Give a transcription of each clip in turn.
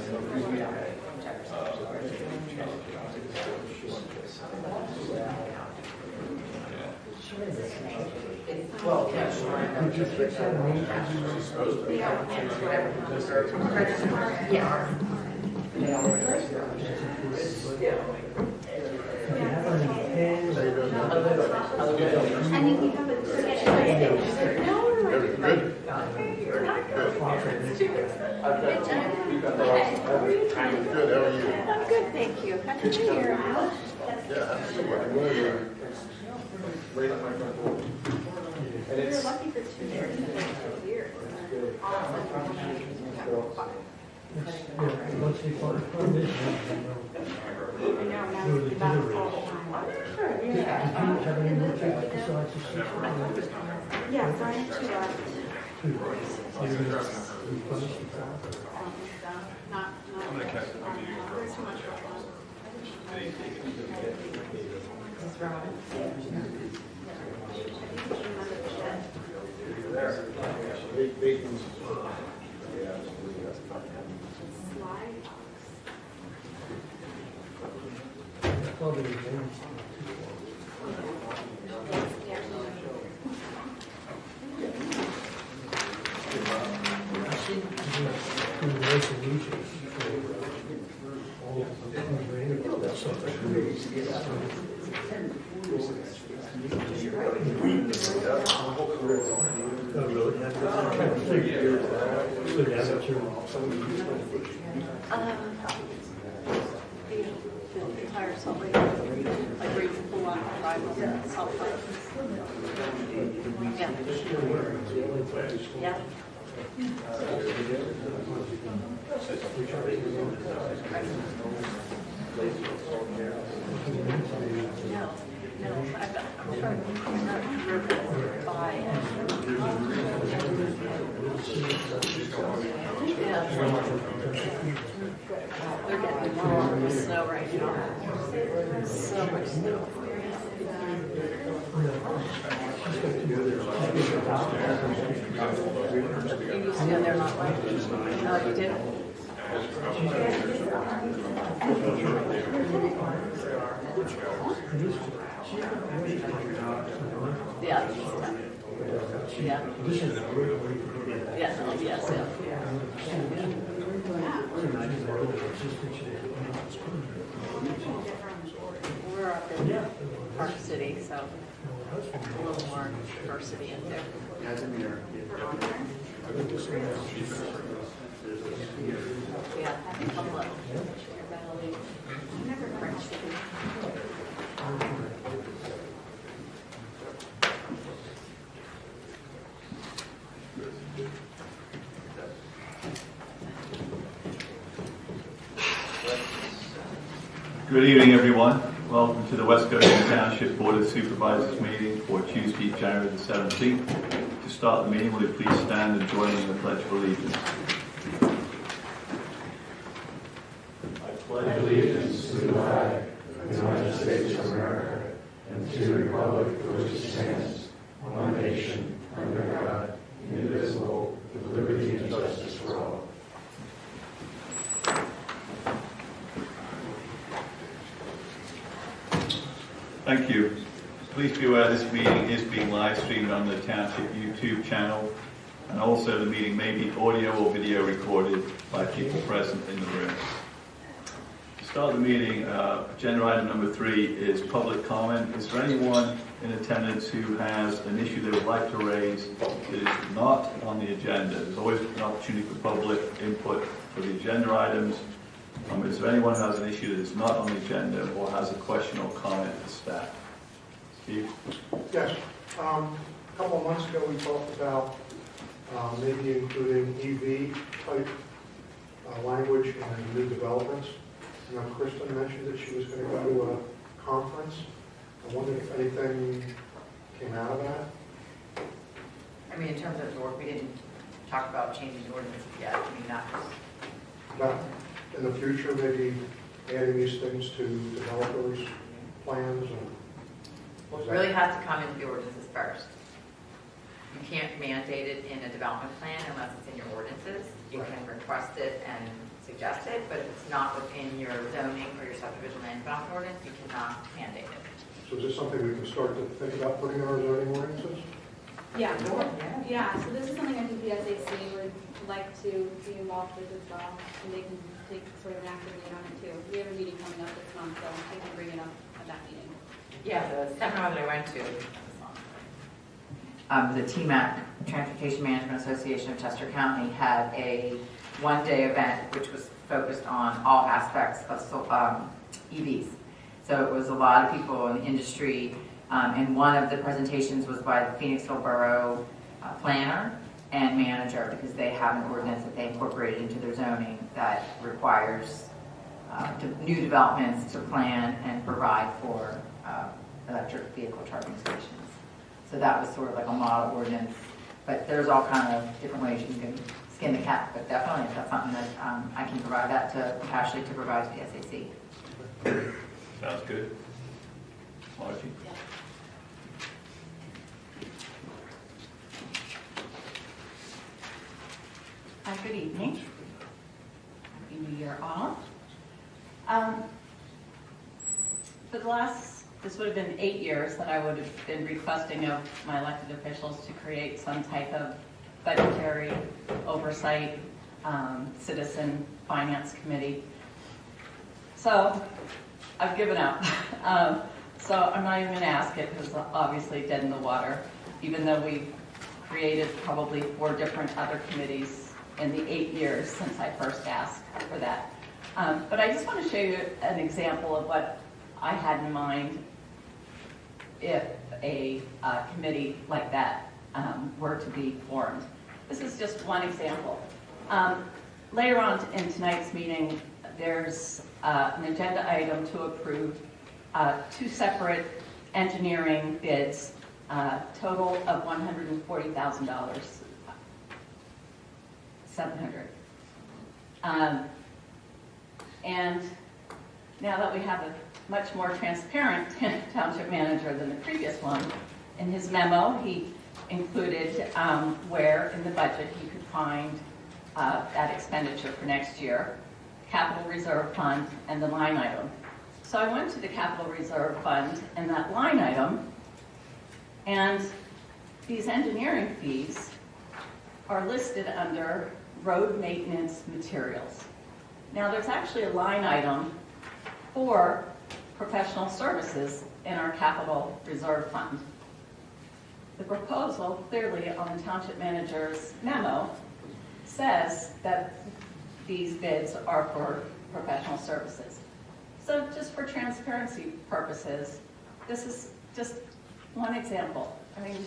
Well, yeah, Did you fix that name? yeah. I think you have it. Good, how are you? I'm good, thank you. Happy New Year. Right up my front door. And You're it's, lucky for 2 years. Years. Once they find this, I know, now it's about all the time. did you have any more people besides the 6? Yeah, so I have 2 left. Not, there's too much going on. Bacon's. Probably the same. Do the resolutions for all of the that's something. Oh, really? That's The entire Salt Lake, like where you can pull on the Bible and Salt Lake. Yeah. Yeah. No, I'm trying to buy They're getting more with snow right now. So much snow. You stand there not like, no, you didn't. Yeah. Yeah. Yeah, yes, yeah. We're up in Park City, so a little more diversity in there. Yeah, a couple of never French city. Good evening, everyone. Welcome to the West Goshen Township Board of Supervisors meeting for Tuesday, January the 17th. To start the meeting, will you please stand and join in the Pledge of Allegiance? I pledge allegiance to the flag of the United States of America and to the republic for which it stands, one nation, under God, indivisible, with liberty and justice for all. Thank you. Please be aware this meeting is being live streamed on the Township YouTube channel, and also the meeting may be audio or video recorded by people present in the room. To start the meeting, agenda item number 3 is public comment. Is there anyone in attendance who has an issue they would like to raise that is not on the agenda? There's always an opportunity for public input for the agenda items. Is there anyone who has an issue that is not on the agenda or has a question or comment for staff? Steve? Yes. A couple of months ago, we talked about maybe including EV type language in new developments. You know, Kristen mentioned that she was going to go to a conference. I wondered if anything came out of that. I mean, in terms of the work, we didn't talk about changing the ordinance yet. I mean, not. About in the future, maybe adding these things to developers' plans. Well, it really has to come into the ordinances first. You can't mandate it in a development plan unless it's in your ordinances. You can request it and suggest it, but if it's not within your zoning or your subdivision land development ordinance, you cannot mandate it. So is this something we can start to think about putting in our zoning ordinances? Yeah. Yeah. Yeah, so this is something I think the SAC would like to be involved with as well, and they can take sort of an active lead on it too. We have a meeting coming up this month, so I can bring it up at that meeting. Yeah, the seminar that I went to, the TMAC, Transportation Management Association of Chester County, had a one-day event which was focused on all aspects of EVs. So it was a lot of people in the industry, and one of the presentations was by the Phoenixville Borough planner and manager, because they have an ordinance that they incorporated into their zoning that requires new developments to plan and provide for electric vehicle charging stations. So that was sort of like a model ordinance, but there's all kind of different ways you can skin the cat, but definitely if that's something that I can provide that to Ashley to provide to the SAC. Sounds good. Margie? Hi, good evening. Happy New Year all. For the last, this would have been 8 years that I would have been requesting of my elected officials to create some type of budgetary oversight, citizen finance committee. So I've given up. So I'm not even going to ask it because it's obviously dead in the water, even though we've created probably 4 different other committees in the 8 years since I first asked for that. But I just want to show you an example of what I had in mind if a committee like that were to be formed. This is just one example. Later on in tonight's meeting, there's an agenda item to approve 2 separate engineering bids, total of $140,000, $700. And now that we have a much more transparent township manager than the previous one, in his memo, he included where in the budget he could find that expenditure for next year, capital reserve fund, and the line item. So I went to the capital reserve fund and that line item, and these engineering fees are listed under road maintenance materials. Now there's actually a line item for professional services in our capital reserve fund. The proposal, clearly on the township manager's memo, says that these bids are for professional services. So just for transparency purposes, this is just one example. I mean,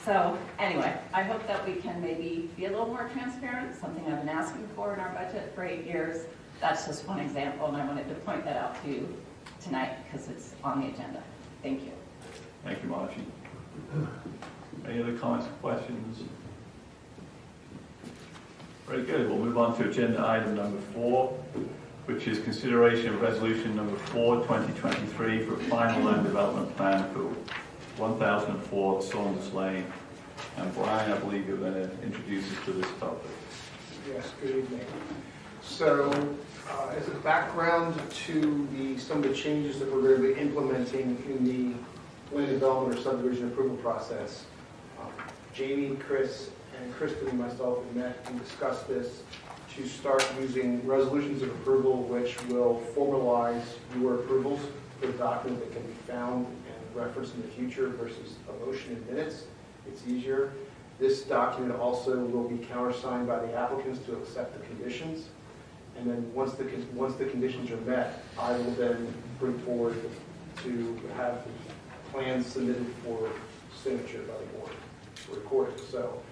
so anyway, I hope that we can maybe be a little more transparent, something I've been asking for in our budget for 8 years. That's just one example, and I wanted to point that out to you tonight because it's on the agenda. Thank you. Thank you, Margie. Any other comments or questions? Very good. We'll move on to agenda item number 4, which is consideration of resolution number 4, 2023 for a final land development plan for 1004 Saunders Lane. And Brian, I believe you're going to introduce us to this topic. Yes, good evening. So, as a background to some of the changes that we're going to be implementing in the land development or subdivision approval process, Jamie, Chris, and Kristen and myself have met and discussed this to start using resolutions of approval which will formalize your approvals for a document that can be found and referenced in the future versus a motion in minutes. It's easier. This document also will be countersigned by the applicants to accept the conditions. And then once the conditions are met, I will then bring forward to have plans submitted for signature by the board for recording. So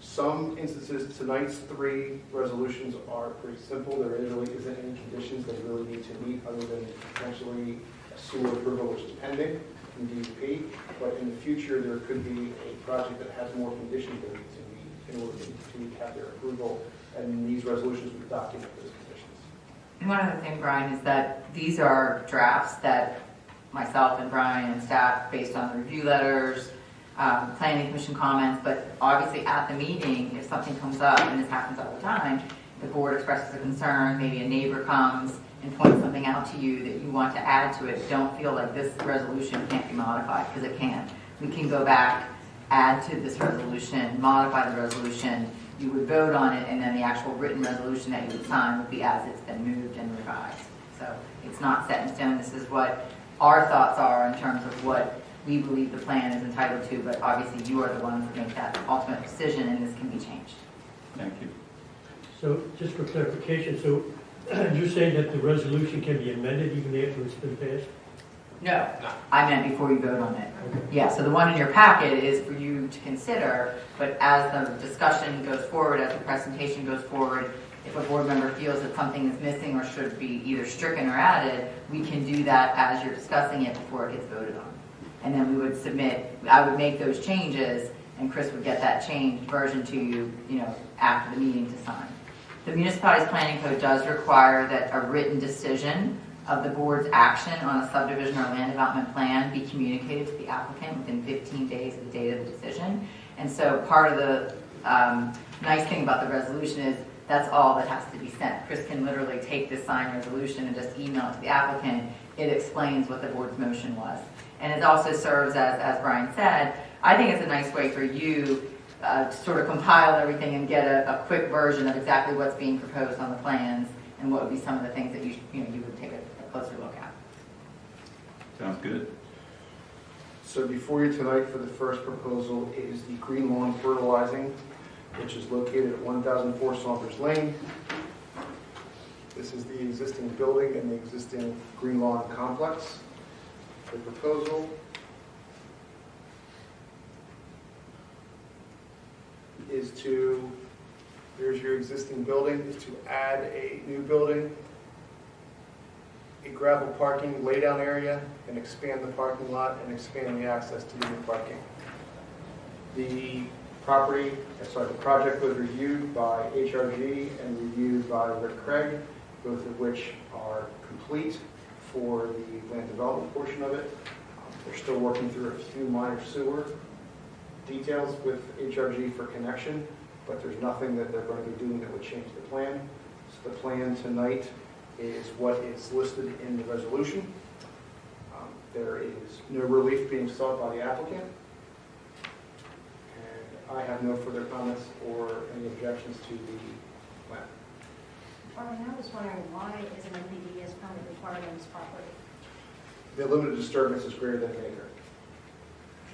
some instances, tonight's 3 resolutions are pretty simple. There really isn't any conditions they really need to meet other than potentially a sewer approval, which is pending from DEP. But in the future, there could be a project that has more conditions they need to meet in order to have their approval. And these resolutions would document those conditions. And one other thing, Brian, is that these are drafts that myself and Brian and staff based on the review letters, planning commission comments, but obviously at the meeting, if something comes up, and this happens all the time, the board expresses a concern, maybe a neighbor comes and points something out to you that you want to add to it, don't feel like this resolution can't be modified, because it can. We can go back, add to this resolution, modify the resolution, you would vote on it, and then the actual written resolution that you would sign would be as it's been moved and revised. So it's not set in stone. This is what our thoughts are in terms of what we believe the plan is entitled to, but obviously you are the ones that make that ultimate decision, and this can be changed. Thank you. So just for clarification, so you're saying that the resolution can be amended even after it's been passed? No, I meant before you vote on it. Yeah, so the one in your packet is for you to consider, but as the discussion goes forward, as the presentation goes forward, if a board member feels that something is missing or should be either stricken or added, we can do that as you're discussing it before it gets voted on. And then we would submit, I would make those changes, and Chris would get that changed version to you, after the meeting to sign. The municipality's planning code does require that a written decision of the board's action on a subdivision or land development plan be communicated to the applicant within 15 days of the date of the decision. And so part of the nice thing about the resolution is that's all that has to be sent. Chris can literally take this signed resolution and just email it to the applicant. It explains what the board's motion was. And it also serves as Brian said, I think it's a nice way for you to sort of compile everything and get a quick version of exactly what's being proposed on the plans and what would be some of the things that you would take a closer look at. Sounds good. So before you tonight for the first proposal is the green lawn fertilizing, which is located at 1004 Saunders Lane. This is the existing building and the existing green lawn complex. The proposal is to, here's your existing building, is to add a new building, a gravel parking laydown area, and expand the parking lot and expand the access to the new parking. The project was reviewed by HRG and reviewed by Rick Craig, both of which are complete for the land development portion of it. They're still working through a few minor sewer details with HRG for connection, but there's nothing that they're going to be doing that would change the plan. So the plan tonight is what is listed in the resolution. There is no relief being sought by the applicant. And I have no further comments or any objections to the plan. Arlene, I was wondering why is an MPDS permit required on this property? The limited disturbance is greater than an acre.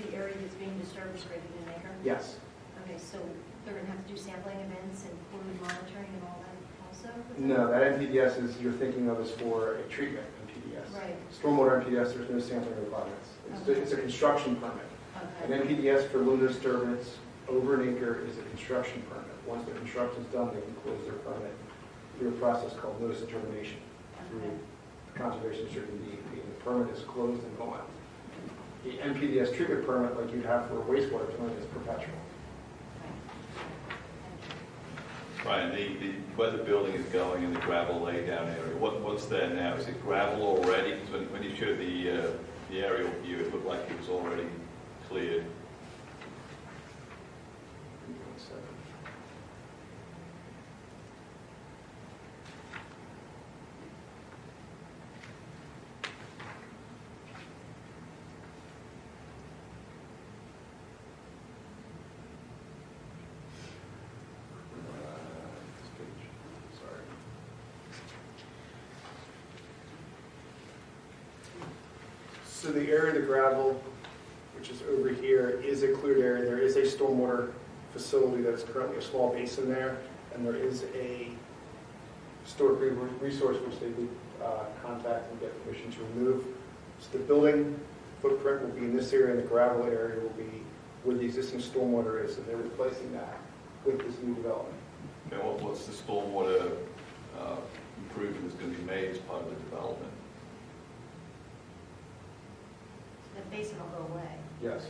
The area that's being disturbed is greater than an acre? Yes. Okay, so they're going to have to do sampling events and fluid monitoring and all that also? No, that MPDS is you're thinking of as for a treatment MPDS. Right. Stormwater MPDS, there's no sampling requirements. It's a construction permit. Okay. An MPDS for limited disturbance over an acre is a construction permit. Once the construction's done, they can close their permit through a process called notice of termination through the conservation district and DEP. The permit is closed and gone. The MPDS treatment permit, like you'd have for a wastewater permit, is perpetual. Brian, where the building is going in the gravel laydown area, what's there now? Is it gravel already? Because when you showed the aerial view, it looked like it was already cleared. So the area of the gravel, which is over here, is a cleared area. There is a stormwater facility that's currently a small basin there, and there is a historic resource which they would contact and get permission to remove. So the building footprint will be in this area, and the gravel area will be where the existing stormwater is, and they're replacing that with this new development. Okay, what's the stormwater improvement that's going to be made as part of the development? The basin will go away. Yes.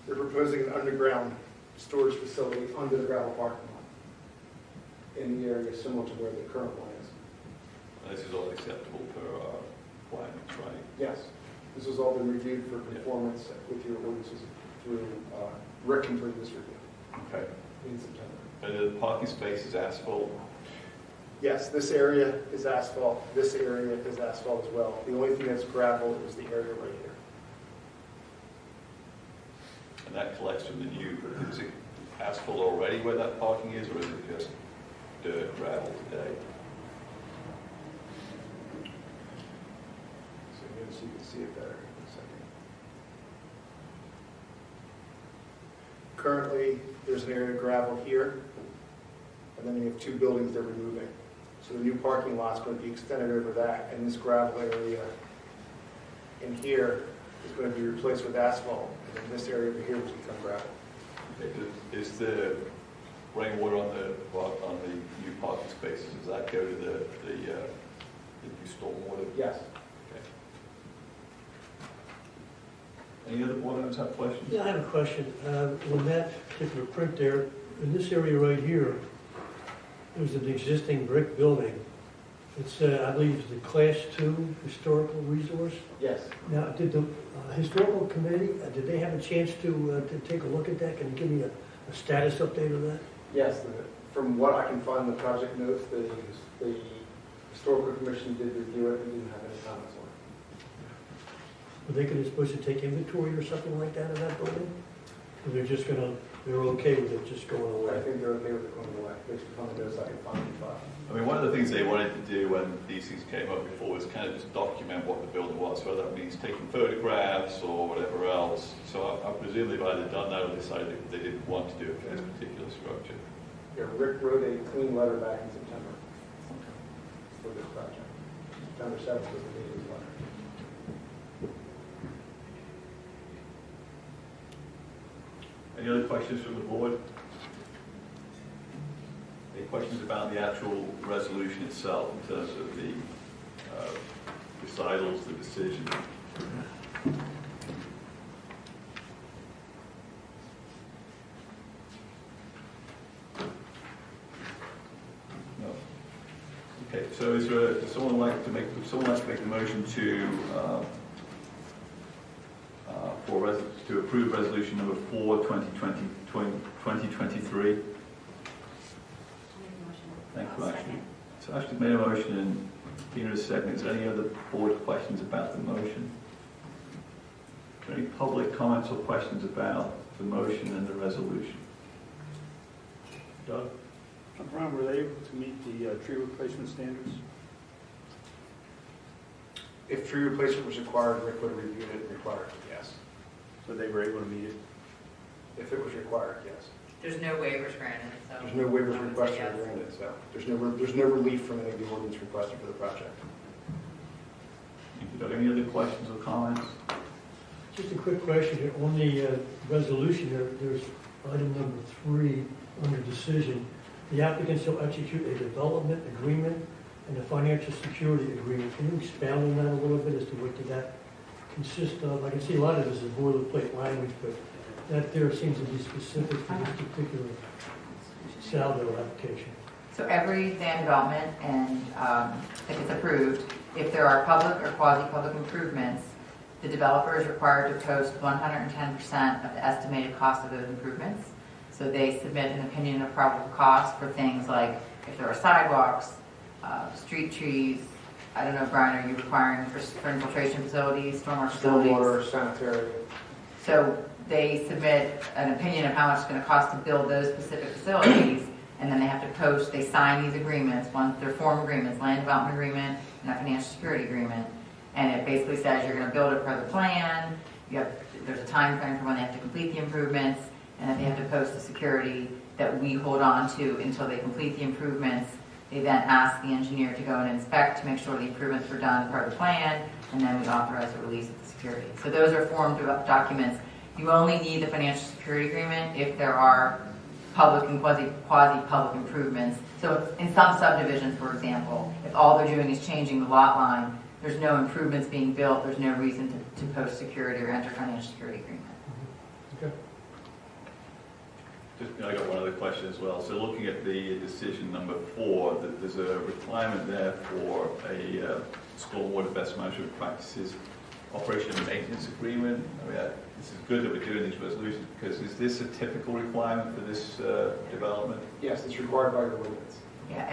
There They're proposing an underground storage facility under the gravel parking lot in the area similar to where the current one is. And this is all acceptable per our requirements, right? Yes, this has all been reviewed for conformance with your ordinances through Rick completed this review Okay. in September. And the parking space is asphalt? Yes, this area is asphalt, this area is asphalt as well. The only thing that's gravel is the area right here. And that collects from the new, is it asphalt already where that parking is, or is it just dirt, gravel today? So maybe so you can see it better in a second. Currently, there's an area of gravel here, and then you have two buildings they're removing. So the new parking lot's going to be extended over that, and this gravel area in here is going to be replaced with asphalt, and then this area over here will become gravel. Is the rainwater on the new parking spaces, does that go to the new stormwater? Yes. Okay. Any other board members have questions? Yeah, I have a question. On that particular print there, in this area right here, there's an existing brick building. It's, I believe, it's a Class 2 historical resource. Yes. Now, did the historical committee, did they have a chance to take a look at that? Can you give me a status update of that? Yes, from what I can find in the project notes, the historical commission did review it and didn't have any comments on it. Were they supposed to take inventory or something like that of that building? Or they're just they're okay with it just going I away? think they're okay with it going away, based upon the notes I can find in the file. I mean, one of the things they wanted to do when these things came up before was kind of just document what the building was, whether that means taking photographs or whatever else. So I presume they've either done that or decided they didn't want to do it for this particular structure. Yeah, Rick wrote a clean letter back in September for this project. September 7th was the date of his letter. Any other questions from the board? Any questions about the actual resolution itself in terms of the recitals, the decision? No. Okay, so does someone like to make the motion to approve resolution number 4, 2023? Thank you, Ashley. So Ashley made a motion and Tina has seconded. Is there any other board questions about the motion? Are there any public comments or questions about the motion and the resolution? Doug? Brown, were they able to meet the tree replacement standards? If tree replacement was required, Rick would have reviewed it and required it, yes. So they were able to meet it? If it was required, yes. There's no waivers granted, so. There's no waivers I would say requested yes. or granted, so there's no relief from any of the ordinance requested for the project. Thank you, Doug. Any other questions or comments? Just a quick question here. On the resolution, there's item number 3 under decision. The applicant shall execute a development agreement and a financial security agreement. Can you expound on that a little bit as to what did that consist of? I can see a lot of this is boilerplate language, but that there seems to be specific to this particular Saldo application. So every land development, and if it's approved, if there are public or quasi-public improvements, the developer is required to post 110% of the estimated cost of those improvements. So they submit an opinion of probable cost for things like if there are sidewalks, street trees. I don't know, Brian, are you requiring for infiltration facilities, stormwater facilities? Stormwater, sanitary. So they submit an opinion of how much it's going to cost to build those specific facilities, and then they have to post, they sign these agreements, they're form agreements, land development agreement and a financial security agreement. And it basically says you're going to build it per the plan, there's a time frame for when they have to complete the improvements, and then they have to post the security that we hold on to until they complete the improvements. They then ask the engineer to go and inspect to make sure the improvements were done per the plan, and then we authorize the release of the security. So those are formed documents. You only need the financial security agreement if there are public and quasi-public improvements. So in some subdivisions, for example, if all they're doing is changing the lot line, there's no improvements being built, there's no reason to post security or enter financial security agreement. Okay. I got one other question as well. So looking at the decision number 4, that there's a requirement there for a stormwater best management practices operation and maintenance agreement. I mean, this is good that we're doing these resolutions, because is this a typical requirement for this development? Yes, it's required by your ordinance. Yeah,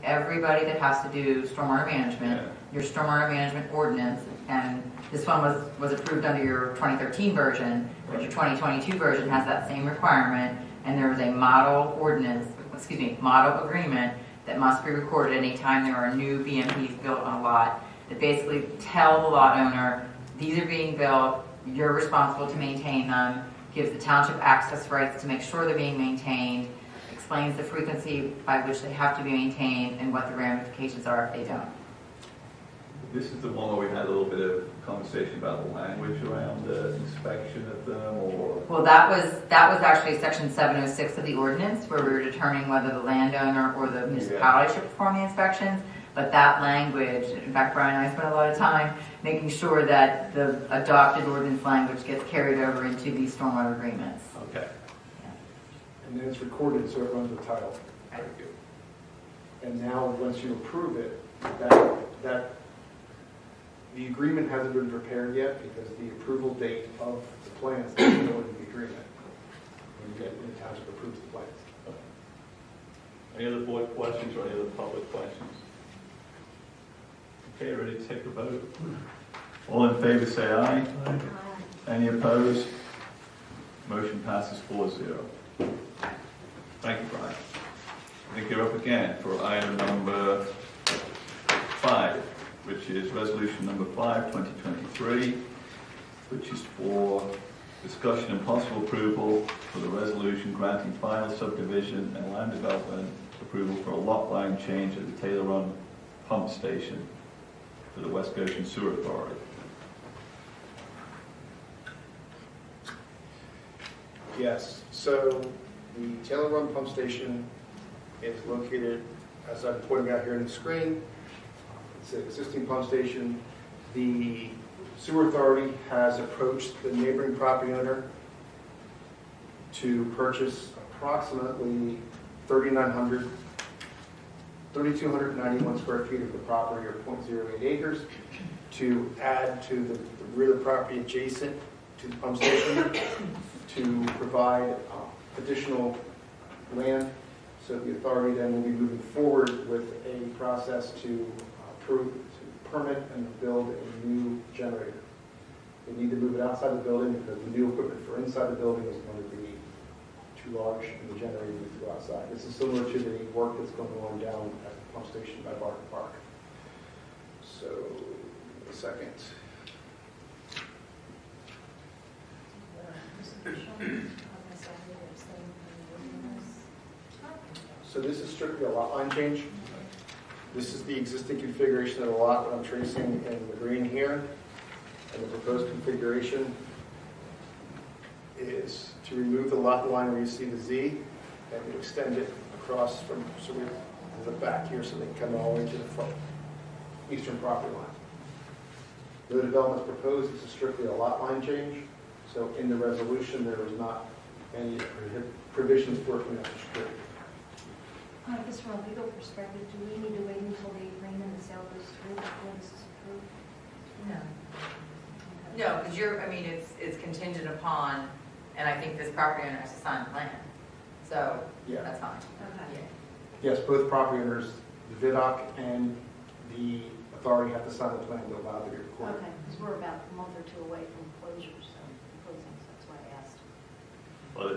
everybody that has to do stormwater management, your stormwater management ordinance, and this one was approved under your 2013 version, but your 2022 version has that same requirement, and there is a model ordinance, model agreement that must be recorded anytime there are new BMPs built on a lot, that basically tell the lot owner, these are being built, you're responsible to maintain them, gives the township access rights to make sure they're being maintained, explains the frequency by which they have to be maintained, and what the ramifications are if they don't. This is the one where we had a little bit of conversation about the language around the inspection of them, or? Well, that was actually section 706 of the ordinance, where we were determining whether the landowner or the municipality should perform the inspections. But that language, in fact, Brian and I spent a lot of time making sure that the adopted ordinance language gets carried over into these stormwater agreements. Okay. And then it's recorded, so it runs with title. Very good. And now, once you approve it, that the agreement hasn't been prepared yet, because the approval date of the plans is still in the agreement when the township approves the plans. Any other board questions or any other public questions? Okay, ready to take a vote? All in favor say aye. Aye. Any opposed? Motion passes 4-0. Thank you, Brian. I think you're up again for item number 5, which is resolution number 5, 2023, which is for discussion and possible approval for the resolution granting final subdivision and land development approval for a lot line change at the Taylor Run pump station for the West Goshen Sewer Authority. Yes, so the Taylor Run pump station is located, as I'm pointing out here on the screen. It's an existing pump station. The sewer authority has approached the neighboring property owner to purchase approximately 3,291 square feet of the property, or 0.08 acres, to add to the rear of the property adjacent to the pump station to provide additional land. So the authority then will be moving forward with a process to permit and build a new generator. They need to move it outside the building because the new equipment for inside the building is going to be too large, and the generator needs to go outside. This is similar to the work that's going on down at the pump station by Barton Park. So, a second. So this is strictly a lot line change. This is the existing configuration of the lot that I'm tracing in the green here. And the proposed configuration is to remove the lot line where you see the Z and to extend it across from the back here so they can come all the way to the front eastern property line. The development proposed is strictly a lot line change. So in the resolution, there is not any provisions for financial security. Just from a legal perspective, do we need to wait until the agreement and sale goes through before this is approved? No, because it's contingent upon, and I think this property owner has to sign the plan. So, Yeah. that's fine. Okay. Yes, both property owners, the VDOC and the authority have to sign the plan to allow it to be recorded. Okay, because we're about a month or two away from closure, so closing, so that's why I asked. Well,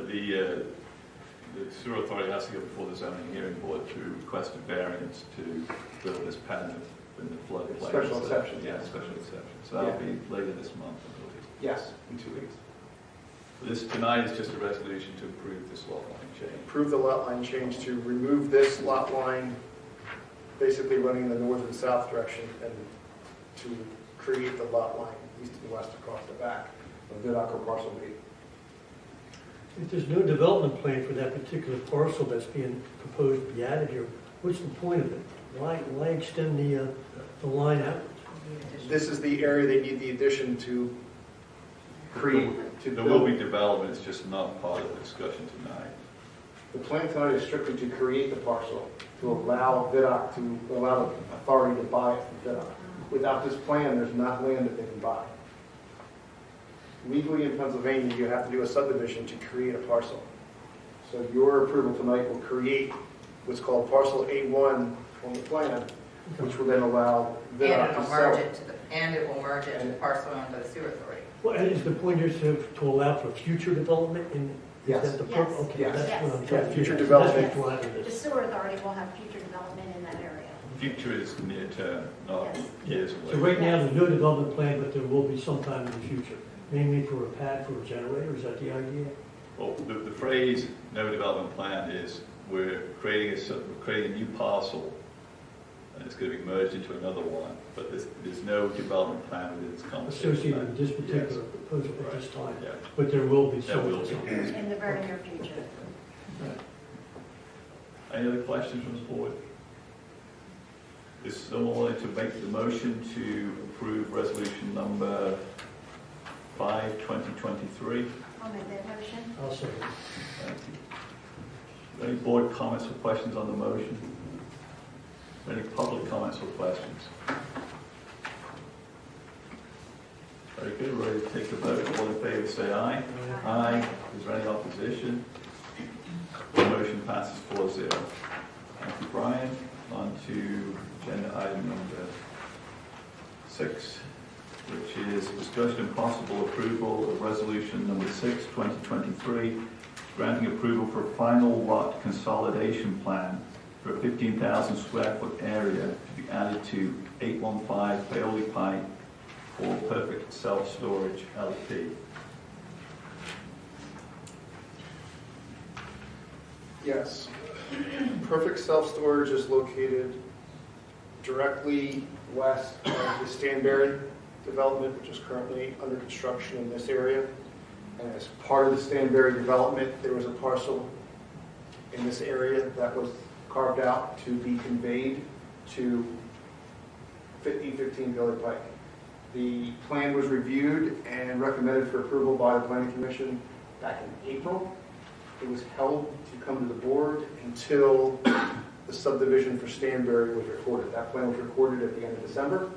the sewer authority has to go before the zoning hearing board to request a variance to build this pad in the floodplain. Special exception. Yeah, special exception. So that'll be later this month, I believe. Yes, in 2 weeks. This tonight is just a resolution to approve this lot line change. Approve the lot line change to remove this lot line, basically running in the north and south direction, and to create the lot line east and west across the back of VDOC or parcel B. If there's no development plan for that particular parcel that's being proposed to be added here, what's the point of it? Why extend the line out? This is the area they need the addition to create. There will be development, it's just not part of the discussion tonight. The plan tonight is strictly to create the parcel, to allow VDOT, to allow the authority to buy it from VDOT. Without this plan, there's not land that they can buy. Legally in Pennsylvania, you have to do a subdivision to create a parcel. So your approval tonight will create what's called parcel A1 on the plan, which will then allow And VDOT it to will sell. merge it to the, and it will merge it to the parcel owned by the sewer authority. Well, and is the point here to allow for future development in? Yes. Is that the purpose? Yes. Okay, Yes. that's what I'm trying to Future figure out. development. That's what's driving The this. sewer authority will have future development in that area. Future is near term, not Yes. years So away. right now, there's no development plan, but there will be sometime in the future, mainly for a pad for a generator, is that the idea? Well, the phrase "no development plan" is we're creating a new parcel, and it's going to be merged into another one, but there's no development plan within its conversation. Associated with this particular proposal at this time, Yeah, but there will be there some. will be. In the very near future. Any other questions from the board? Is someone willing to make the motion to approve resolution number 5, 2023? I'll make that motion. I'll say. Thank you. Any board comments or questions on the motion? Any public comments or questions? Very good, we're ready to take the vote. All in favor say aye. Aye. Is there any opposition? The motion passes 4-0. Thank you, Brian. On to agenda item number 6, which is discussion and possible approval of resolution number 6, 2023, granting approval for final lot consolidation plan for a 15,000 square foot area to be added to 815 Paoli Pike for Perfect Self-Storage LP. Yes. Perfect Self-Storage is located directly west of the Stanberry development, which is currently under construction in this area. And as part of the Stanberry development, there was a parcel in this area that was carved out to be conveyed to 5015 Paoli Pike. The plan was reviewed and recommended for approval by the Planning Commission back in April. It was held to come to the board until the subdivision for Stanberry was recorded. That plan was recorded at the end of December.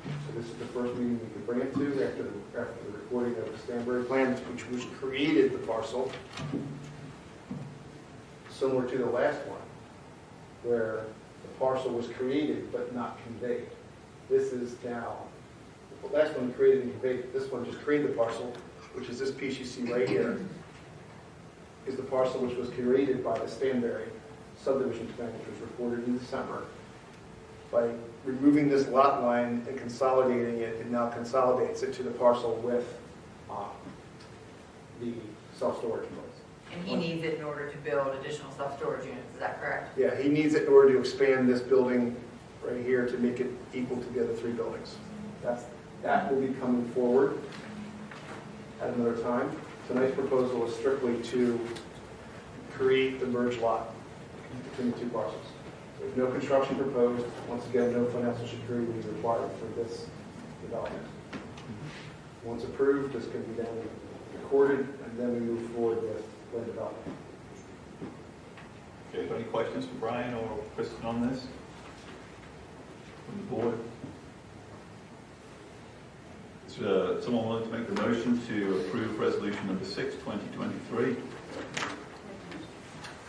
So this is the first meeting we could bring it to after the recording of the Stanberry plan, which created the parcel, similar to the last one, where the parcel was created but not conveyed. This is now, the last one created and conveyed, this one just created the parcel, which is this piece you see right here, is the parcel which was created by the Stanberry subdivision plan, which was recorded in December. By removing this lot line and consolidating it, it now consolidates it to the parcel with the self-storage place. And he needs it in order to build additional self-storage units, is that correct? Yeah, he needs it in order to expand this building right here to make it equal to the other 3 buildings. That will be coming forward at another time. Tonight's proposal is strictly to create the merged lot between the 2 parcels. There's no construction proposed. Once again, no financial security is required for this development. Once approved, this can be then recorded, and then we move forward with land development. Okay, any questions for Brian or Kristen on this? From the board? Is someone willing to make the motion to approve resolution number 6, 2023?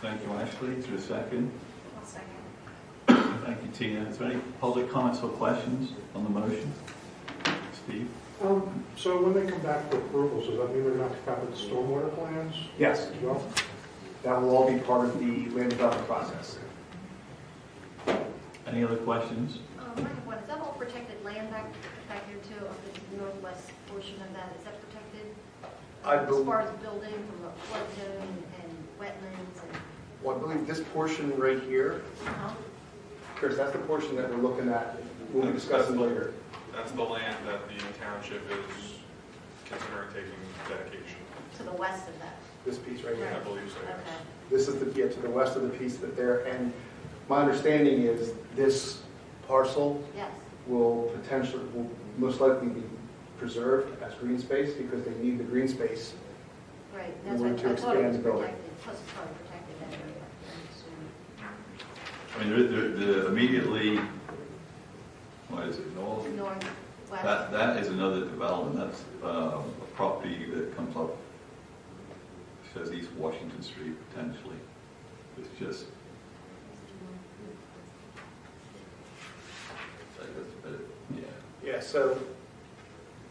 Thank you, Ashley. Is there a second? I'll second. Thank you, Tina. Is there any public comments or questions on the motion? Steve? So when they come back for approvals, does that mean they're going to have to come with the stormwater plans Yes, as well? that will all be part of the land development process. Any other questions? I have one. Is that all protected land back here too, of the northwest portion of that? Is that protected? As far as building from a flood zone and wetlands and? Well, I believe this portion right here, Chris, that's the portion that we're looking at, we'll be discussing later. That's the land that the township is considering taking dedication. To the west of that? This piece right here. I believe so, yes. Okay. This is to the west of the piece that there, and my understanding is this parcel Yes. will most likely be preserved as green space because they need the green space Right. in That's order what to I thought it expand was the building. protected. Plus it's probably protected that area. I mean, the immediately, what is it, north? Northwest. That is another development. That's a property that comes up, says East Washington Street potentially. It's just, Yeah, so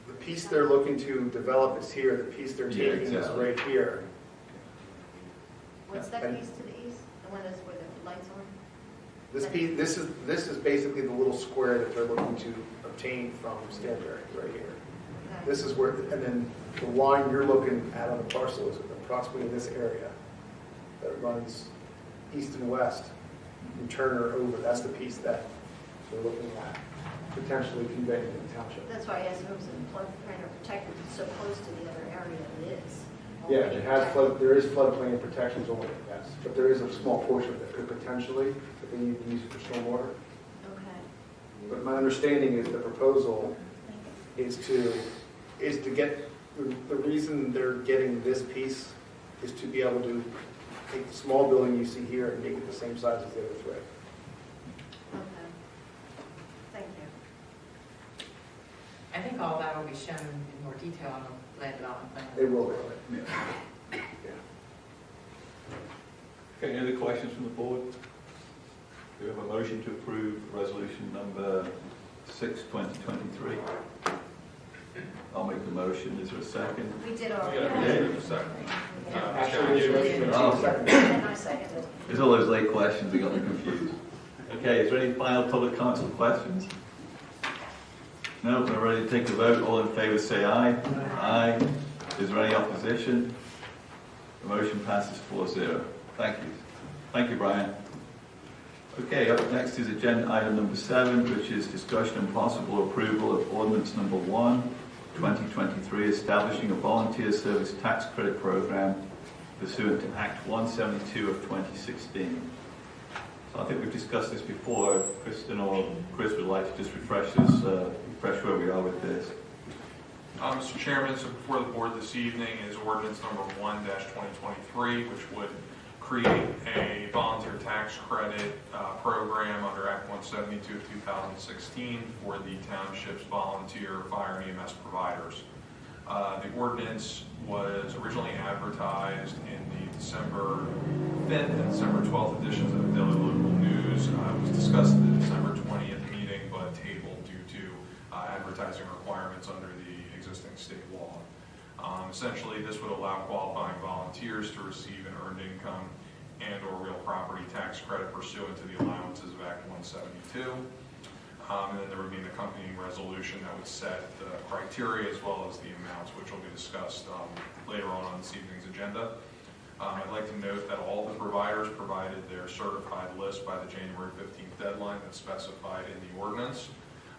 the piece they're looking to develop is here, the piece they're Yeah, taking is exactly. right here. What's Yeah. that piece to the east? The one that's where the lights are? This piece, this is basically the little square that they're looking to obtain from Stanberry, right here. Okay. This is where, and then the line you're looking at on the parcel is approximately in this area that runs east and west from Turner over. That's the piece that they're looking at potentially conveying to the township. That's why I asked if it was in floodplain or protected, it's so close to the other area it is. Yeah, it has flood, there is floodplain protections over it, yes. But there is a small portion that could potentially, if they need to use it for stormwater. Okay. But my understanding is the proposal is to get, the reason they're getting this piece is to be able to take the small building you see here and make it the same size as the other three. Okay. Thank you. I think all that will be shown in more detail on the land development plan. They will, yeah. okay, any other questions from the board? Do we have a motion to approve resolution number 6, 2023? I'll make the motion. Is there a second? We did already. Yeah. Second. Actually, it's Oh. second. And I seconded. There's all those late questions that got me confused. Okay, is there any final public comments or questions? No, we're ready to take the vote. All in favour say aye. Aye. Is there any opposition? The motion passes 4-0. Thank you. Thank you, Brian. Okay, up next is agenda item number 7, which is discussion and possible approval of ordinance number 1, 2023, establishing a volunteer service tax credit program pursuant to Act 172 of 2016. So I think we've discussed this before. Kristen or Chris would like to just refresh where we are with this. Mr. Chairman, so before the board this evening is ordinance number 1-2023, which would create a volunteer tax credit program under Act 172 of 2016 for the township's volunteer fire and EMS providers. The ordinance was originally advertised in the December 5th and December 12th editions of the Daily Local News. It was discussed at the December 20th meeting, but tabled due to advertising requirements under the existing state law. Essentially, this would allow qualifying volunteers to receive an earned income and or real property tax credit pursuant to the allowances of Act 172. And then there would be an accompanying resolution that would set the criteria as well as the amounts, which will be discussed later on this evening's agenda. I'd like to note that all the providers provided their certified list by the January 15th deadline that's specified in the ordinance.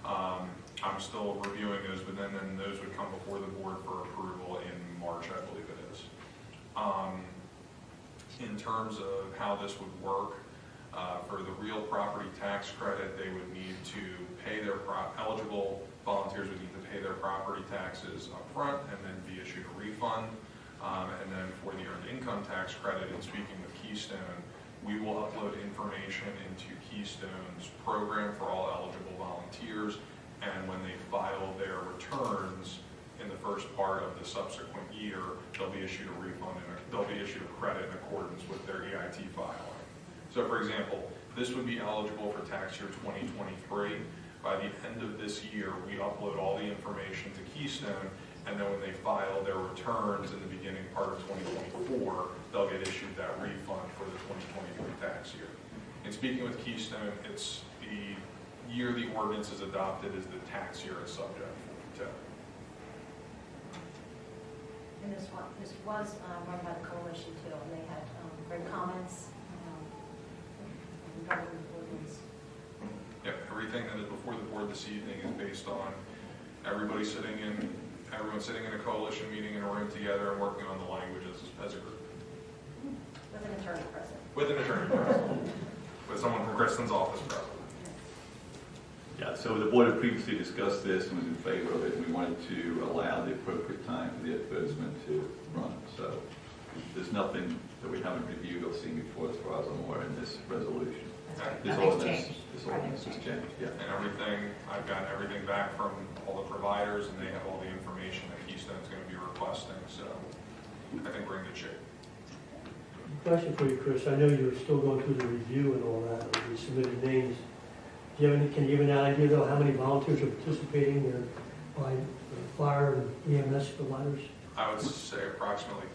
I'm still reviewing those, but then those would come before the board for approval in March, I believe it is. In terms of how this would work, for the real property tax credit, they would need to pay their eligible volunteers would need to pay their property taxes up front and then be issued a refund. And then for the earned income tax credit, in speaking with Keystone, we will upload information into Keystone's program for all eligible volunteers. And when they file their returns in the first part of the subsequent year, they'll be issued a refund and they'll be issued a credit in accordance with their EIT filing. So for example, this would be eligible for tax year 2023. By the end of this year, we upload all the information to Keystone, and then when they file their returns in the beginning part of 2024, they'll get issued that refund for the 2023 tax year. In speaking with Keystone, it's the year the ordinance is adopted is the tax year it's subject to. And this was run by the coalition too, and they had great comments regarding the ordinance. Yep, everything that is before the board this evening is based on everyone sitting in a coalition meeting in a room together and working on the language as a group. With an attorney present. With an attorney present. With someone from Kristen's office present. Yeah, so the board had previously discussed this and was in favor of it, and we wanted to allow the appropriate time for the advertisement to run. So there's nothing that we haven't reviewed or seen before as far as I'm aware in this resolution. That's right. This Nothing's ordinance, changed. this ordinance has changed, yeah. And everything, I've gotten everything back from all the providers, and they have all the information that Keystone's going to be requesting, so I think we're in good shape. Question for you, Chris. I know you're still going through the review and all that, and you submitted names. Do you have any, can you give an idea though, how many volunteers are participating by fire and EMS providers? I would say approximately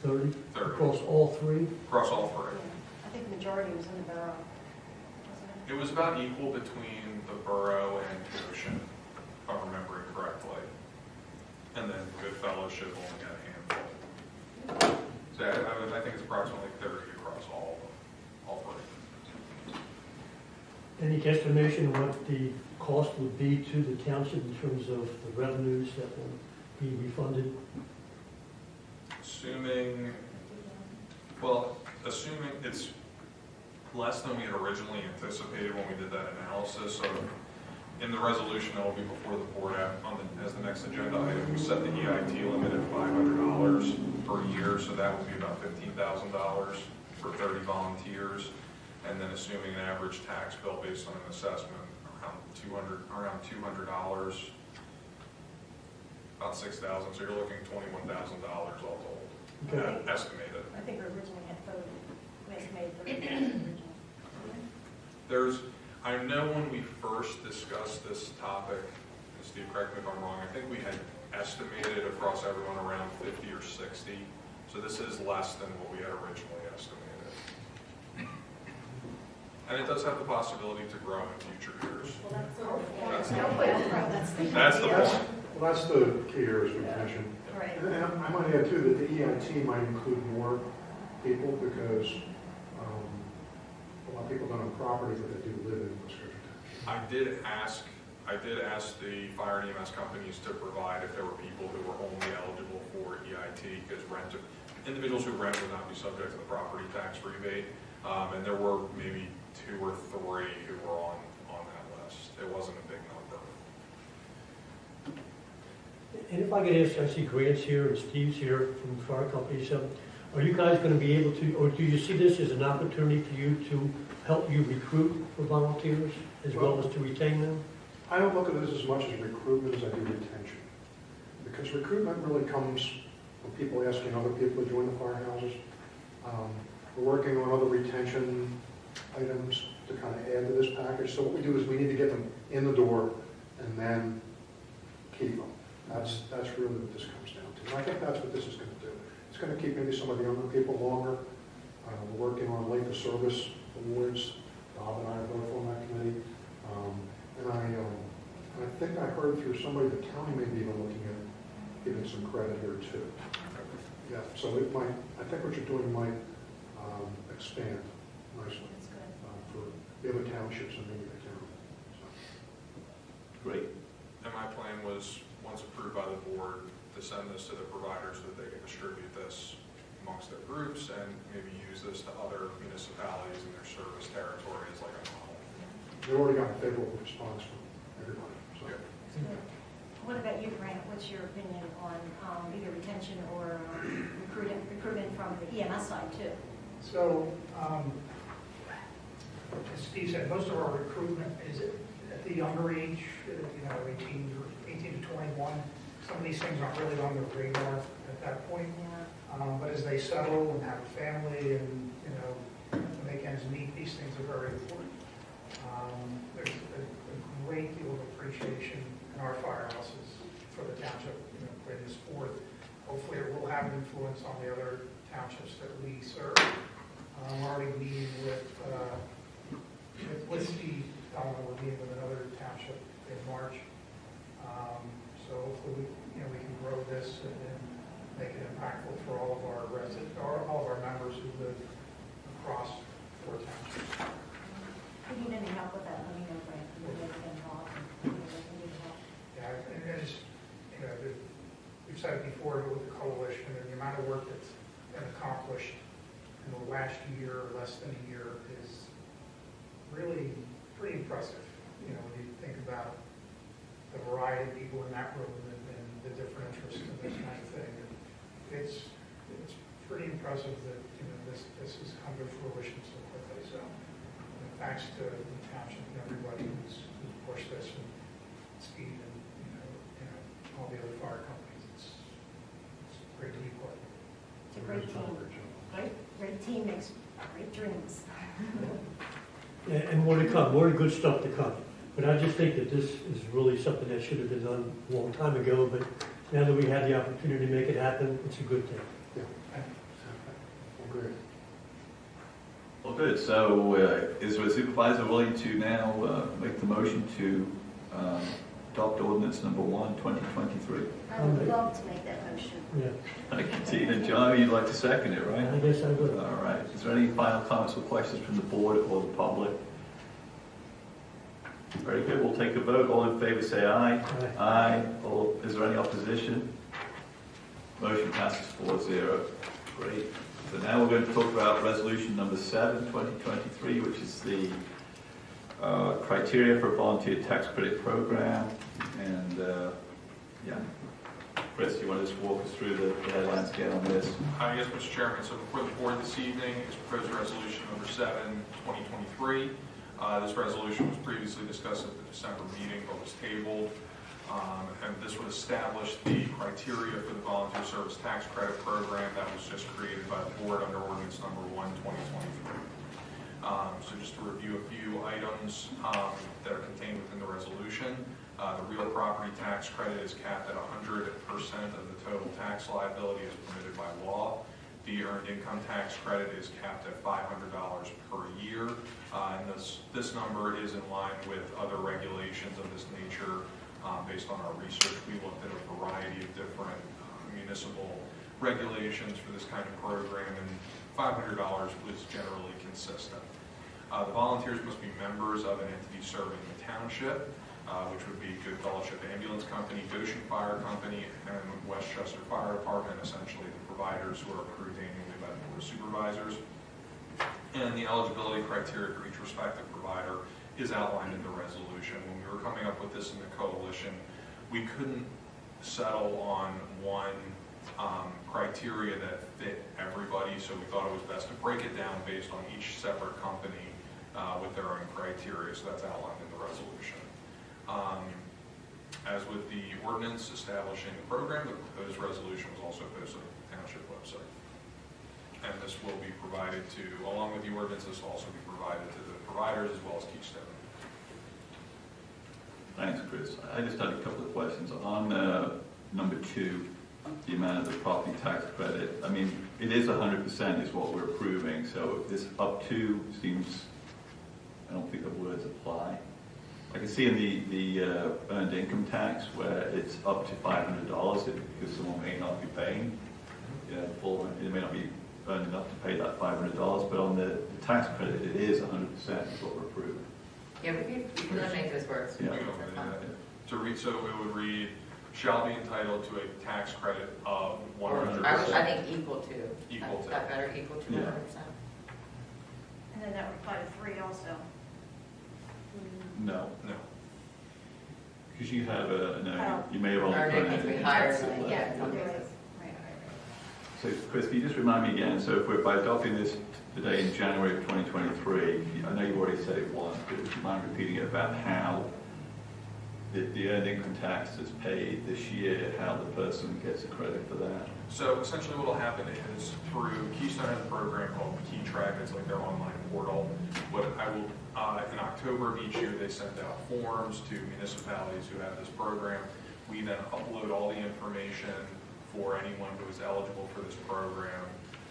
30? 30. Across all three? Across all three. I think the majority was in the borough, wasn't it? It was about equal between the borough and Goshen, if I'm remembering correctly. And then Good Fellowship only got a handful. So I think it's approximately 30 across all three. Any guesstimation of what the cost would be to the township in terms of the revenues that will be refunded? Assuming it's less than we had originally anticipated when we did that analysis. So in the resolution that will be before the board as the next agenda item, we set the EIT limit at $500 per year. So that would be about $15,000 for 30 volunteers. And then assuming an average tax bill based on an assessment around $200, about 6,000. So you're looking $21,000 all told, estimated. I think we originally had voted, we estimated 30,000 originally. I know when we first discussed this topic, and Steve, correct me if I'm wrong, I think we had estimated across everyone around 50 or 60. So this is less than what we had originally estimated. And it does have the possibility to grow in future years. That's the point. Well, that's the key areas we mentioned. Right. And I might add too that the EIT might include more people because a lot of people don't own property, but they do live in Goshen. I did ask the fire and EMS companies to provide if there were people who were only eligible for EIT, because individuals who rent would not be subject to the property tax rebate. And there were maybe 2 or 3 who were on that list. It wasn't a big number. And if I could ask, I see Grant's here and Steve's here from the fire company. So are you guys going to be able to, or do you see this as an opportunity for you to help you recruit for volunteers as well as to retain them? I don't look at this as much as recruitment as I do retention. Because recruitment really comes from people asking other people to join the firehouses. We're working on other retention items to kind of add to this package. So what we do is we need to get them in the door and then keep them. That's really what this comes down to. And I think that's what this is going to do. It's going to keep maybe some of the younger people longer. We're working on length of service awards. Bob and I are both on that committee. And I think I heard through somebody the county may be even looking at giving some credit here too. Yeah, so it might, I think what you're doing might expand nicely for the other townships and maybe the county. So. Great. And my plan was, once approved by the board, to send this to the providers so that they can distribute this amongst their groups and maybe use this to other municipalities in their service territory as like a model. They already got a favorable response from everybody. So. What about you, Grant? What's your opinion on either retention or recruitment from the EMS side too? So, as Steve said, most of our recruitment is at the younger age, 18 to 21. Some of these things aren't really on the radar at that point. But as they settle and have a family and, make ends meet, these things are very important. There's a great deal of appreciation in our firehouses for the township, bringing this forth. Hopefully it will have an influence on the other townships that we serve. I'm already meeting with Steve, we're meeting with another township in March. So hopefully we can grow this and make it impactful for all of our residents, or all of our members who live across 4 townships. If you need any help with that, let me know, Grant. Yeah, and as we've said it before with the coalition, and the amount of work that's been accomplished in the last year, or less than a year, is really pretty impressive. When you think about the variety of people in that room and the different interests in this kind of thing, it's pretty impressive that this has come to fruition so quickly. So thanks to the township and everybody who's pushed this, and Steve and, all the other fire companies. It's great to be part of it. It's a great team. Great team makes great dreams. And more to come, more good stuff to come. But I just think that this is really something that should have been done a long time ago, but now that we had the opportunity to make it happen, it's a good thing. Yeah. Great. Well, good. So is the supervisor willing to now make the motion to adopt ordinance number 1, 2023? I would love to make that motion. Yeah, Thank you, Tina. John, you'd like to second it, right? I guess I would. All right. Is there any final comments or questions from the board or the public? Very good. We'll take a vote. All in favor say aye. Aye. Aye. All, is there any opposition? Motion passes 4-0. Great. So now we're going to talk about resolution number 7, 2023, which is the criteria for volunteer tax credit program. And yeah, Chris, you want to just walk us through the headlines again on this? Yes, Mr. Chairman. So before the board this evening is proposed resolution number 7, 2023. This resolution was previously discussed at the December meeting, but was tabled. And this would establish the criteria for the volunteer service tax credit program that was just created by the board under ordinance number 1, 2023. So just to review a few items that are contained within the resolution. The real property tax credit is capped at 100% of the total tax liability as permitted by law. The earned income tax credit is capped at $500 per year. And this number is in line with other regulations of this nature. Based on our research, we looked at a variety of different municipal regulations for this kind of program, and $500 was generally consistent. The volunteers must be members of an entity serving the township, which would be Good Fellowship Ambulance Company, Goshen Fire Company, and Westchester Fire Department, essentially the providers who are approved annually by the Board of Supervisors. And the eligibility criteria for each respective provider is outlined in the resolution. When we were coming up with this in the coalition, we couldn't settle on one criteria that fit everybody, so we thought it was best to break it down based on each separate company with their own criteria, so that's outlined in the resolution. As with the ordinance establishing the program, the proposed resolution was also posted on the township website. And this will be provided to, along with the ordinance, this will also be provided to the providers as well as Keystone. Thanks, Chris. I just had a couple of questions. On number 2, the amount of the property tax credit, I mean, it is 100% is what we're approving, so if this up to seems, I don't think the words apply. I can see in the earned income tax where it's up to $500 because someone may not be paying, full, it may not be earned enough to pay that $500, but on the tax credit, it is 100% is what we're approving. Yeah, we can make this work. Yeah. So it would read, shall be entitled to a tax credit of 100%. I think equal to. Equal to. That better, equal to 100%. And then that would apply to 3 also. No. No. Because you have no, you may have only Our done needs be it. higher than, Yeah, in some right. cases. So, Chris, can you just remind me again, so if we're by adopting this today in January of 2023, I know you already said it once, but would you mind repeating it about how the earned income tax is paid this year, how the person gets a credit for that? So essentially what will happen is through Keystone has a program called KeyTrack, it's like their online portal. What I will, in October of each year, they send out forms to municipalities who have this program. We then upload all the information for anyone who is eligible for this program,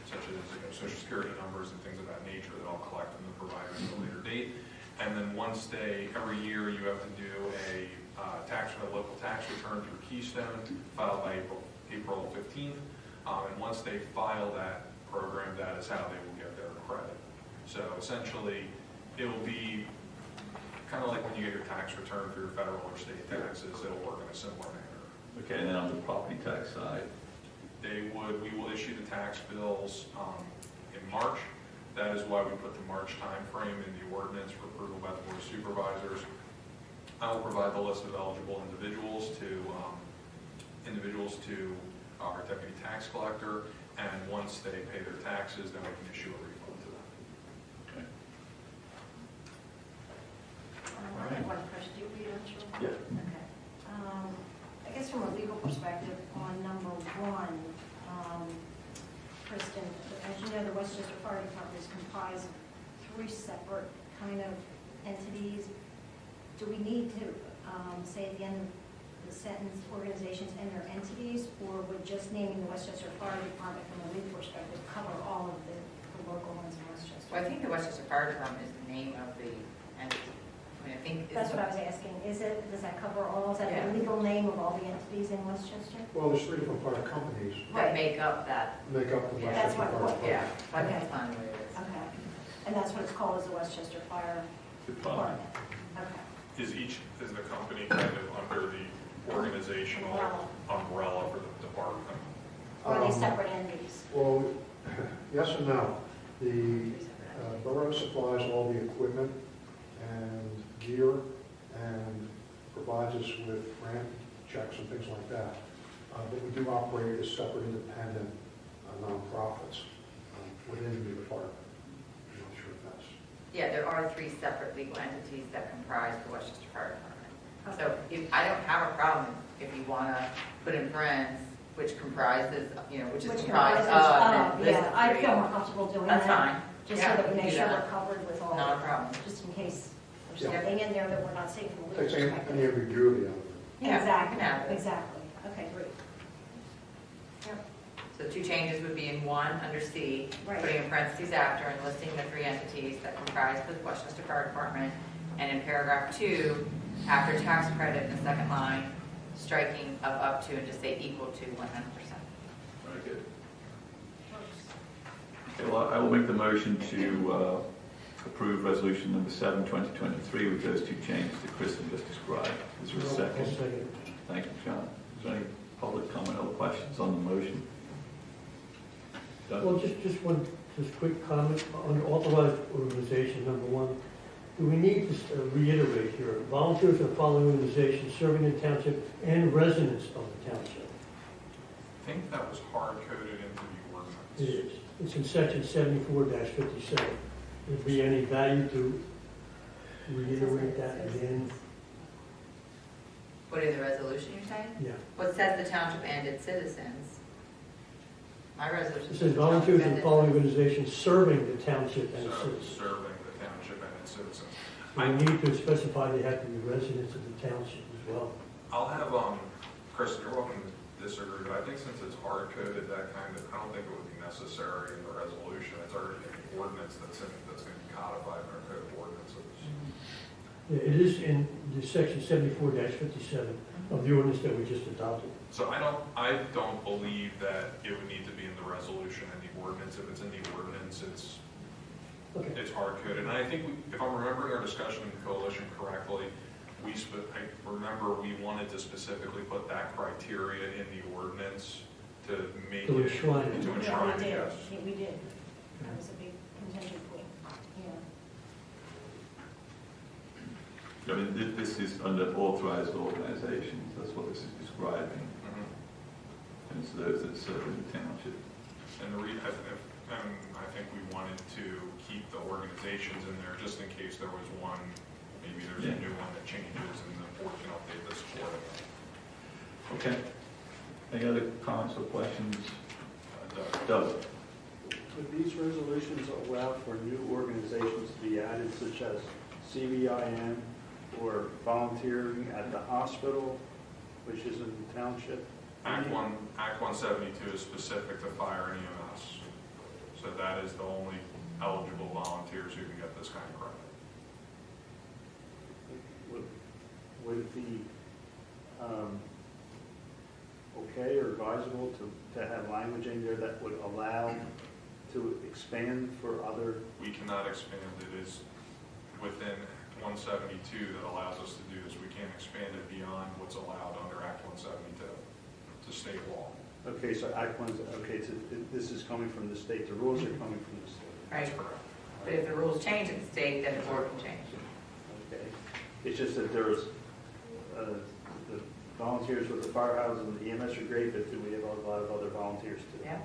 such as social security numbers and things of that nature that I'll collect from the providers at a later date. And then once every year you have to do a local tax return through Keystone, filed by April 15th. And once they file that program, that is how they will get their credit. So essentially, it will be kind of like when you get your tax return for your federal or state taxes, it'll work in a similar manner. Okay, and then on the property tax side? We will issue the tax bills in March. That is why we put the March time frame in the ordinance for approval by the Board of Supervisors. I will provide the list of eligible individuals to our deputy tax collector, and once they pay their taxes, then we can issue a refund to them. Okay. guess from a legal perspective, on number one, Kristen, as you know, the Westchester Fire Department is comprised of 3 separate kind of entities. Do we need to say at the end of the sentence, organizations and their entities, or would just naming the Westchester Fire Department from a legal perspective cover all of the local ones in Westchester? Well, I think the Westchester Fire Department is the name of the entity. I mean, I think. That's what I was asking. Does that cover all? Is that Yeah. the legal name of all the entities in Westchester? Well, there's 3 different fire companies That make up that. that make up the Yeah. That's Westchester what- Fire Yeah, Department. I think that's fine the way it is. Okay. And that's what it's called, is the Westchester Fire Department. Department? Okay. Is the company kind of under the organizational umbrella for the department? Or are they separate entities? Well, yes and no. The borough supplies all the equipment and gear and provides us with grant checks and things like that. But we do operate as separate independent nonprofits within the department. I'm not sure if that's... Yeah, there are 3 separate legal entities that comprise the Westchester Fire Department. So I don't have a problem if you want to put in friends, which comprises, which is comprised of. and list Yeah, the I 3. feel more comfortable doing that. That's fine. Just Yeah, so that we we make can sure do we're that. covered with all. Not a problem. Just in case there's Yeah. something in there that we're not seeing from a legal Takes perspective. any ambiguity out of it. Yeah, Exactly, you can have it. exactly. Okay, great. Yep. So 2 changes would be in 1, under C, Right. putting in parentheses after and listing the 3 entities that comprise the Westchester Fire Department. And in paragraph 2, after tax credit in the second line, striking of up to and just say equal to 100%. Very good. Okay, well, I will make the motion to approve resolution number 7, 2023, with those 2 changes that Kristen just described. Is there a I'll second? second. Thank you, John. Is there any public comment or questions on the motion? Doug? Well, just one quick comment on authorized organization, number 1. Do we need to reiterate here, volunteers of the following organizations serving the township and residents of the township? I think that was hard-coded into the ordinance. It is. It's in section 74-57. Would be any value to reiterate that again? What is the resolution you're saying? Yeah. What says the township and its citizens? My resolution. It says volunteers of the following organizations serving the township and its So, citizens. serving the township and its citizens. We need to specify they have to be residents of the township as well. I'll have, Kristen, you're welcome to disagree, but I think since it's hard-coded, that kind of, I don't think it would be necessary in the resolution. It's already in the ordinance that's going to be codified in our code of ordinances. Yeah, it is in the section 74-57 of the ordinance that we just adopted. So I don't believe that it would need to be in the resolution and the ordinance. If it's in the ordinance, it's hard-coded. And I think, if I'm remembering our discussion in the coalition correctly, I remember we wanted to specifically put that criteria in the ordinance to make To it. enshrine it. To Yeah, enshrine we it, did. yes. Yeah, we did. That was a big contention point. Yeah. I mean, this is under authorized organizations. That's what this is describing. Mhm. And it's those that serve in the township. And I think we wanted to keep the organizations in there just in case there was one, maybe there's a new one that changes and the board can update this accordingly. Okay. Any other comments or questions? Doug? Doug? Would these resolutions allow for new organizations to be added, such as CVIN or volunteering at the hospital, which is in the township? Act 172 is specific to fire and EMS. So that is the only eligible volunteers who can get this kind of credit. Would it be okay or advisable to have language in there that would allow to expand for other? We cannot expand. It is within 172 that allows us to do this. We can't expand it beyond what's allowed under Act 172. It's a state law. Okay, so Act 1, okay, so this is coming from the state. The rules are coming from the state. Right. That's correct. But if the rules change in the state, then the board can change. Okay. It's just that there's the volunteers with the firehouse and the EMS are great, but we have a lot of other volunteers too. Yeah.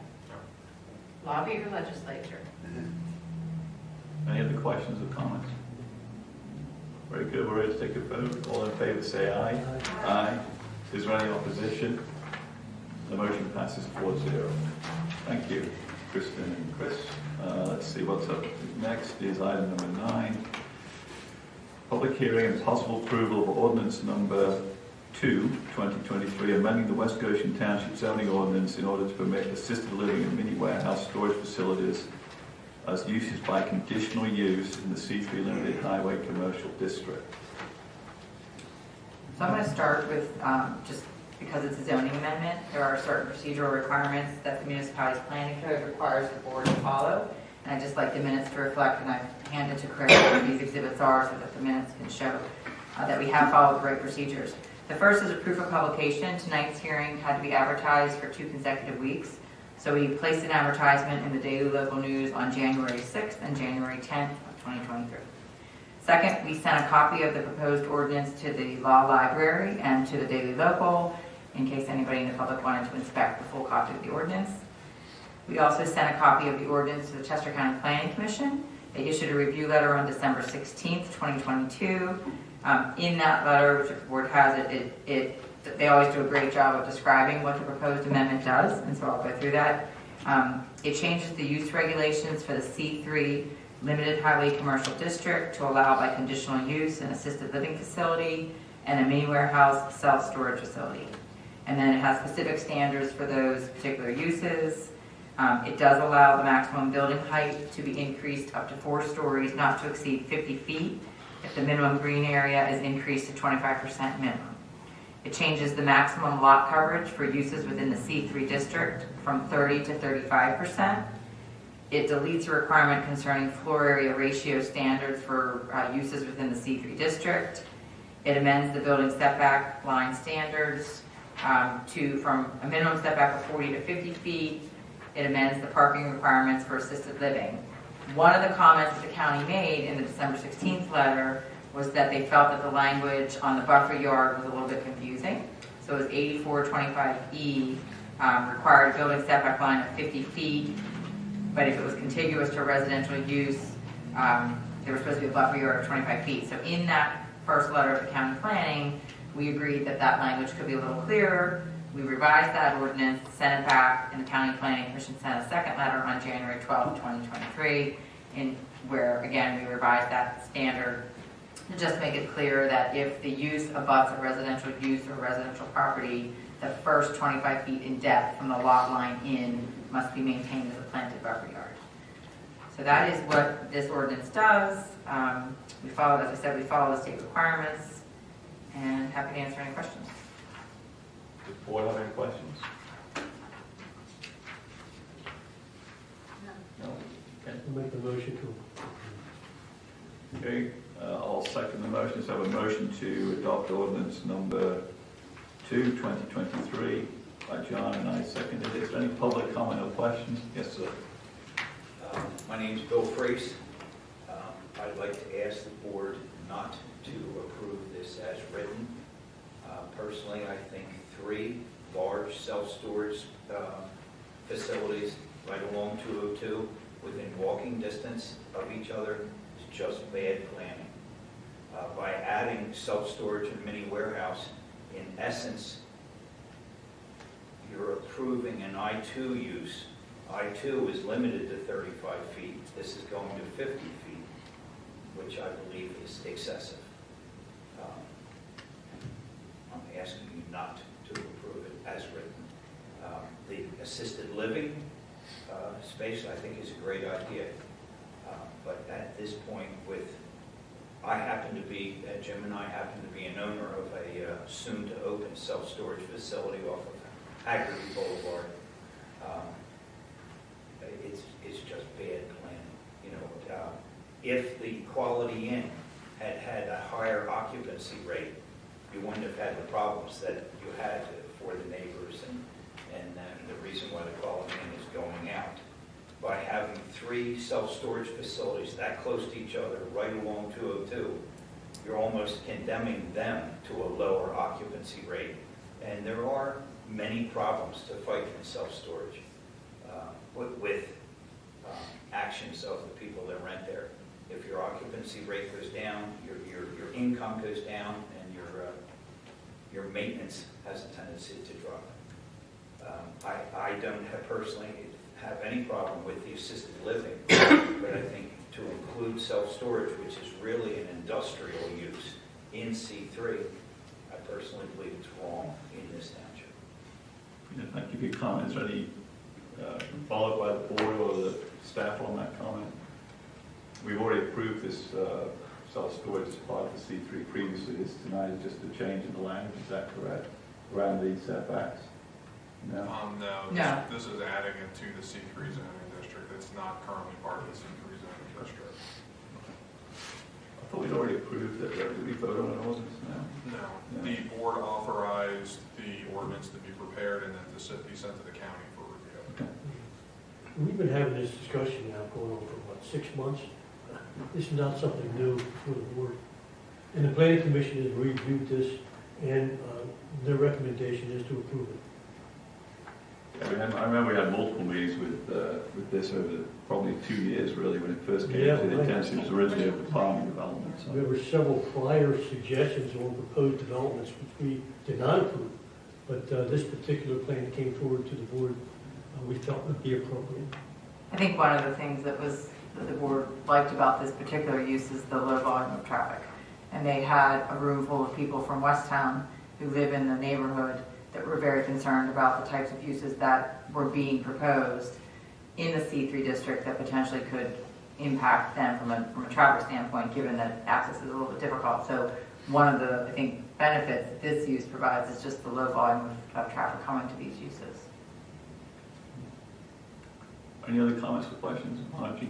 Lobby your legislature. Any other questions or comments? Very good. We're ready to take a vote. All in favor say aye. Aye. Is there any opposition? The motion passes 4-0. Thank you, Kristen and Chris. Let's see what's up. Next is item number 9. Public hearing and possible approval of ordinance number 2, 2023, amending the West Goshen Township zoning ordinance in order to permit assisted living and mini warehouse storage facilities as uses by conditional use in the C3 Limited Highway Commercial District. So I'm going to start with, just because it's a zoning amendment, there are certain procedural requirements that the municipality's planning code requires the board to follow. And I'd just like the minutes to reflect, and I've handed to Chris what these exhibits are so that the minutes can show that we have followed the right procedures. The first is a proof of publication. Tonight's hearing had to be advertised for 2 consecutive weeks. So we placed an advertisement in the Daily Local News on January 6th and January 10th of 2023. Second, we sent a copy of the proposed ordinance to the Law Library and to the Daily Local in case anybody in the public wanted to inspect the full copy of the ordinance. We also sent a copy of the ordinance to the Chester County Planning Commission. They issued a review letter on December 16th, 2022. In that letter, which if the board has it, they always do a great job of describing what the proposed amendment does, and so I'll go through that. It changes the use regulations for the C3 Limited Highway Commercial District to allow by conditional use an assisted living facility and a mini warehouse self-storage facility. And then it has specific standards for those particular uses. It does allow the maximum building height to be increased up to 4 stories, not to exceed 50 feet, if the minimum green area is increased to 25% minimum. It changes the maximum lot coverage for uses within the C3 district from 30 to 35%. It deletes a requirement concerning floor area ratio standards for uses within the C3 district. It amends the building setback line standards from a minimum setback of 40 to 50 feet. It amends the parking requirements for assisted living. One of the comments that the county made in the December 16th letter was that they felt that the language on the buffer yard was a little bit confusing. So it was 8425E required a building setback line of 50 feet, but if it was contiguous to a residential use, there was supposed to be a buffer yard of 25 feet. So in that first letter of the county planning, we agreed that that language could be a little clearer. We revised that ordinance, sent it back, and the County Planning Commission sent a second letter on January 12, 2023, where, again, we revised that standard to just make it clear that if the use abuts a residential use or residential property, the first 25 feet in depth from the lot line in must be maintained as a planted buffer yard. So that is what this ordinance does. We follow, as I said, we follow the state requirements, and happy to answer any questions. Does the board have any questions? No? Okay. I'll make the motion to. Okay, I'll second the motion. So I have a motion to adopt ordinance number 2, 2023 by John, and I seconded it. Is there any public comment or questions? Yes, sir. My name is Bill Freese. I'd like to ask the board not to approve this as written. Personally, I think 3 large self-storage facilities right along 202 within walking distance of each other is just bad planning. By adding self-storage and mini warehouse, in essence, you're approving an I-2 use. I-2 is limited to 35 feet. This is going to 50 feet, which I believe is excessive. I'm asking you not to approve it as written. The assisted living space, I think, is a great idea. But at this point, Jim and I happen to be an owner of a soon-to-open self-storage facility off of Haggerty Boulevard. It's just bad planning. If the Quality Inn had had a higher occupancy rate, you wouldn't have had the problems that you had for the neighbors and the reason why the Quality Inn is going out. By having 3 self-storage facilities that close to each other right along 202, you're almost condemning them to a lower occupancy rate. And there are many problems to fight in self-storage with actions of the people that rent there. If your occupancy rate goes down, your income goes down, and your maintenance has a tendency to drop. I don't personally have any problem with the assisted living, but I think to include self-storage, which is really an industrial use, in C3, I personally believe it's wrong in this township. Thank you for your comment. Is there any followed by the board or the staff on that comment? We've already approved this self-storage as part of the C3 previously. This tonight is just a change in the language. Is that correct? Around the setbacks? No. No. This is adding it to the C3 zoning district. It's not currently part of the C3 zoning district. I thought we'd already approved it. Did we vote on an ordinance now? No. The board authorized the ordinance to be prepared and then to be sent to the county for review. Okay. We've been having this discussion now going on for, 6 months? This is not something new for the board. And the planning commission has reviewed this, and their recommendation is to approve it. I remember we had multiple meetings with this over probably 2 years, really, when it first came to the attention. It was originally a farm development. So. There were several prior suggestions on proposed developments which we did not approve, but this particular plan that came forward to the board, we felt would be appropriate. I think one of the things that the board liked about this particular use is the low volume of traffic. And they had a room full of people from Westtown who live in the neighborhood that were very concerned about the types of uses that were being proposed in the C3 district that potentially could impact them from a traffic standpoint, given that access is a little bit difficult. So one of the, I think, benefits that this use provides is just the low volume of traffic coming to these uses. Any other comments or questions? Margie?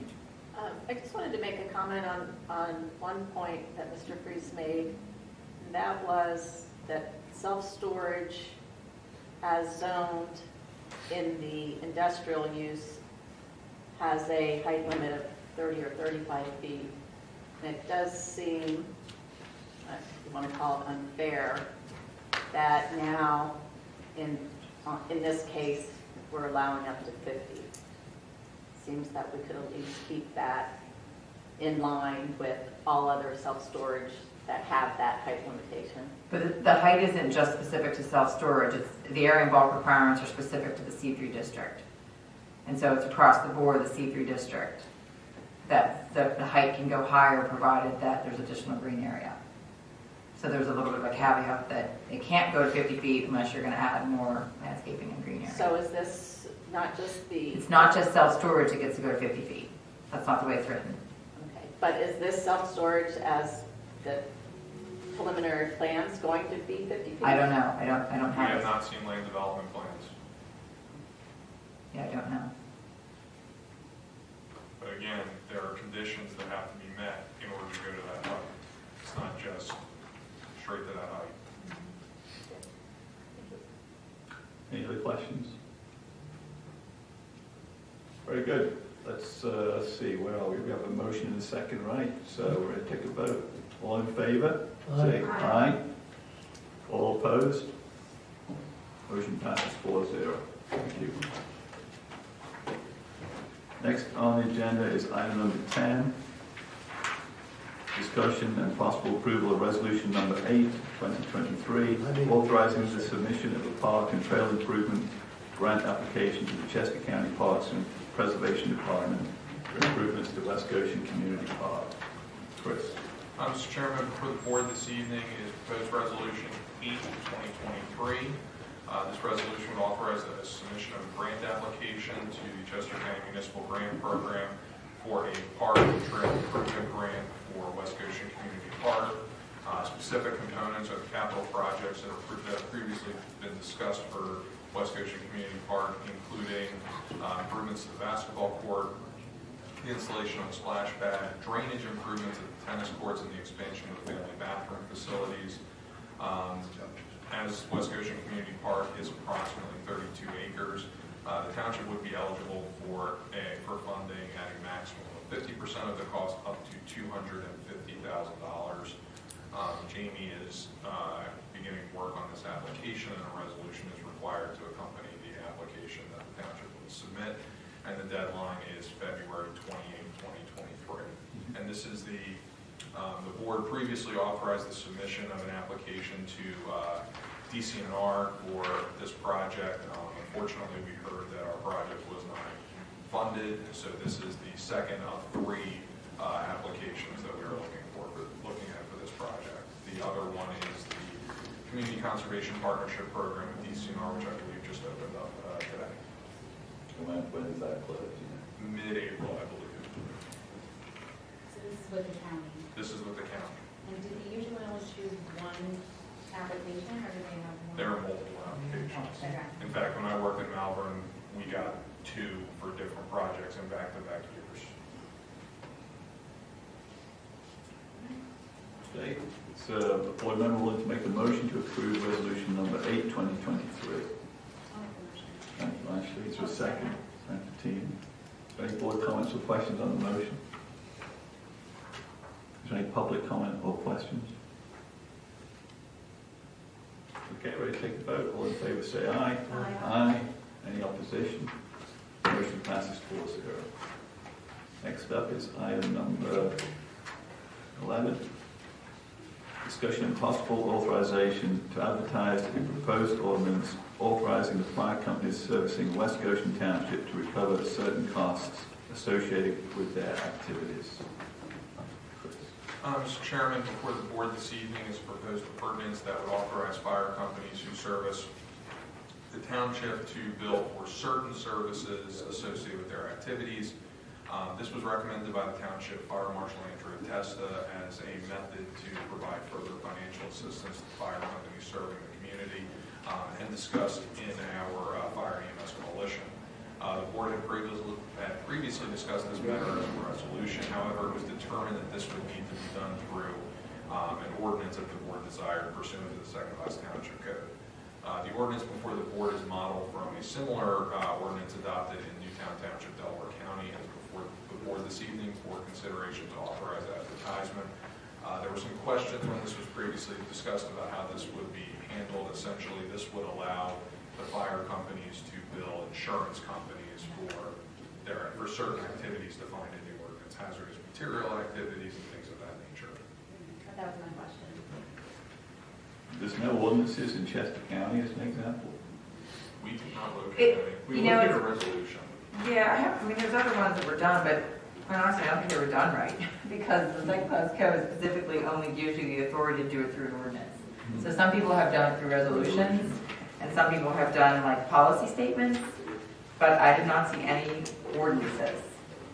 I just wanted to make a comment on one point that Mr. Freese made, and that was that self-storage as zoned in the industrial use has a height limit of 30 or 35 feet. And it does seem, if you want to call it unfair, that now in this case we're allowing up to 50. Seems that we could at least keep that in line with all other self-storage that have that height limitation. But the height isn't just specific to self-storage. It's the area and bulk requirements are specific to the C3 district. And so it's across the board, the C3 district, that the height can go higher provided that there's additional green area. So there's a little bit of a caveat that it can't go to 50 feet unless you're going to add more landscaping and green area. So is this not just the... It's not just self-storage that gets to go to 50 feet. That's not the way it's written. Okay, but is this self-storage as the preliminary plans going to be 50 feet? I don't know. I don't We have have it. not seen land development plans. Yeah, I don't know. But again, there are conditions that have to be met in order to go to that height. It's not just straight to that height. Any other questions? Very good. Let's see, where are we? We have a motion and a second, right? So we're going to take a vote. All in favor? Say aye. All opposed? Motion passes 4-0. Thank you. Next on the agenda is item number 10. Discussion and possible approval of resolution number 8, 2023, authorizing the submission of a park and trail improvement grant application to the Chester County Parks and Preservation Department for improvements to West Goshen Community Park. Chris. Mr. Chairman, before the board this evening is proposed resolution 8, 2023. This resolution would authorize the submission of a grant application to the Chester County Municipal Grant Program for a park and trail improvement grant for West Goshen Community Park. Specific components of capital projects that have previously been discussed for West Goshen Community Park, including improvements to the basketball court, the installation of a splash pad, drainage improvements at the tennis courts, and the expansion of the family bathroom facilities. As West Goshen Community Park is approximately 32 acres, the township would be eligible for funding at a maximum of 50% of the cost up to $250,000. Jamie is beginning work on this application, and a resolution is required to accompany the application that the township will submit, and the deadline is February 28, 2023. And this is the board previously authorized the submission of an application to DCNR for this project. Unfortunately, we heard that our project was not funded, so this is the second of 3 applications that we are looking at for this project. The other one is the Community Conservation Partnership Program with DCNR, which I believe just opened up today. When is that closed? Mid-April, I believe. So this is with the county. This is with the county. And do they usually only choose one application, or do they have more? There are multiple applications. Okay. In fact, when I worked in Malvern, we got 2 for different projects in back-to-back years. Okay, so the board member willing to make a motion to approve resolution number 8, 2023. Thank you, Ashley. Is there a second? Thank you, team. Is there any board comments or questions on the motion? Is there any public comment or questions? Okay, ready to take the vote. All in favor say aye. Aye. Aye. Any opposition? Motion passes 4-0. Next up is item number 11. Discussion and possible authorization to advertise the proposed ordinance authorizing the fire companies servicing West Goshen Township to recover certain costs associated with their activities. Mr. Chairman, before the board this evening is a proposed ordinance that would authorize fire companies who service the township to bill for certain services associated with their activities. This was recommended by the Township Fire Marshal Andrew Testa as a method to provide further financial assistance to fire companies serving the community and discussed in our Fire EMS Coalition. The board had previously discussed this matter as a resolution. However, it was determined that this would need to be done through an ordinance if the board desired pursuant to the Second Class Township Code. The ordinance before the board is modeled from a similar ordinance adopted in Newtown Township, Delaware County, and before the board this evening for consideration to authorize advertisement. There were some questions when this was previously discussed about how this would be handled. Essentially, this would allow the fire companies to bill insurance companies for certain activities defined in the ordinance, hazardous material activities and things of that nature. That was my question. There's no ordinances in Chester County as an example. We do not look at It- any. We you look know, at a it's- resolution. Yeah, I mean, there's other ones that were done, but quite honestly, I don't think they were done right. Because the Second Class Code specifically only gives you the authority to do it through an ordinance. So some people have done it through resolutions, and some people have done like policy statements, but I did not see any ordinances.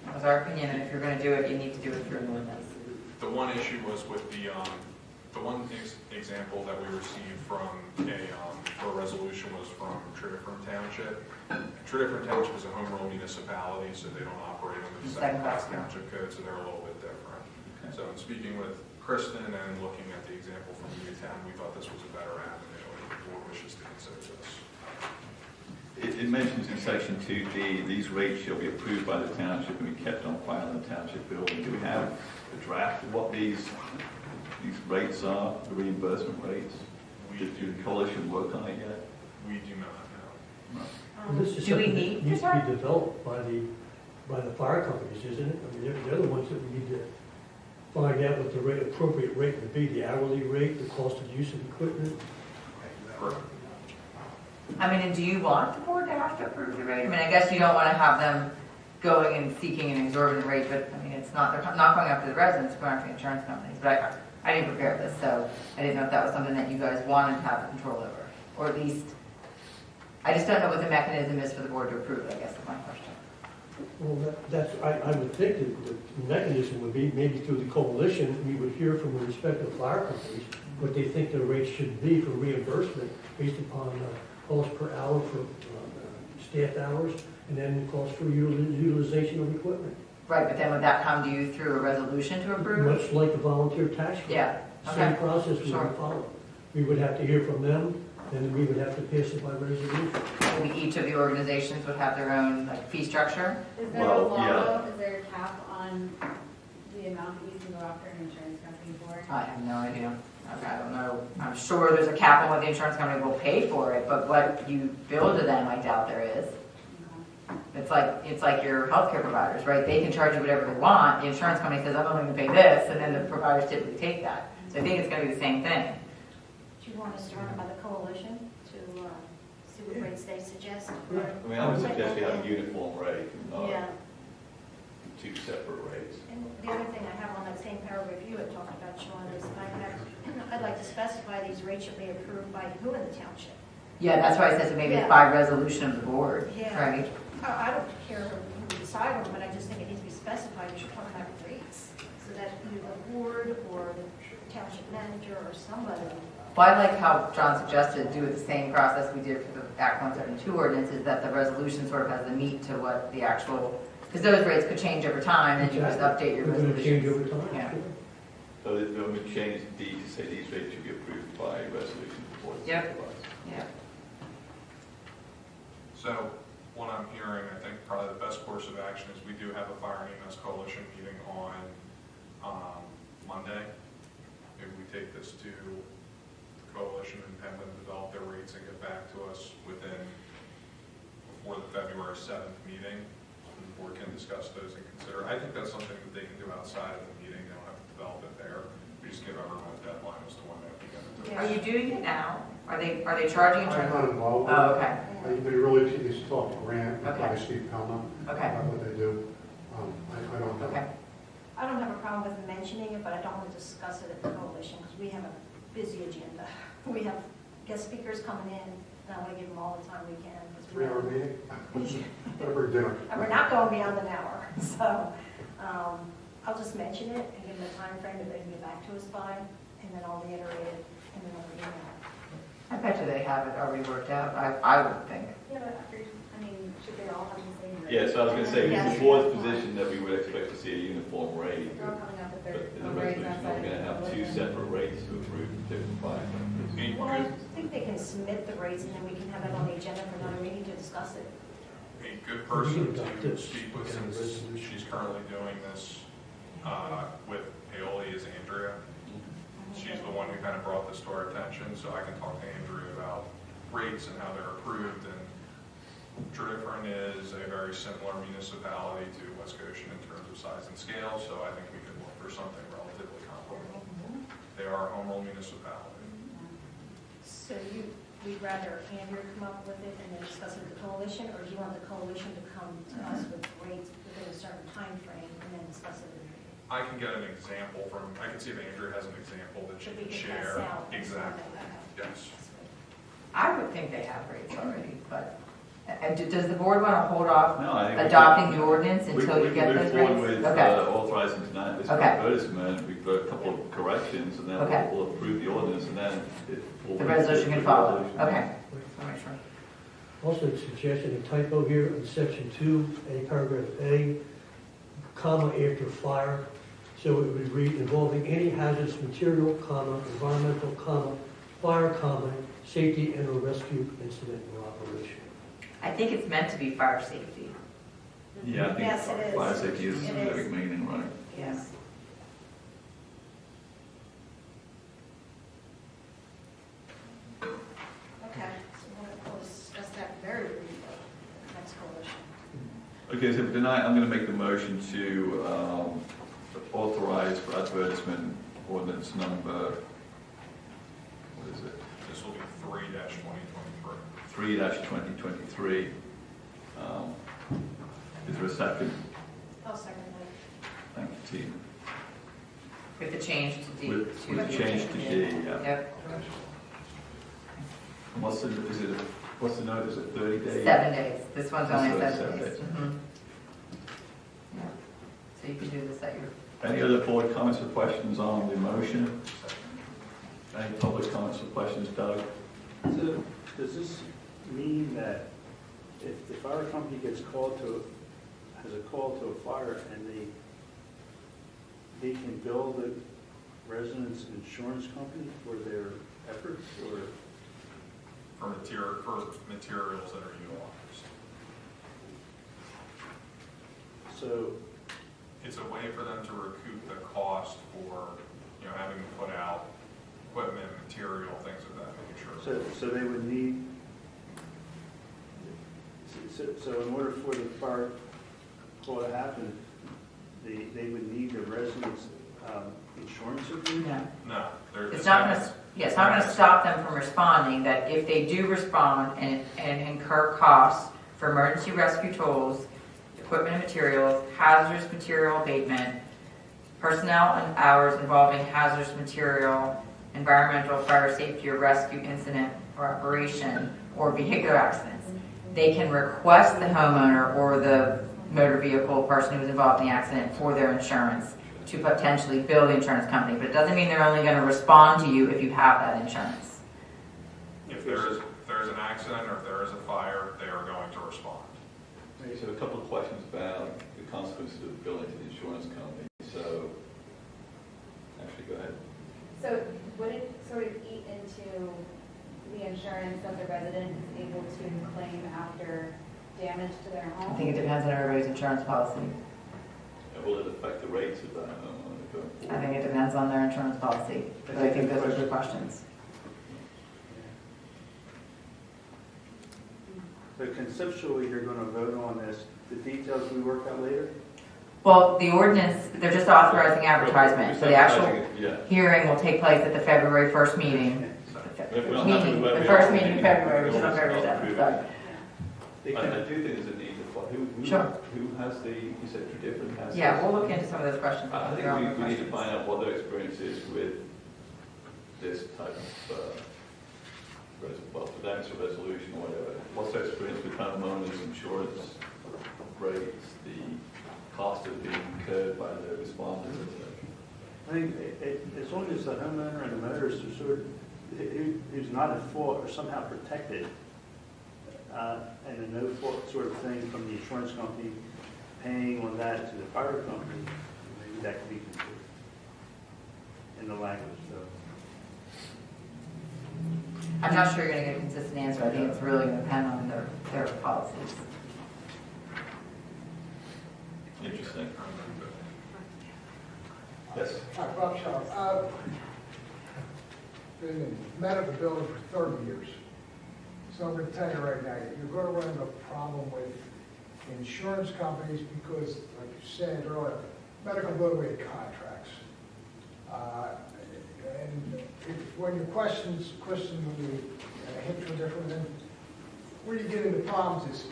That was our opinion, and if you're gonna do it, you need to do it through an ordinance. The one issue was with the one example that we received from for a resolution was from Tredyffrin Township. Tredyffrin Township is a home rule municipality, so they don't operate under the Second Class Township Code, so they're a little bit different. Okay. So in speaking with Kristen and looking at the example from Newtown, we thought this was a better avenue, and the board wishes to consider this. It mentions in section 2D, these rates shall be approved by the township and be kept on file in the township building. Do we have a draft of what these rates are, the reimbursement rates? Did the coalition work on it yet? We do not know. Well, this is Do we something that need needs to to have- be developed by the fire companies, isn't it? I mean, they're the ones that we need to find out what the appropriate rate would be, the hourly rate, the cost of use of equipment. Correct. I mean, and do you want the board to have to approve the rate? I mean, I guess you don't want to have them going and seeking an exorbitant rate, but I mean, it's not, they're not going after the residents, they're going after the insurance companies. But I didn't prepare this, so I didn't know if that was something that you guys wanted to have control over. Or at least, I just don't know what the mechanism is for the board to approve, I guess is my question. Well, I would think that the mechanism would be maybe through the coalition, we would hear from the respective fire companies what they think their rates should be for reimbursement based upon cost per hour for staff hours, and then the cost for utilization of equipment. Right, but then would that come to you through a resolution to approve? Much like the volunteer tax credit. Yeah, Same okay. process we Sure. would follow. We would have to hear from them, and we would have to pass it by resolution. Maybe each of the organizations would have their own like fee structure? Is there a Well, law, yeah. though? Is there a cap on the amount that you can go after an insurance company for? I have no idea. I don't know. I'm sure there's a cap on what the insurance company will pay for it, but what you bill to them, I doubt there is. It's like your healthcare providers, right? They can charge you whatever they want. The insurance company says, I'm only going to pay this, and then the providers typically take that. So I think it's going to be the same thing. Do you want us to run it by the coalition to see what rates they suggest? I mean, I would suggest you have a uniform rate, not Yeah. two separate rates. And the other thing I have on that same paragraph you had talked about, Sean, is I'd like to specify these rates should be approved by who in the township? Yeah, that's why I said so maybe it's Yeah. by resolution of the board, Yeah. right? I don't care who we decide on, but I just think it needs to be specified, we should talk about rates, so that either the board or the township manager or somebody. Well, I like how John suggested, do it the same process we did for the Act 172 ordinance, is that the resolution sort of has the meat to what the actual, because those rates could change over time, and you just update your They're going to change resolution. over time. Yeah. So they're going to change D to say these rates should be approved by resolution of the board of Yep. supervisors. Yeah. So what I'm hearing, I think probably the best course of action is we do have a Fire and EMS Coalition meeting on Monday. Maybe we take this to the coalition and have them develop their rates and get back to us before the February 7th meeting. And the board can discuss those and consider. I think that's something that they can do outside of the meeting. They don't have to develop it there. We just give everyone a deadline as to when they have to get it to us. Are you doing it now? Are they charging? I'm not involved. Oh, okay, They really need to talk to Grant and Okay. Steve Pelman okay, about what they do. I don't know. okay. I don't have a problem with mentioning it, but I don't want to discuss it at the coalition, because we have a busy agenda. We have guest speakers coming in, and I want to give them all the time we can. 3-hour meeting? Better bring dinner. And we're not going beyond an hour, so I'll just mention it and give them a time frame that they can get back to us by, and then I'll reiterate it in another email. I bet you they have it already worked out, I would think. Yeah, but I mean, should they all have the same rate? Yeah, so I was going to say, Yes. it's the board's position that we would expect to see a uniform rate. They're all coming up with But their in the own rates resolution, outside we're going to have of two the separate rates to approve different fire companies. Any Well, I good, think they can submit the rates, and then we can have it on the agenda for another meeting to discuss it. a good person to speak with, since she's currently doing this with Paoli, is Andrea. She's the one who kind of brought this to our attention, so I can talk to Andrea about rates and how they're approved. And Tredyffrin is a very similar municipality to West Goshen in terms of size and scale, so I think we could look for something relatively comparable. They are a home rule municipality. So we'd rather Andrew come up with it and then discuss it with the coalition, or do you want the coalition to come to us with rates within a certain time frame and then discuss it? I can get an example I can see if Andrea has an example that she That we can can share. pass out. Exactly, yes. I would think they have rates already, but does the board want to hold off No, I think we adopting can- the ordinance until you get We those can move forward rates? with Okay, authorizing tonight this Okay. advertisement. We've got a couple of corrections, and then Okay. we'll approve the ordinance, and then the resolution can follow, Resolution. okay. I'll make sure. Also suggested a typo here in section 2, paragraph A, comma after fire. So it would read involving any hazardous material, comma, environmental, comma, fire, comma, safety and or rescue incident or operation. I think it's meant to be fire safety. Yeah, I Yes, it think is. fire safety is It specific is. meaning, right? Yes. Okay, so we'll discuss that very briefly, next coalition. Okay, so tonight I'm going to make the motion to authorize for advertisement ordinance number, what is it? This will be 3-2023. 3-2023. Is there a second? I'll second that. Thank you, Tina. With the change to D. With the change to D, yeah. Yep, And what's the note, is it 30 days? 7 days. This one's only This one's 7 days. 7 days. Mhm. Yeah. So you can do this at your, Any other board comments or questions on the motion? Any public comments or questions, Doug? So does this mean that if the fire company has a call to a fire and they can bill the residents' insurance company for their efforts, or? For materials that are utilized. So, It's a way for them to recoup the cost for, having to put out equipment, material, things of that nature. so they would need, so in order for the fire call to happen, they would need the residents' insurance agreement? no. No, It's not gonna, Yes, I'm going to stop them from responding, that if they do respond and incur costs for emergency rescue tools, equipment and materials, hazardous material abatement, personnel and hours involving hazardous material, environmental, fire safety, or rescue incident or operation, or vehicular accidents, they can request the homeowner or the motor vehicle person who was involved in the accident for their insurance to potentially bill the insurance company, but it doesn't mean they're only going to respond to you if you have that insurance. If there is an accident or if there is a fire, they are going to respond. Okay, so a couple of questions about the consequences of billing to the insurance company. So, actually, go ahead. So would it sort of eat into the insurance that the resident is able to claim after damage to their home? I think it depends on everybody's insurance policy. Will it affect the rates of that homeowner going forward? I think it depends on their insurance policy, but I think those are good questions. So conceptually, you're going to vote on this, the details we work out later? Well, the ordinance, they're just authorizing advertisement, so the actual hearing will take place at the February 1st meeting. The first meeting in February, which is on February 7th, so. I do think there's a need to follow. Who has the, you said two different houses? Yeah, we'll look into some of those questions. I think we need to find out what their experience is with this type of, well, for them it's a resolution or whatever. What's their experience with homeowners, insurance rates, the cost of being incurred by the responders, etc.? I think as long as the homeowner and the motorist are sort of, who's not at fault or somehow protected, and a no-fault sort of thing from the insurance company paying on that to the fire company, maybe that could be considered in the language, so. I'm not sure you're going to get a consistent answer. I think it's really going to depend on their policies. Interesting. Yes. Hi, Bob Shaw. Been in medical building for 30 years. So I'm going to tell you right now, you're going to run into a problem with insurance companies because, like you said earlier, medical building contracts. And when your questions, Kristen, when you hit for different, then where you get into problems is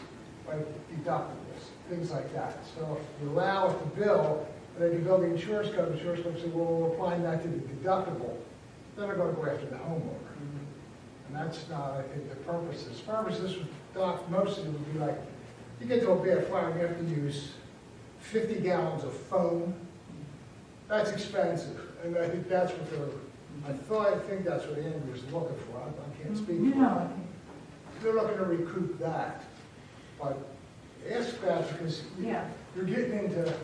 like deductibles, things like that. So if you allow it to bill, and they can bill the insurance company say, well, we're applying that to the deductible, then they're going to go after the homeowner. And that's not, I think, the purposes. Purposes, mostly would be like, you get to a bad fire, you have to use 50 gallons of foam. That's expensive. And I think that's what I think that's what Andrew was looking for. I can't speak for him. They're looking to recoup that. But ask that because you're getting into,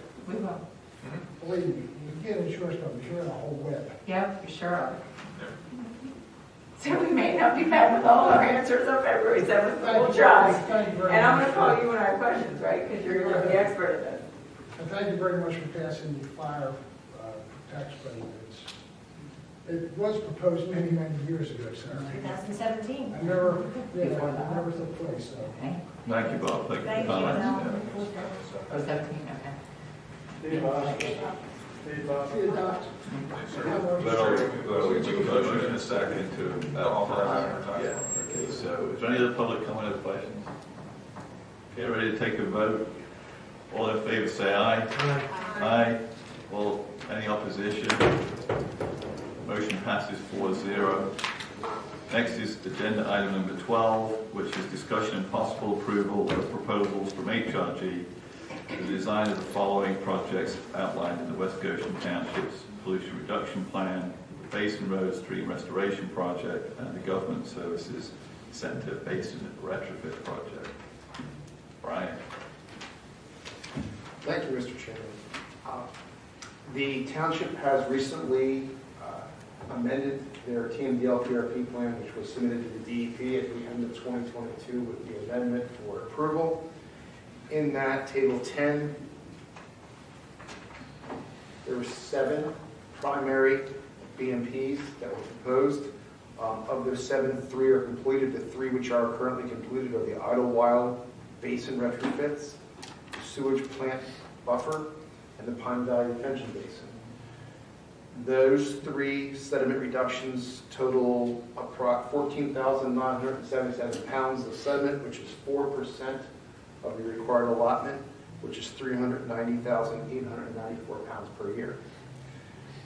believe me, you get insurance companies, you're in a whole web. Yep, you sure are. So we may not be back with all our answers on February 7th, but we'll try. And I'm going to call you when I have questions, right? Because you're going to be the expert at this. And thank you very much for passing the fire tax credit. It was proposed many, many years ago, sir. 2017. I never took place, so. Okay. Thank you, Bob. Thank you for comments. Oh, 17, okay. Steve, See you, Doc. Motion and a second to Offer advertisement. Okay, so is there any other public comment or questions? Okay, ready to take a vote? All in favor say aye. Aye. All, any opposition? Motion passes 4-0. Next is agenda item number 12, which is discussion and possible approval of proposals from HRG for the design of the following projects outlined in the West Goshen Township's Pollution Reduction Plan, the Basin Road Stream Restoration Project, and the Government Services Center Basin Retrofit Project. Brian. Thank you, Mr. Chairman. The township has recently amended their TMDL-PRP plan, which was submitted to the DEP at the end of 2022 with the amendment for approval. In that table 10, there were 7 primary BMPs that were proposed. Of those 7, 3 are completed. The 3 which are currently completed are the Idlewild Basin retrofits, the sewage plant buffer, and the Pine Valley Detention Basin. Those 3 sediment reductions total 14,977 pounds of sediment, which is 4% of the required allotment, which is 390,894 pounds per year.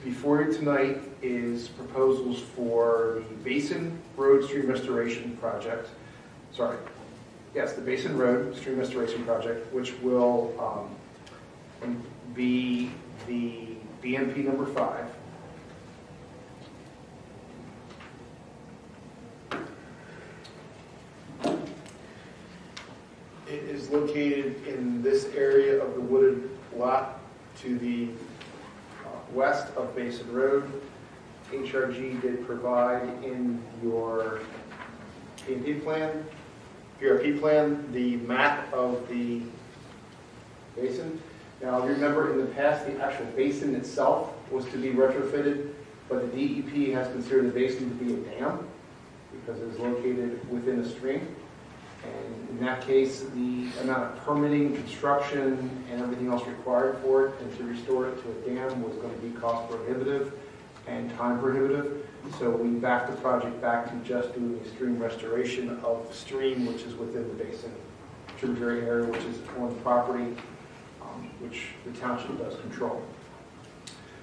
Before you tonight is proposals for the Basin Road Stream Restoration Project. The Basin Road Stream Restoration Project, which will be the BMP number 5. It is located in this area of the wooded lot to the west of Basin Road. HRG did provide in your PRP plan, the map of the basin. Now, remember in the past, the actual basin itself was to be retrofitted, but the DEP has considered the basin to be a dam because it is located within a stream. And in that case, the amount of permitting, construction, and everything else required for it and to restore it to a dam was going to be cost prohibitive and time prohibitive. So we backed the project back to just doing a stream restoration of the stream, which is within the basin tributary area, which is on property, which the township does control.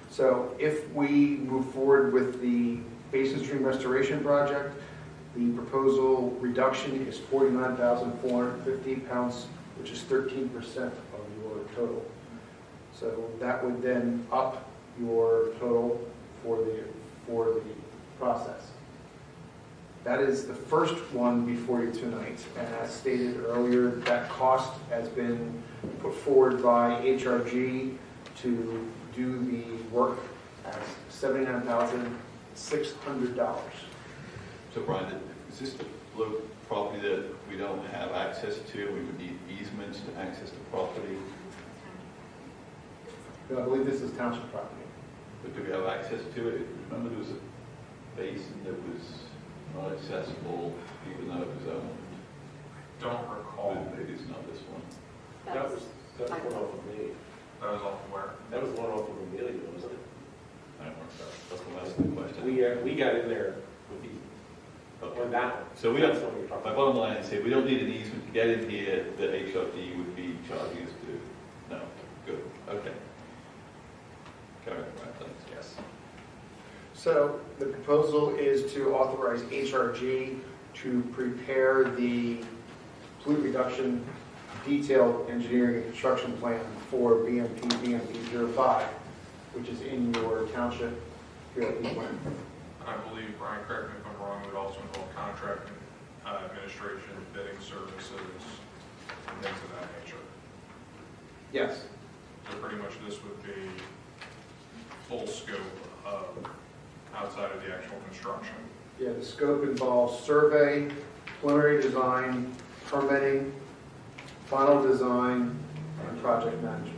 So if we move forward with the basin stream restoration project, the proposal reduction is 49,450 pounds, which is 13% of your total. So that would then up your total for the process. That is the first one before you tonight. And as stated earlier, that cost has been put forward by HRG to do the work as $79,600. So Brian, is this the property that we don't have access to? We would need easements to access the property? I believe this is township property. But do we have access to it? Remember there was a basin that was not accessible even though it was owned? Don't recall. Maybe it's not this one. That was one off of me. That was off where? That was one off of Amelia, wasn't it? I don't remember. That's the last question. We got in there with the, on that one. So we don't, That's what we're talking my about. bottom line is here, we don't need an easement to get in here that HRD would be charging us to. No, good, okay. Carry on, right, thanks. Yes. So the proposal is to authorize HRG to prepare the pollutant reduction detailed engineering and construction plan for BMP 05, which is in your township PRP plan. I believe, Brian, correct me if I'm wrong, would also involve contract administration, bidding services, and things of that nature. Yes. So pretty much this would be full scope of outside of the actual construction. Yeah, the scope involves survey, preliminary design, permitting, final design, and project management.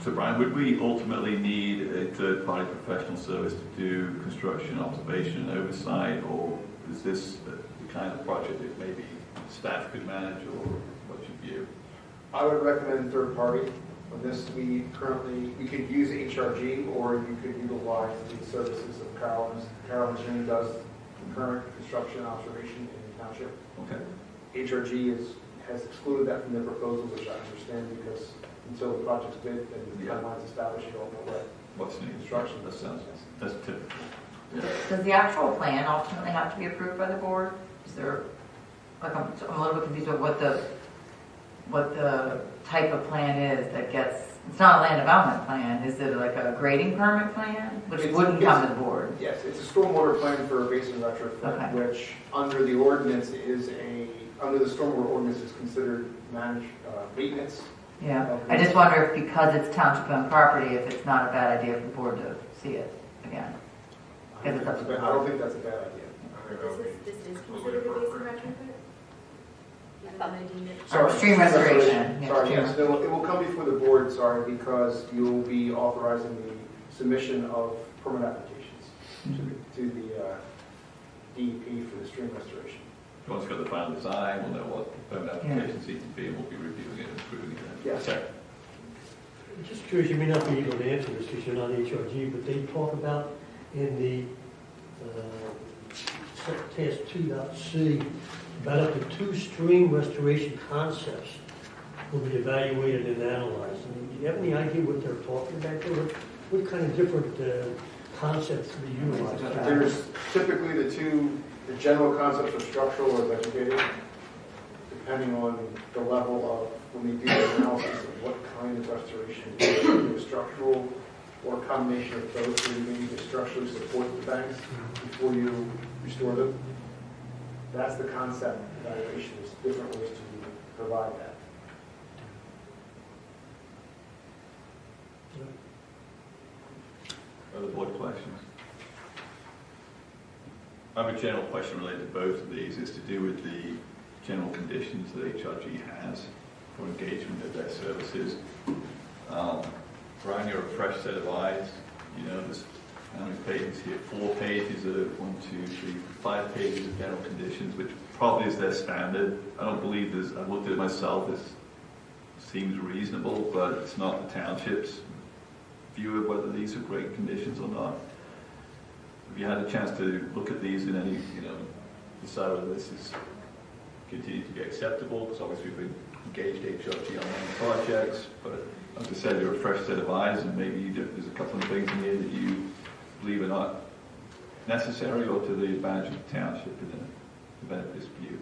So Brian, would we ultimately need a third-party professional service to do construction, observation, and oversight, or is this the kind of project that maybe staff could manage, or what's your view? I would recommend third party. On this, we could use HRG, or you could utilize the services of Carol. Carol Engineering does current construction observation in the township. Okay. HRG has excluded that from their proposal, which I understand because until the project's bid and the timelines established, you don't know What's needed? construction. That's typical. Yeah. Does the actual plan ultimately have to be approved by the board? Is there, like, I'm a little bit confused with what the type of plan is that gets, it's not a land development plan, is it like a grading permit plan, which wouldn't come to the board? Yes, it's a stormwater plan for a basin retrofit, Okay. which under the ordinance under the stormwater ordinance is considered maintenance. Yeah, I just wonder if because it's township owned property, if it's not a bad idea for the board to see it again. I don't think that's a bad idea. I think that would be This is completely considered a basin appropriate. retrofit? Even though they deem it. Or stream restoration. Yeah, Sorry, stream yes, it will come before the board, sorry, because you'll be authorizing the submission of permit applications to the DEP for the stream restoration. Once we've got the final design, we'll know what the permit applications need to be, and we'll be reviewing it and approving it. Yes. Okay. I'm just curious, you may not be able to answer this because you're not HRG, but they talk about in the task 2.c about up to 2 stream restoration concepts will be evaluated and analyzed. I mean, do you have any idea what they're talking about there? What kind of different concepts will be utilized? There's typically the general concepts of structural or vegetative, depending on the level of, when they do the analysis of what kind of restoration, either structural or a combination of both, so you need to structurally support the banks before you restore them. That's the concept evaluation. There's different ways to provide that. Other board questions? I have a general question related to both of these. It's to do with the general conditions that HRG has for engagement of their services. Brian, you're a fresh set of eyes. You know, there's how many pages here? 4 pages of 1, 2, 3, 5 pages of general conditions, which probably is their standard. I don't believe there's, I looked at it myself, this seems reasonable, but it's not the township's view of whether these are great conditions or not. Have you had a chance to look at these in any, decide whether this is continue to be acceptable? Because obviously we've engaged HRG on many projects, but as I said, you're a fresh set of eyes, and maybe there's a couple of things in here that you believe are not necessary or to the advantage of the township in the event of this view.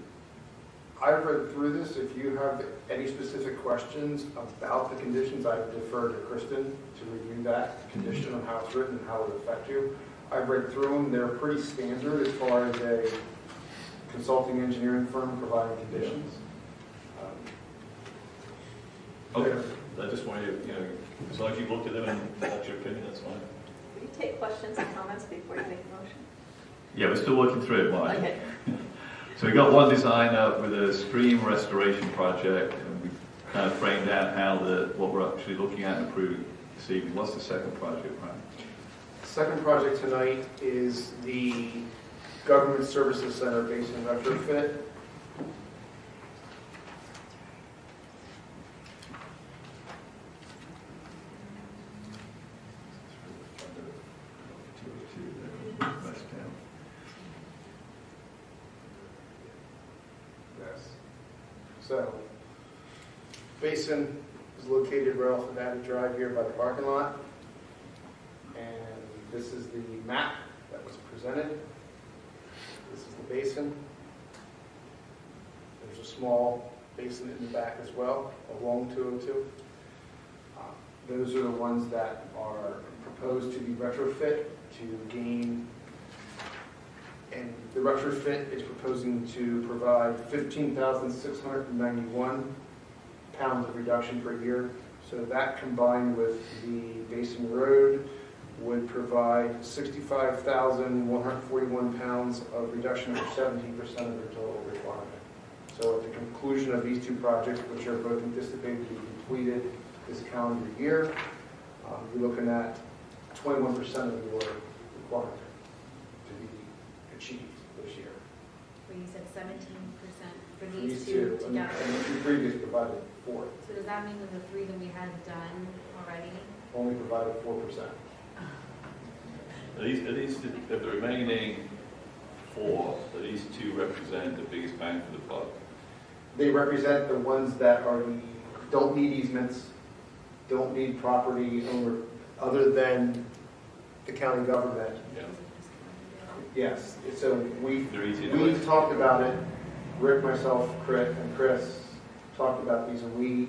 I've read through this. If you have any specific questions about the conditions, I would defer to Kristen to review that condition on how it's written and how it would affect you. I've read through them. They're pretty standard as far as a consulting engineering firm providing conditions. Okay. I just wanted to, as long as you've looked at them and that's your opinion, that's fine. Will you take questions and comments before you make a motion? Yeah, we're still working through it, Mike. Okay. So we got one design up with a stream restoration project, and we kind of framed out how what we're actually looking at and approving this evening. What's the second project, Brian? The second project tonight is the Government Services Center Basin retrofit. So, basin is located right off of Abbey Drive here by the parking lot. And this is the map that was presented. This is the basin. There's a small basin in the back as well, along 202. Those are the ones that are proposed to be retrofit to gain. And the retrofit is proposing to provide 15,691 pounds of reduction per year. So that combined with the basin road would provide 65,141 pounds of reduction, or 17% of their total requirement. So at the conclusion of these 2 projects, which are both anticipated to be completed this calendar year, you're looking at 21% of your requirement to be achieved this year. Where you said 17% for For these 2 and together. the previous provided 4, So does that mean that the 3 that we had done already? only provided 4%. Are these the remaining 4, so these 2 represent the biggest bang for the buck? They represent the ones that don't need easements, don't need property owner, other than the county government. Yeah. Yes, so we They're easy to do. talked about it, Rick, myself, and Chris talked about these, and we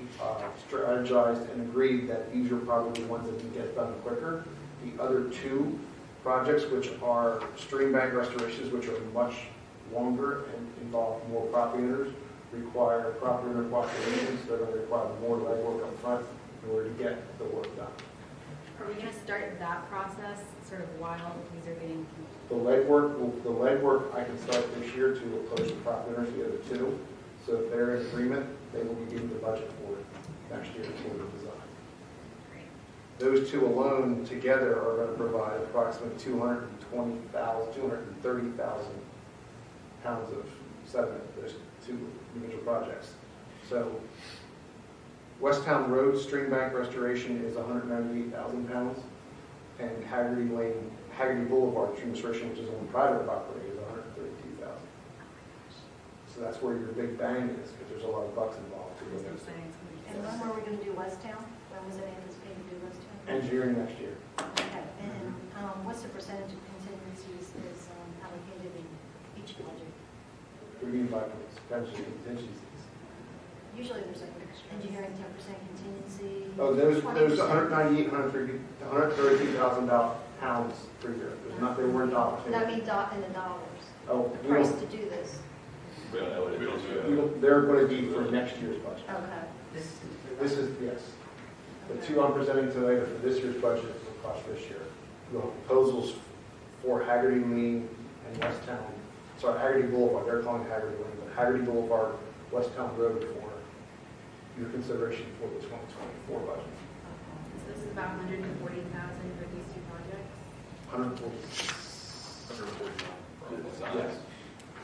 strategized and agreed that these are probably the ones that can get done quicker. The other 2 projects, which are stream bank restorations, which are much longer and involve more property owners, require property owner cooperation, so they're going to require more legwork up front in order to get the work done. Are we going to start that process sort of while these are getting? The legwork I can start this year to approach the property owners, the other 2. So if they're in agreement, they will be given the budget for it next year for the design. Those 2 alone together are going to provide approximately 230,000 pounds of sediment for those 2 individual projects. So West Town Road stream bank restoration is 198,000 pounds, and Haggerty Boulevard stream restoration, which is on private property, is 132,000. So that's where your big bang is, because there's a lot of bucks involved. And when were we going to do West Town? When was it anticipated to do West Town? Engineering next year. Okay, and what's the percentage of contingencies is allocated in each budget? We need 5 potential contingencies. Usually there's like engineering 10% contingency. Oh, there's 20%. 198, 132,000 pounds per year. There's not, they weren't dollars. I mean, in the dollars. Oh, The we price don't, to do this. We don't know what it is. we don't, they're going to be for next year's budget. Okay. This is, yes. The two I'm presenting today are for this year's budget for cost this year. We have proposals for Haggerty Lane and West Town. Sorry, Haggerty Boulevard. They're calling it Haggerty Lane, but Haggerty Boulevard, West Town Road for your consideration for the 2024 budget. So this is about 140,000 for these two projects? 140. 140. Yes.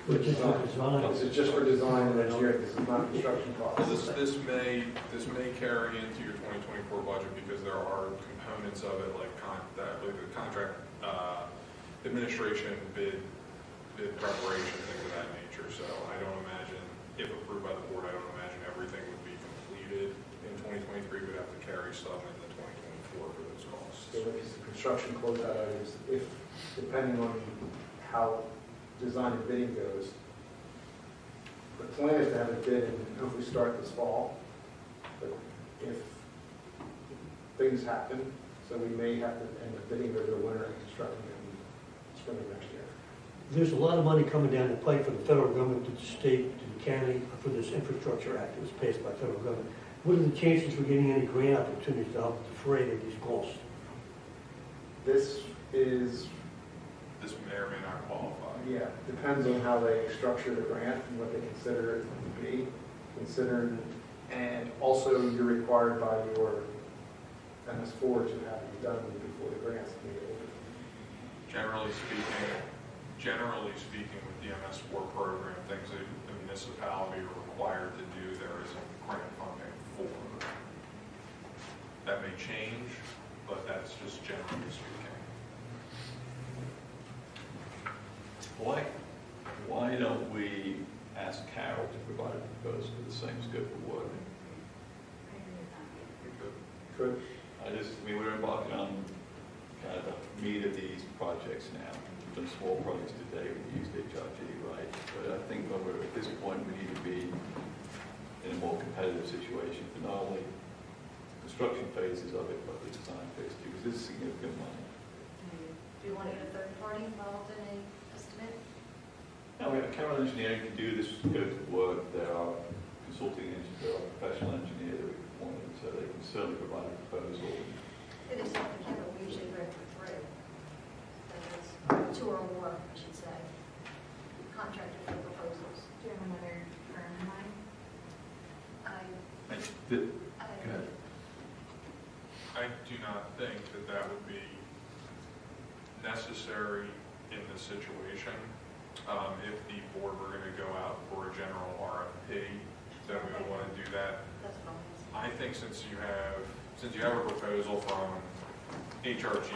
Which is for design. This is just for design and engineering. This is not construction costs. This may carry into your 2024 budget because there are components of it like the contract administration, bid preparation, things of that nature. So I don't imagine, if approved by the board, I don't imagine everything would be completed in 2023. We'd have to carry stuff into 2024 for those costs. So if it's construction closeout items, if, depending on how design and bidding goes, the plan is to have it bid and hopefully start this fall. But if things happen, so we may have to end up bidding over the winter and constructing it in spring of next year. There's a lot of money coming down the pipe from the federal government to the state, to the county, for this infrastructure act that was passed by federal government. What are the chances we're getting any grant opportunities to help defray these costs? This is, This may or may not qualify. yeah, depends on how they structure the grant and what they consider it to be considered. And also you're required by your MS4 to have it done before the grants can be open. Generally speaking, with the MS4 program, things that the municipality are required to do, there is a grant funding for. That may change, but that's just generally speaking. Why don't we ask Carol to provide a proposal for the same scope of work? Could. We're embarking on kind of the meat of these projects now. We've done small projects today, we used HRG, right? But I think when we're at this point, we need to be in a more competitive situation for not only construction phases of it, but the design phase too, because this is significant money. Do you want to get a third party involved in an estimate? Now, Carroll Engineering can do this scope of work. There are consulting engineers, there are professional engineers that we can appoint, so they can certainly provide a proposal. It is something that we usually run for three. That's 2 or more, I should say. Contracted for proposals. Do you have another firm in mind? Go ahead. I do not think that would be necessary in this situation. If the board were going to go out for a general RFP, then we would want to do that. That's fine. I think since you have a proposal from HRG,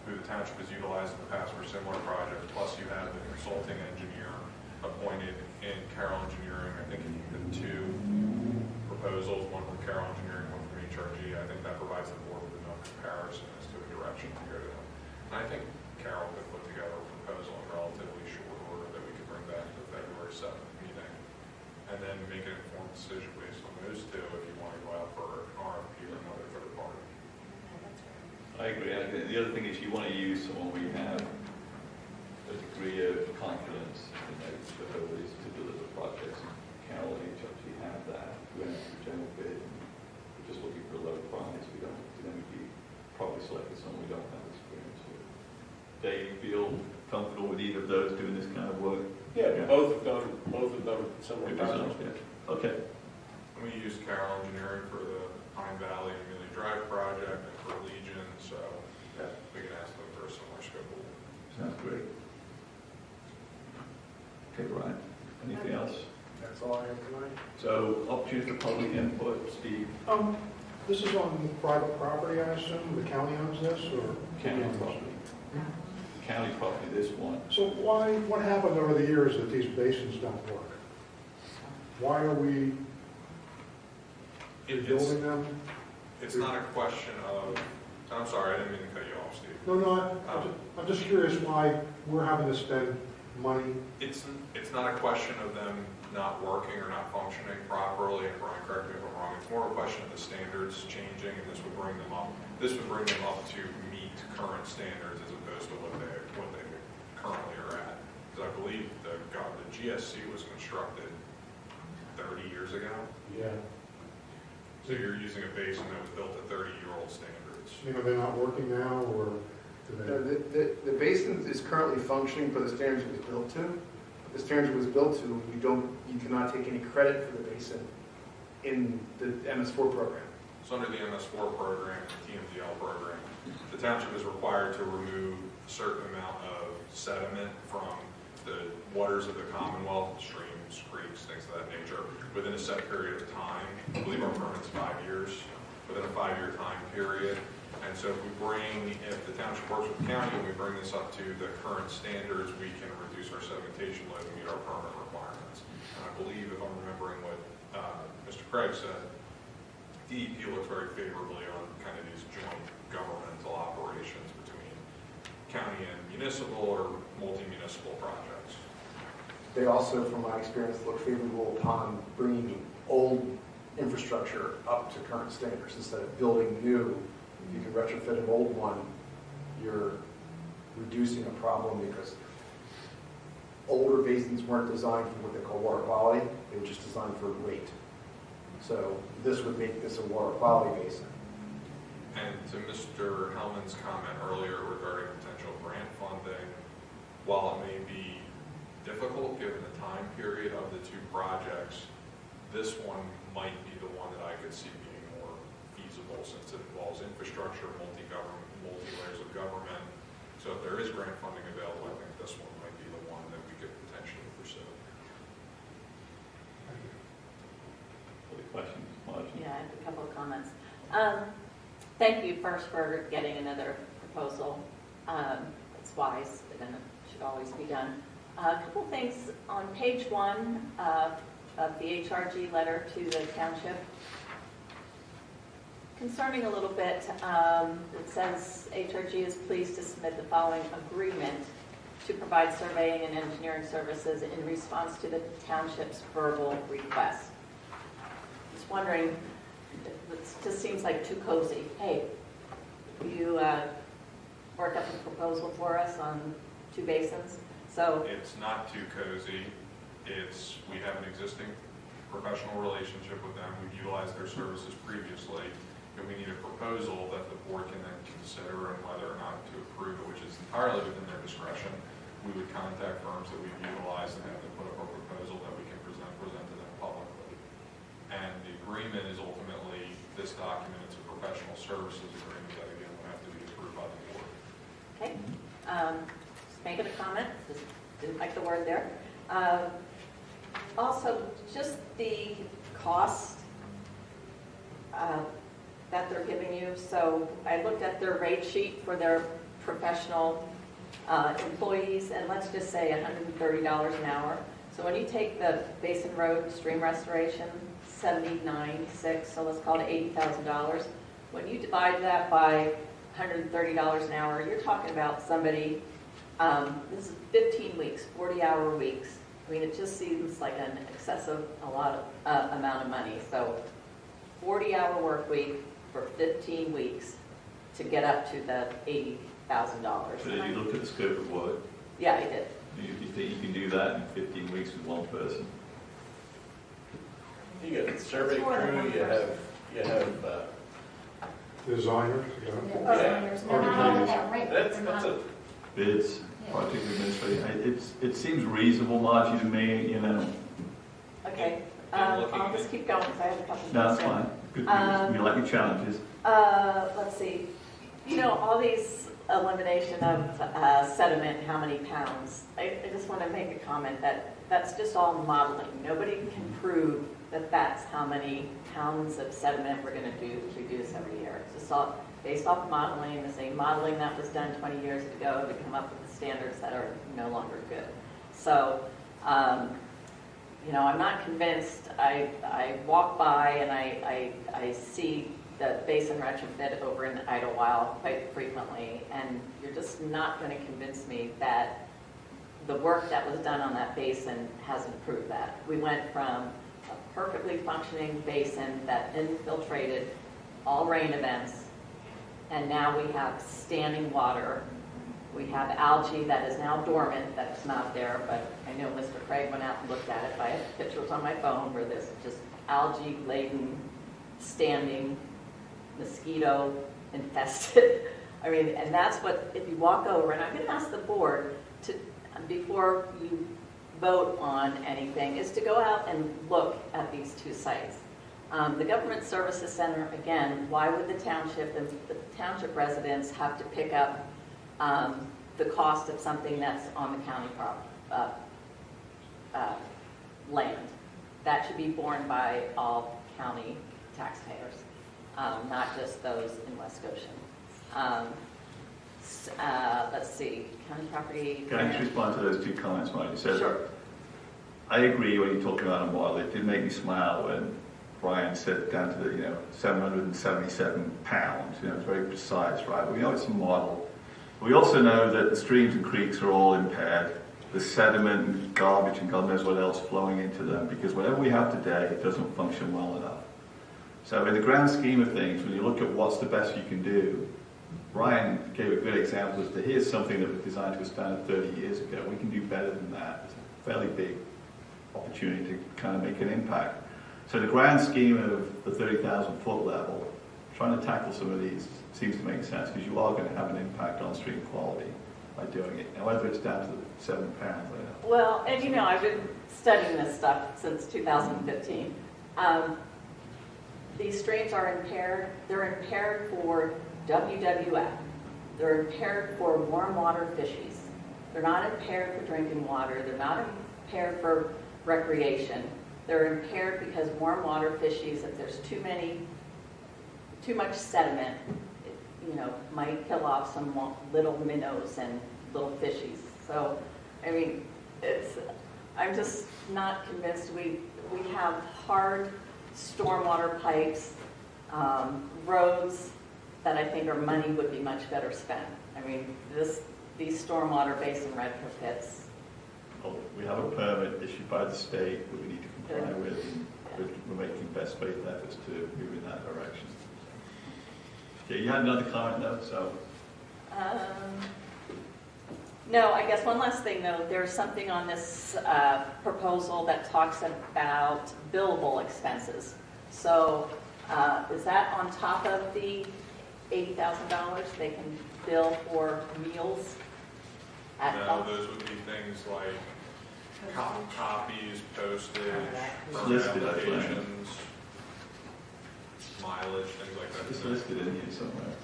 who the township has utilized in the past for similar projects, plus you have the consulting engineer appointed in Carroll Engineering, I think the 2 proposals, one from Carroll Engineering, one from HRG, I think that provides the board with enough comparison as to a direction to go down. And I think Carroll could put together a proposal in relatively short order that we could bring back to the February 7th meeting, and then make an informed decision based on those 2 if you want to go out for an RFP or another third party. I agree. The other thing is you want to use someone where you have a degree of confidence in their abilities to deliver projects. Carroll and HRG have that. We went for general bid. We're just looking for a low price. We don't. Then we'd be probably selecting someone we don't have experience with. They feel comfortable with either of those doing this kind of work. Yeah, both have done similar Good projects. design, yeah. Okay. We used Carroll Engineering for the Pine Valley and Amelia Drive project and for Legion, so we can ask them for a similar scope of work. Sounds great. Okay, Brian. Anything else? That's all I have tonight. So, opportunity for public input, Steve. This is on private property, I assume? The county owns this, or? County property. County property, this one. So what happened over the years that these basins don't work? Why are we building them? It's not a question of, I'm sorry, I didn't mean to cut you off, Steve. No, I'm just curious why we're having to spend money. It's not a question of them not working or not functioning properly, and Brian, correct me if I'm wrong, it's more a question of the standards changing, and this would bring them up to meet current standards as opposed to what they currently are at. Because I believe the GSC was constructed 30 years ago. Yeah. So you're using a basin that was built at 30-year-old standards. You know, they're not working now, or do they? The basin is currently functioning for the standards it was built to. The standards it was built to, you cannot take any credit for the basin in the MS4 program. So under the MS4 program and the TMDL program, the township is required to remove a certain amount of sediment from the waters of the Commonwealth, streams, creeks, things of that nature, within a set period of time. I believe our permit's 5 years, within a 5-year time period. And so if the township works with the county and we bring this up to the current standards, we can reduce our sedimentation load and meet our permit requirements. And I believe, if I'm remembering what Mr. Craig said, DEP looks very favorably on kind of these joint governmental operations between county and municipal or multi-municipal projects. They also, from my experience, look favorable upon bringing old infrastructure up to current standards instead of building new. If you can retrofit an old one, you're reducing a problem because older basins weren't designed for what they call water quality. They were just designed for rate. So this would make this a water quality basin. And to Mr. Hellman's comment earlier regarding potential grant funding, while it may be difficult given the time period of the two projects, this one might be the one that I could see being more feasible since it involves infrastructure, multi-layers of government. So if there is grant funding available, I think this one might be the one that we could potentially pursue. Other questions? Margie? Yeah, I have a couple of comments. Thank you first for getting another proposal. It's wise, and it should always be done. A couple things on page 1 of the HRG letter to the township. Concerning a little bit, it says HRG is pleased to submit the following agreement to provide surveying and engineering services in response to the township's verbal request. Just wondering, it just seems like too cozy. Hey, you work up a proposal for us on 2 basins? So it's not too cozy. We have an existing professional relationship with them. We've utilized their services previously, and we need a proposal that the board can then consider and whether or not to approve it, which is entirely within their discretion. We would contact firms that we've utilized and have them put up a proposal that we can present to them publicly. And the agreement is ultimately this document. It's a professional services agreement that again will have to be approved by the board. okay, just making a comment. Just didn't like the word there. Also, just the cost that they're giving you. So I looked at their rate sheet for their professional employees, and let's just say $130 an hour. So when you take the Basin Road stream restoration, $79.6, so let's call it $80,000. When you divide that by $130 an hour, you're talking about somebody, this is 15 weeks, 40-hour weeks. I mean, it just seems like an excessive amount of money. So 40-hour work week for 15 weeks to get up to the $80,000. So did you look at the scope of work? Yeah, I did. You think you can do that in 15 weeks with one person? You got survey crew, you have Designers, Designers, they're not all at that rate. that's They're not- a Bids, project administrator. It seems reasonable, Margie, to me, you know. Okay, And looking I'll just at- keep going because I have a couple. No, that's fine. Good news. We like your challenges. Let's see. You know, all these elimination of sediment, how many pounds? I just want to make a comment that that's just all modeling. Nobody can prove that that's how many pounds of sediment we're going to reduce every year. It's just all based off modeling, the same modeling that was done 20 years ago to come up with the standards that are no longer good. So, you know, I'm not convinced. I walk by and I see the basin retrofit over in Idlewild quite frequently, and you're just not going to convince me that the work that was done on that basin has improved that. We went from a perfectly functioning basin that infiltrated all rain events, and now we have standing water. We have algae that is now dormant, that is not there, but I know Mr. Craig went out and looked at it. I have pictures on my phone where there's just algae-laden, standing, mosquito infested. I mean, and that's what, if you walk over, and I'm going to ask the board to, before you vote on anything, is to go out and look at these two sites. The Government Services Center, again, why would the township and the township residents have to pick up the cost of something that's on the county land? That should be borne by all county taxpayers, not just those in West Goshen. Let's see, county property. Can I just respond to those two comments, Mike? You said, sure. I agree when you're talking about a model. It did make me smile when Brian said down to the 777 pounds. It's very precise, right? But we know it's a model. We also know that the streams and creeks are all impaired. The sediment and garbage and God knows what else flowing into them, because whatever we have today doesn't function well enough. So in the grand scheme of things, when you look at what's the best you can do, Brian gave a good example as to here's something that was designed to withstand 30 years ago. We can do better than that. It's a fairly big opportunity to kind of make an impact. So the grand scheme of the 30,000 foot level, trying to tackle some of these seems to make sense, because you are going to have an impact on stream quality by doing it. Now, whether it's down to the 7 pounds, I don't know. Well, and I've been studying this stuff since 2015. These streams are impaired. They're impaired for WWF. They're impaired for warm water fishies. They're not impaired for drinking water. They're not impaired for recreation. They're impaired because warm water fishies, if there's too much sediment, might kill off some little minnows and little fishies. So, I mean, I'm just not convinced. We have hard stormwater pipes, roads that I think our money would be much better spent. I mean, these stormwater basin retrofits. Well, we have a permit issued by the state that we need to comply with, and we're making best faith efforts to move in that direction. Okay, you had another comment though, so. No, I guess one last thing though, there's something on this proposal that talks about billable expenses. So is that on top of the $80,000 they can bill for meals at No, those would be things like copies, postage, permit applications, mileage, things like that. It's listed in here somewhere.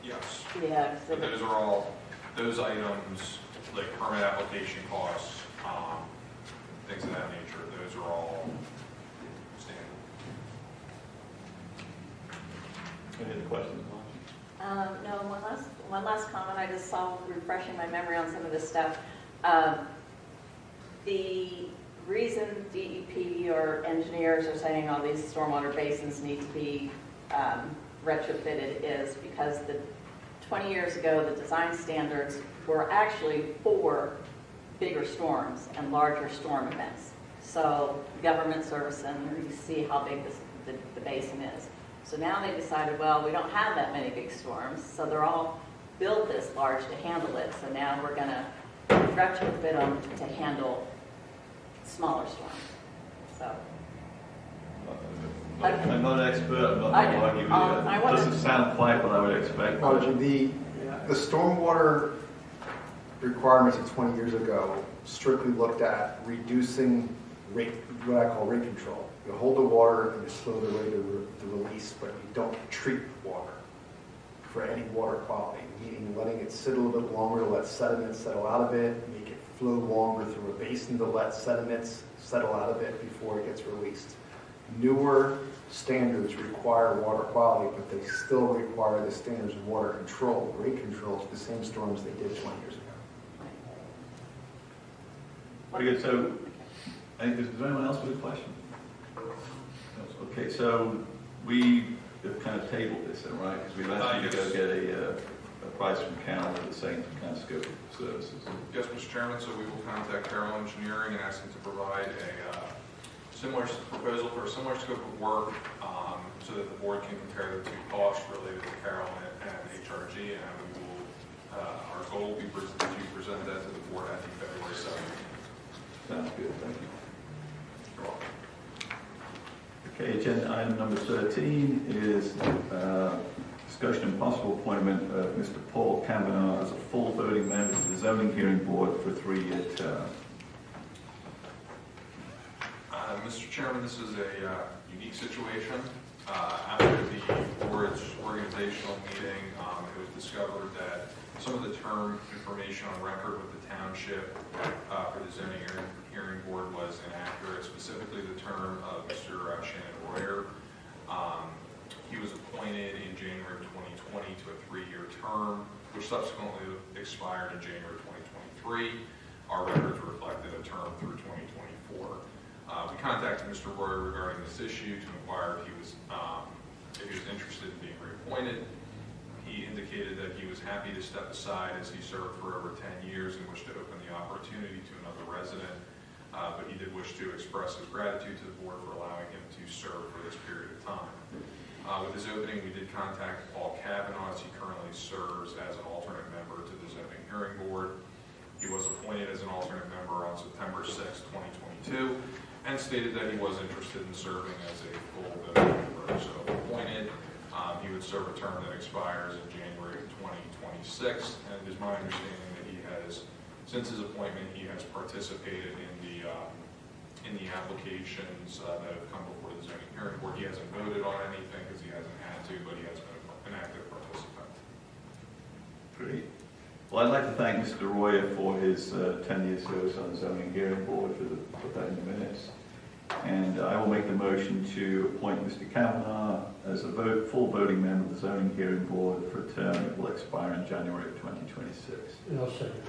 Yes. Yeah. But those are all, those items, like permit application costs, things of that nature, those are all standard. Any other questions? No, one last comment. I just saw, refreshing my memory on some of this stuff. The reason DEP or engineers are saying all these stormwater basins need to be retrofitted is because 20 years ago, the design standards were actually for bigger storms and larger storm events. So Government Service Center, you see how big the basin is. So now they decided, well, we don't have that many big storms, so they're all built this large to handle it. So now we're going to retrofit them to handle smaller storms. So. I'm not an expert, I'm not going to argue with you. It doesn't sound quite what I would expect. The stormwater requirements of 20 years ago strictly looked at reducing rate, what I call rate control. You hold the water and you slow the rate of the release, but you don't treat water for any water quality, meaning letting it sit a little bit longer to let sediment settle out of it, make it flow longer through a basin to let sediments settle out a bit before it gets released. Newer standards require water quality, but they still require the standards of water control, rate control, to the same storms they did 20 years ago. Very good. So, is there anyone else with a question? Okay, so we have kind of tabled this then, right? Because we've asked you to go get a price from Carroll for the same kind of scope of services. Yes, Mr. Chairman, so we will contact Carroll Engineering and ask them to provide a similar proposal for a similar scope of work so that the board can compare the two costs related to Carroll and HRG, and we will, our goal will be to present that to the board at the February 7th. Sounds good, thank you. You're welcome. Okay, agenda item number 13 is discussion and possible appointment of Mr. Paul Kavanaugh as a full voting member to the zoning hearing board for a 3-year term. Mr. Chairman, this is a unique situation. After the board's organizational meeting, it was discovered that some of the term information on record with the township for the zoning hearing board was inaccurate, specifically the term of Mr. Shannon Royer. He was appointed in January of 2020 to a 3-year term, which subsequently expired in January 2023. Our records reflected a term through 2024. We contacted Mr. Royer regarding this issue to inquire if he was interested in being reappointed. He indicated that he was happy to step aside as he served for over 10 years and wished to open the opportunity to another resident, but he did wish to express his gratitude to the board for allowing him to serve for this period of time. With his opening, we did contact Paul Kavanaugh, as he currently serves as an alternate member to the zoning hearing board. He was appointed as an alternate member on September 6, 2022, and stated that he was interested in serving as a full voting member. So if appointed, he would serve a term that expires in January of 2026, and it is my understanding that he has, since his appointment, he has participated in the applications that have come before the zoning hearing board. He hasn't voted on anything because he hasn't had to, but he has been an active participant. Great. Well, I'd like to thank Mr. Royer for his 10-year service on the zoning hearing board, put that in the minutes. And I will make the motion to appoint Mr. Kavanaugh as a full voting member of the zoning hearing board for a term that will expire in January of 2026. And I'll second.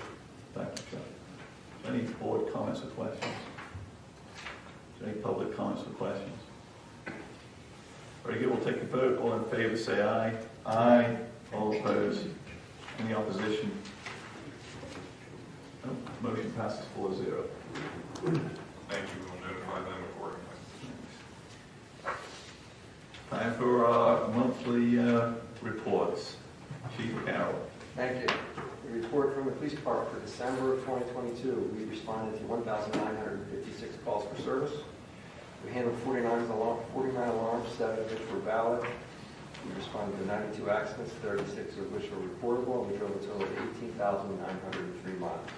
Thank you, John. Any board comments or questions? Is there any public comments or questions? Very good, we'll take a vote. All in favor say aye. Aye. All opposed? Any opposition? No. Motion passes 4-0. Thank you. We'll notify them accordingly. Time for our monthly reports. Chief Carroll. Thank you. The report from the police department for December of 2022, we responded to 1,956 calls for service. We handled 49 alarms, 7 of which were valid. We responded to 92 accidents, 36 of which were reportable, and we drove a total of 18,903 miles.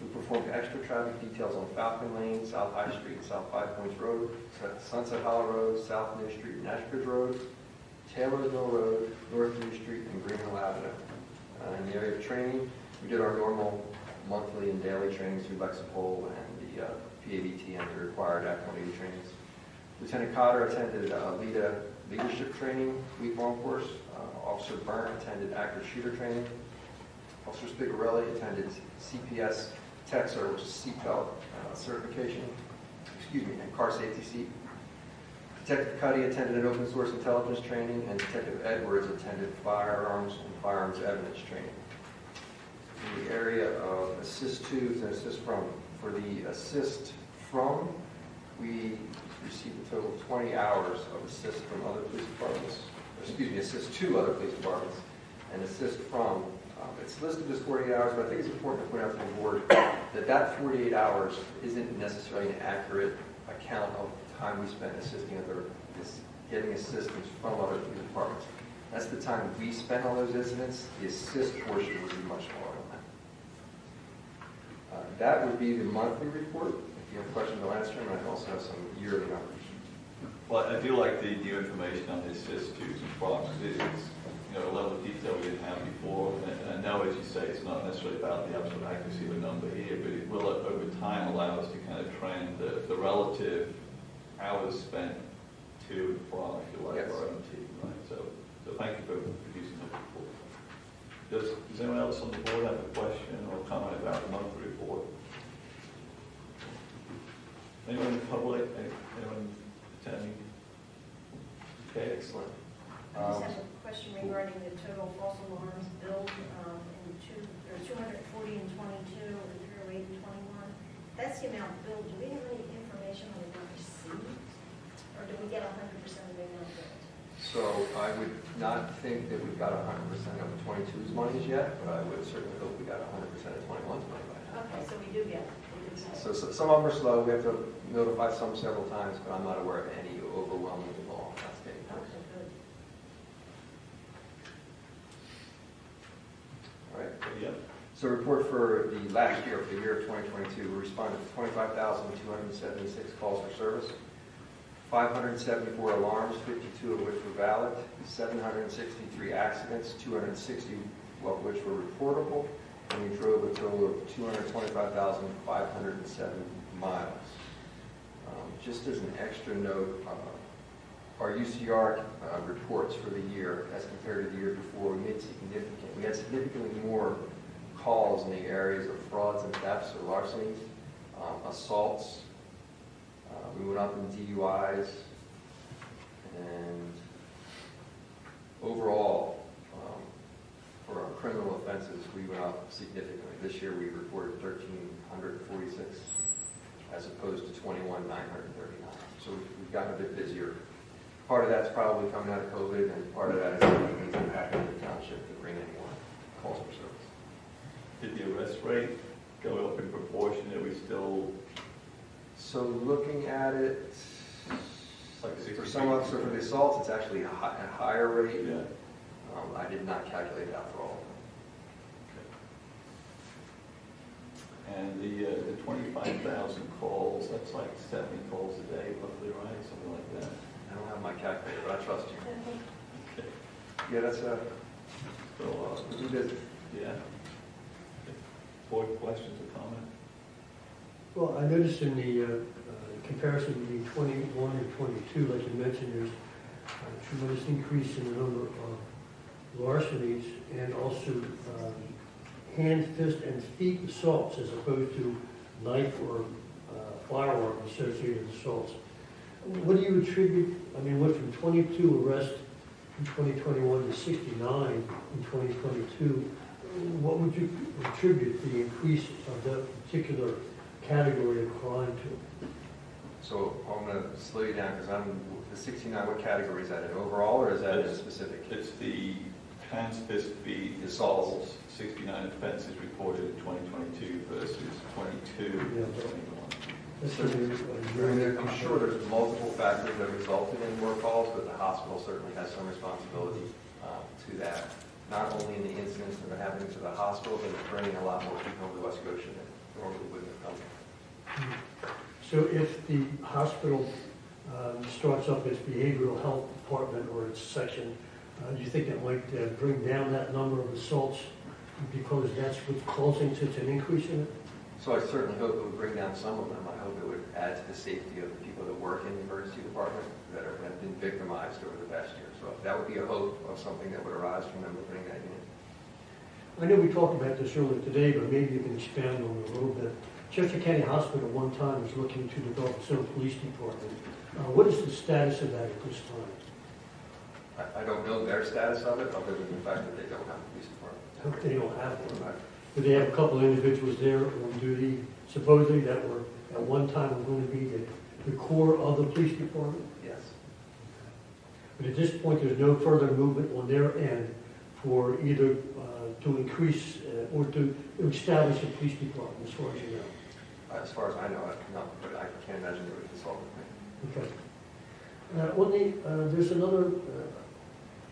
We performed extra traffic details on Falcon Lane, South High Street, South Five Points Road, Sunset Hollow Road, South New Street, and Ashbridge Road, Taylorsville Road, North New Street, and Greenhill Avenue. In the area of training, we did our normal monthly and daily trainings through Lexipol and the PABT and the required Act 180 trainings. Lieutenant Cotter attended LEADA leadership training, week-long course. Officer Byrne attended active shooter training. Officer Spigarelli attended CPS TEXR, which is seatbelt certification, and car safety seat. Detective Cuddy attended an open source intelligence training, and Detective Edwards attended firearms and firearms evidence training. In the area of assist to and assist from, for the assist from, we received a total of 20 hours of assist from other police departments, assist to other police departments, and assist from. It's listed as 48 hours, but I think it's important to point out to the board that that 48 hours isn't necessarily an accurate account of the time we spent assisting getting assistance from other police departments. That's the time we spent on those incidents. The assist portion would be much more than that. That would be the monthly report. If you have questions, I'll answer them. I also have some yearly numbers. Well, I do like the new information on the assist to departments. It's a level of detail we didn't have before. And I know, as you say, it's not necessarily about the absolute accuracy of a number here, but it will, over time, allow us to kind of trend the relative hours spent to and from, if you like, Yes. our own team, right? So thank you for producing that report. Does anyone else on the board have a question or comment about the monthly report? Anyone in the public? Anyone attending? Okay, excellent. I just have a question regarding the total false alarms billed in 240 and 22 and 308 and 21. That's the amount billed. Do we have any information on the amount received? Or do we get 100% of the amount billed? So I would not think that we've got 100% of 22's monies yet, but I would certainly hope we got 100% of 21's money by now. Okay, so we do get it. So some of them are slow. We have to notify some several times, but I'm not aware of any overwhelming law outstanding. Okay, good. All right. Yeah. So report for the last year, for the year of 2022, we responded to 25,276 calls for service, 574 alarms, 52 of which were valid, 763 accidents, 260 of which were reportable, and we drove a total of 225,507 miles. Just as an extra note, our UCR reports for the year, as compared to the year before, we had significantly more calls in the areas of frauds and thefts or larcenies, assaults. We went up in DUIs, and overall, for our criminal offenses, we went up significantly. This year we reported 1,346 as opposed to 21,939. So we've gotten a bit busier. Part of that's probably coming out of COVID, and part of that is things that happened in the township to bring in more calls for service. Did the arrest rate go up in proportion? Are we still? So looking at it, Like for some of for the assaults, it's actually a higher rate. Yeah. I did not calculate it out for all of them. And the 25,000 calls, that's like 70 calls a day, roughly, right? Something like that. I don't have my calculator, but I trust you. Okay. Yeah, that's So, we did. yeah. Board questions or comments? Well, I noticed in the comparison between 21 and 22, like you mentioned, there's a tremendous increase in the number of larcenies and also hand, fist, and feet assaults as opposed to knife or firearm associated assaults. What do you attribute, I mean, went from 22 arrests in 2021 to 69 in 2022. What would you attribute the increase of that particular category of crime to? So I'm going to slow you down because the 69, what category is that in overall, or is that in a specific? It's the hands, fist, feet, assaults, 69 offenses reported in 2022 versus 22 in 2021. I'm sure there's multiple factors that resulted in more calls, but the hospital certainly has some responsibility to that. Not only in the incidents that are happening to the hospital, but it's bringing a lot more people to West Goshen that normally wouldn't have come. So if the hospital starts up its behavioral health department or its section, do you think that might bring down that number of assaults because that's what's causing such an increase in it? So I certainly hope it would bring down some of them. I hope it would add to the safety of the people that work in the emergency department that have been victimized over the past year. So that would be a hope of something that would arise from them putting that in. I know we talked about this earlier today, but maybe you can expand on it a little bit. Chester County Hospital one time was looking to develop its own police department. What is the status of that at this time? I don't know their status of it, other than the fact that they don't have a police department. They don't have one. But they have a couple of individuals there on duty, supposedly, that were at one time going to be the core of the police department. Yes. But at this point, there's no further movement on their end for either to increase or to establish a police department, as far as you know. As far as I know, no, but I can't imagine they would consult with me. Okay. There's another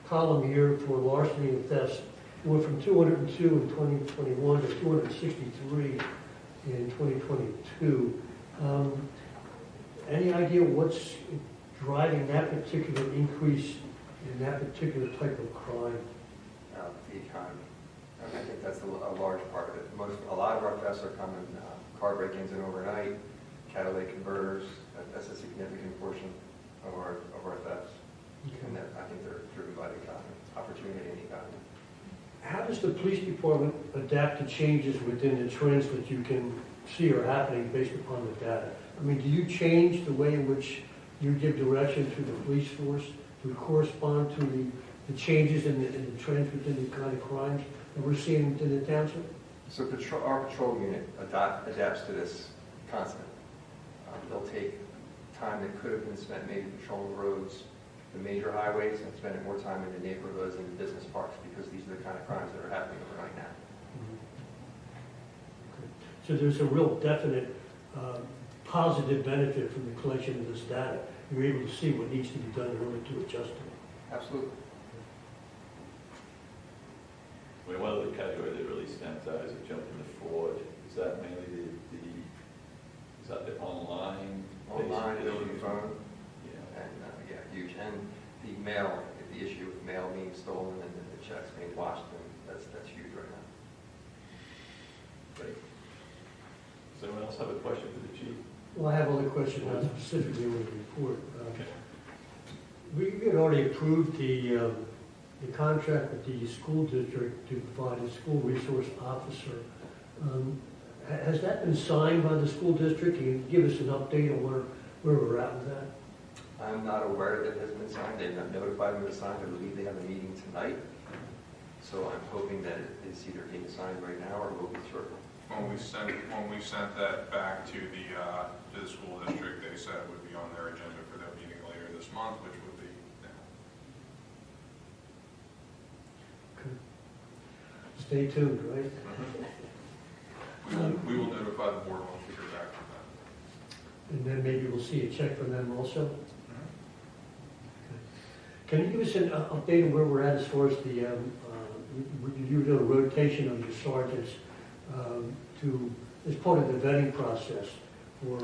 column here for larceny and thefts. It went from 202 in 2021 to 263 in 2022. Any idea what's driving that particular increase in that particular type of crime? the economy. And I think that's a large part of it. A lot of our thefts are coming, car break-ins and overnight, catalytic converters. That's a significant portion of our thefts. And that, I think they're driven by the economy, opportunity in the economy. How does the police department adapt to changes within the trends that you can see are happening based upon the data? I mean, do you change the way in which you give direction to the police force to correspond to the changes in the trends within the kind of crimes that we're seeing within the township? So our patrol unit adapts to this constantly. They'll take time that could have been spent maybe patrolling the roads, the major highways, and spending more time in the neighborhoods and the business parks, because these are the kind of crimes that are happening overnight now. So there's a real definite positive benefit from the collection of this data. You're able to see what needs to be done in order to adjust to it. Absolutely. I mean, one of the categories that really stands out is a jump into fraud. Is that mainly is that the online? Online, over the phone. Yeah. And huge. And the mail, the issue with mail being stolen and the checks being washed, and that's huge right now. Great. Does anyone else have a question for the chief? Well, I have other questions, not specifically with the report. Okay. We had already approved the contract with the school district to provide a school resource officer. Has that been signed by the school district? Can you give us an update on where we're at with that? I'm not aware that it has been signed. They've not notified me it was signed. I believe they have a meeting tonight. So I'm hoping that it is either being signed right now or will be shortly. When we sent that back to the school district, they said it would be on their agenda for their meeting later this month, which would be now. Okay. Stay tuned, right? We will notify the board once we hear back from them. And then maybe we'll see a check from them also? Can you give us an update on where we're at as far as the, you're doing a rotation of your sergeants as part of the vetting process for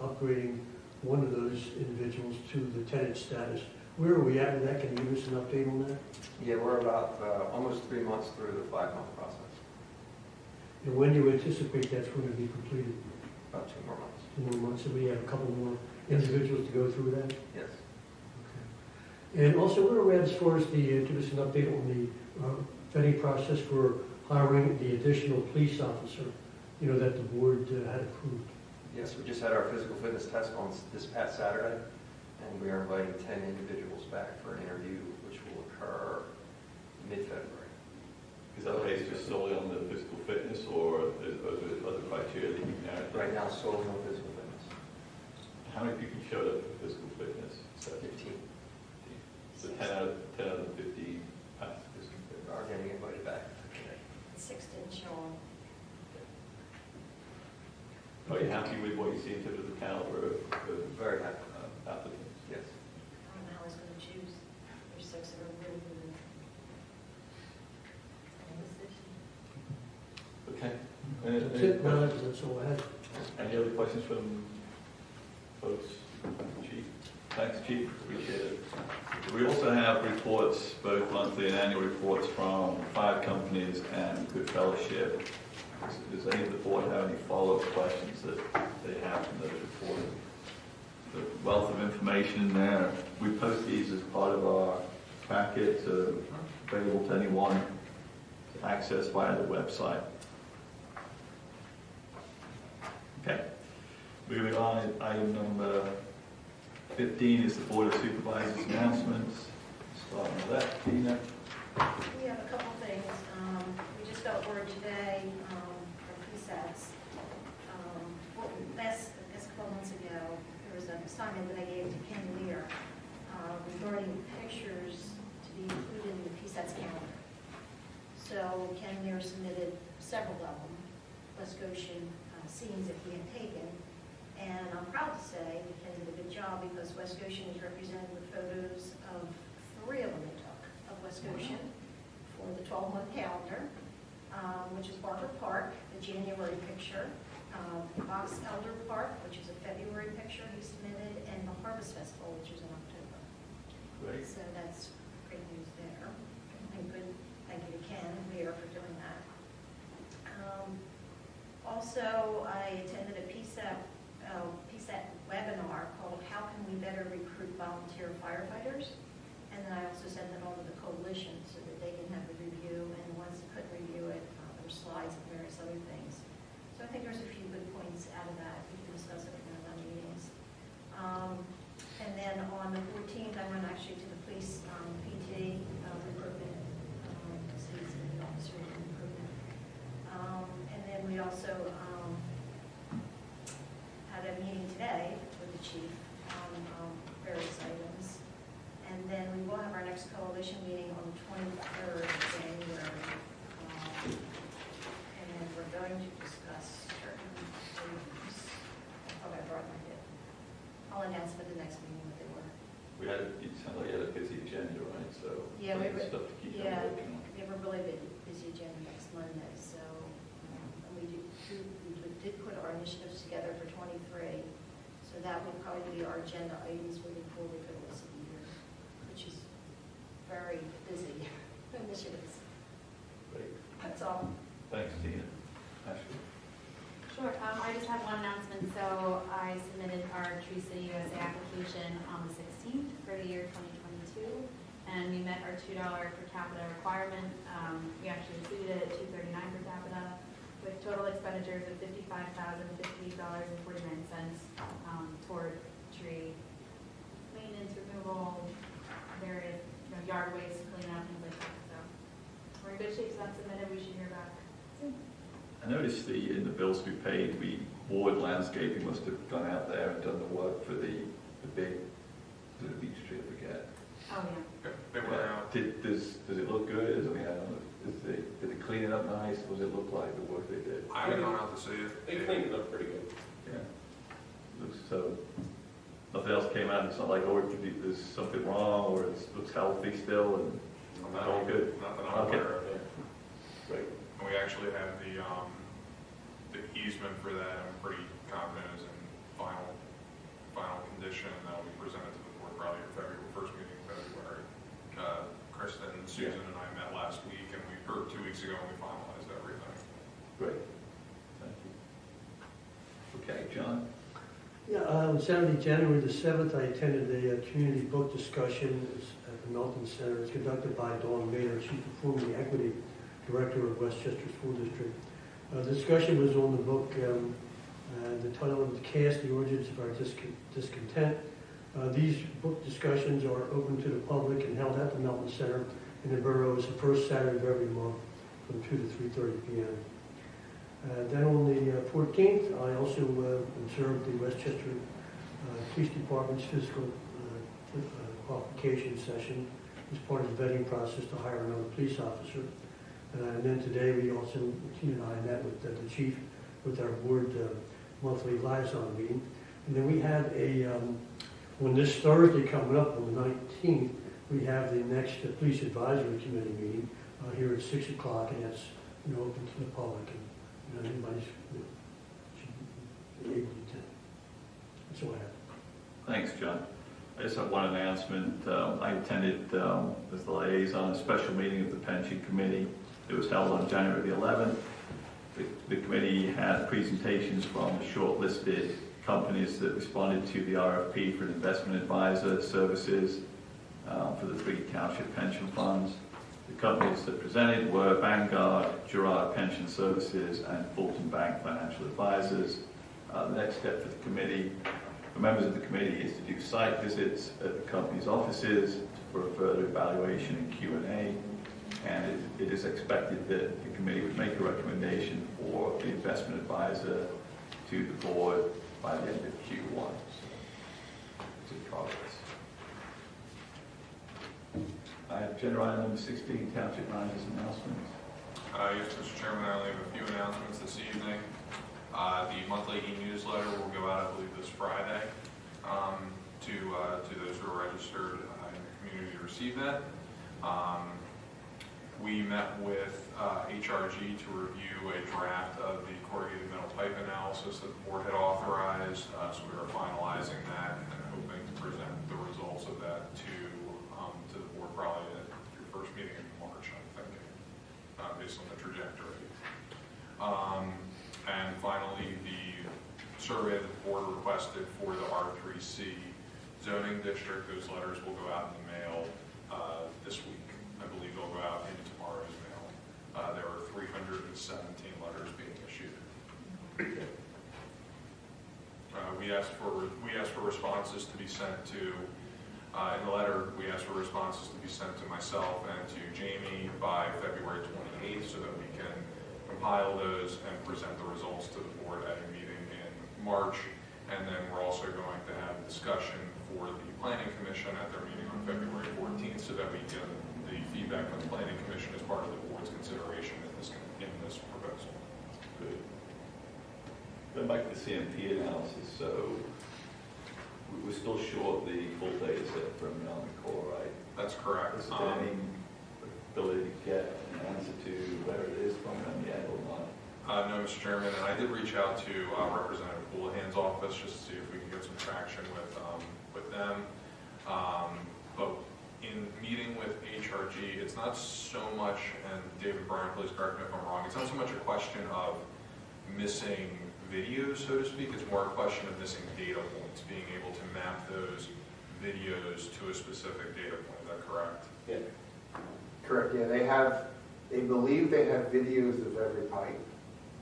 upgrading one of those individuals to lieutenant status. Where are we at with that? Can you give us an update on that? Yeah, we're about almost 3 months through the 5-month process. And when do you anticipate that's going to be completed? About 2 more months. 2 more months, so we have a couple more individuals to go through that? Yes. Okay. And also, where are we at as far as the, give us an update on the vetting process for hiring the additional police officer, that the board had approved? Yes, we just had our physical fitness test on this past Saturday, and we are inviting 10 individuals back for an interview, which will occur mid-February. Is that based just solely on the physical fitness, or is there other criteria that you can add? Right now, solely on physical fitness. How many people showed up for physical fitness? 15. So 10 out of the 15 passed physical fitness. Are getting invited back. 6 didn't show on. Are you happy with what you see in terms of the caliber of Very happy. applicants? Yes. I don't know how he's going to choose. There's 6 that are really good. Okay. That's it, no, that's all I have. Any other questions from folks? Chief? Thanks, Chief. Appreciate it. We also have reports, both monthly and annual reports from 5 companies and Good Fellowship. Does any of the board have any follow-up questions that they have from those reports? The wealth of information in there. We post these as part of our packet, available to anyone to access via the website. Okay. Moving on, item number 15 is the Board of Supervisors announcements. Starting with that, Tina. We have a couple things. We just got word today from PSATs. I guess a couple months ago, there was an assignment that I gave to Ken Lear regarding pictures to be included in the PSATs calendar. So Ken Lear submitted several of them, West Goshen scenes that he had taken. And I'm proud to say that Ken did a good job, because West Goshen is represented with photos of 3 of them they took of West Goshen for the 12-month calendar, which is Barker Park, the January picture, Box Elder Park, which is a February picture he submitted, and the Harvest Festival, which is in October. Great. So that's great news there, and good Mayor for doing that. Also, I attended a PSAP webinar called How Can We Better Recruit Volunteer Firefighters? And then I also sent it on to the coalition so that they can have a review, and the ones that couldn't review it, there were slides and various other things. So I think there's a few good points out of that. We can discuss it in one of our meetings. And then on the 14th, I went actually to the police PT recruitment, city officer recruitment. And then we also had a meeting today with the chief on various items. And then we will have our next coalition meeting on the 23rd of January. And then we're going to discuss certain items. Oh, I brought my hip. I'll announce at the next meeting what they were. It sounded like you had a busy agenda, right? So Yeah, we were, stuff to keep them yeah, working on. we have a really busy agenda next Monday, so and we did put our initiatives together for 23, so that will probably be our agenda items moving forward for the rest of the year, which is very busy initiatives. Great. That's all. Thanks, Tina. Ashley? Sure, I just have one announcement. So I submitted our Tree City USA application on the 16th for the year 2022, and we met our $2 per capita requirement. We actually exceeded it at $2.39 per capita, with total expenditures of $55,058.49 toward tree maintenance, removal, various yard waste cleanup, things like that. So we're in good shape. So that's submitted. We should hear back soon. I noticed in the bills we paid, Ward Landscaping must have gone out there and done the work for the big, the beech tree, I forget. Oh, yeah. They were out. Does it look good? I mean, I don't know, did they clean it up nice? What does it look like, the work they did? I haven't gone out to see it. They cleaned it up pretty good. Yeah. Looks so, nothing else came out, it's not like, oh, there's something wrong, or it looks healthy still, and Not all good? Not that I'm Okay. aware of. Great. And we actually have the easement for that. I'm pretty confident is in final condition, and that'll be presented to the board probably at February, first meeting in February. Kristen, Susan, and I met last week, and 2 weeks ago, and we finalized everything. Great. Thank you. Okay, John? Yeah, on Saturday, January the 7th, I attended a community book discussion at the Milton Center. It's conducted by Dawn Mayer. She's the former equity director of Westchester School District. The discussion was on the book, the title of the Cast, The Origins of Our Discontent. These book discussions are open to the public and held at the Milton Center in the boroughs the first Saturday of every month from 2 to 3:30 p.m. Then on the 14th, I also observed the Westchester Police Department's physical qualification session as part of the vetting process to hire another police officer. And then today we also, Tina and I met with the chief with our board monthly liaison meeting. And then we have on this Thursday coming up on the 19th, we have the next police advisory committee meeting here at 6 o'clock, and that's open to the public. And anybody's should be able to attend. That's all I have. Thanks, John. I just have one announcement. I attended as the liaison a special meeting of the pension committee. It was held on January the 11th. The committee had presentations from shortlisted companies that responded to the RFP for an investment advisor services for the 3 township pension funds. The companies that presented were Vanguard, Girard Pension Services, and Fulton Bank Financial Advisors. The next step for the committee, for members of the committee, is to do site visits at the company's offices for a further evaluation and Q&A. And it is expected that the committee would make a recommendation for the investment advisor to the board by the end of Q1. It's in progress. I have agenda item number 16, Township Managers announcements. Yes, Mr. Chairman, I only have a few announcements this evening. The monthly e-newsletter will go out, I believe, this Friday to those who are registered in the community to receive that. We met with HRG to review a draft of the corrugated metal pipe analysis that the board had authorized. So we are finalizing that and hoping to present the results of that to the board probably at your first meeting in March, I'm thinking, requested for the R3C zoning district. Those letters will go out in the mail this week. I believe they'll go out in tomorrow's mail. There are 317 letters being issued. We asked for responses to be sent to, in the letter, we asked for responses to be sent to myself and to Jamie by February 28th so that we can compile those and present the results to the board at a meeting in March. And then we're also going to have a discussion for the Planning Commission at their meeting on February 14th so that we get the feedback from the Planning Commission as part of the board's consideration in this proposal. Good. Going back to the CMP analysis, so we're still short the full data set from the Army Corps, right? That's correct. Is there any ability to get an answer to where it is from them yet or not? No, Mr. Chairman, and I did reach out to Representative Houlihan's office just to see if we can get some traction with them. But in meeting with HRG, it's not so much, and David Bryan, please correct me if I'm wrong, it's not so much a question of missing videos, so to speak. It's more a question of missing data points, being able to map those videos to a specific data point. Is that correct? Yeah. Correct, yeah. They believe they have videos of every pipe,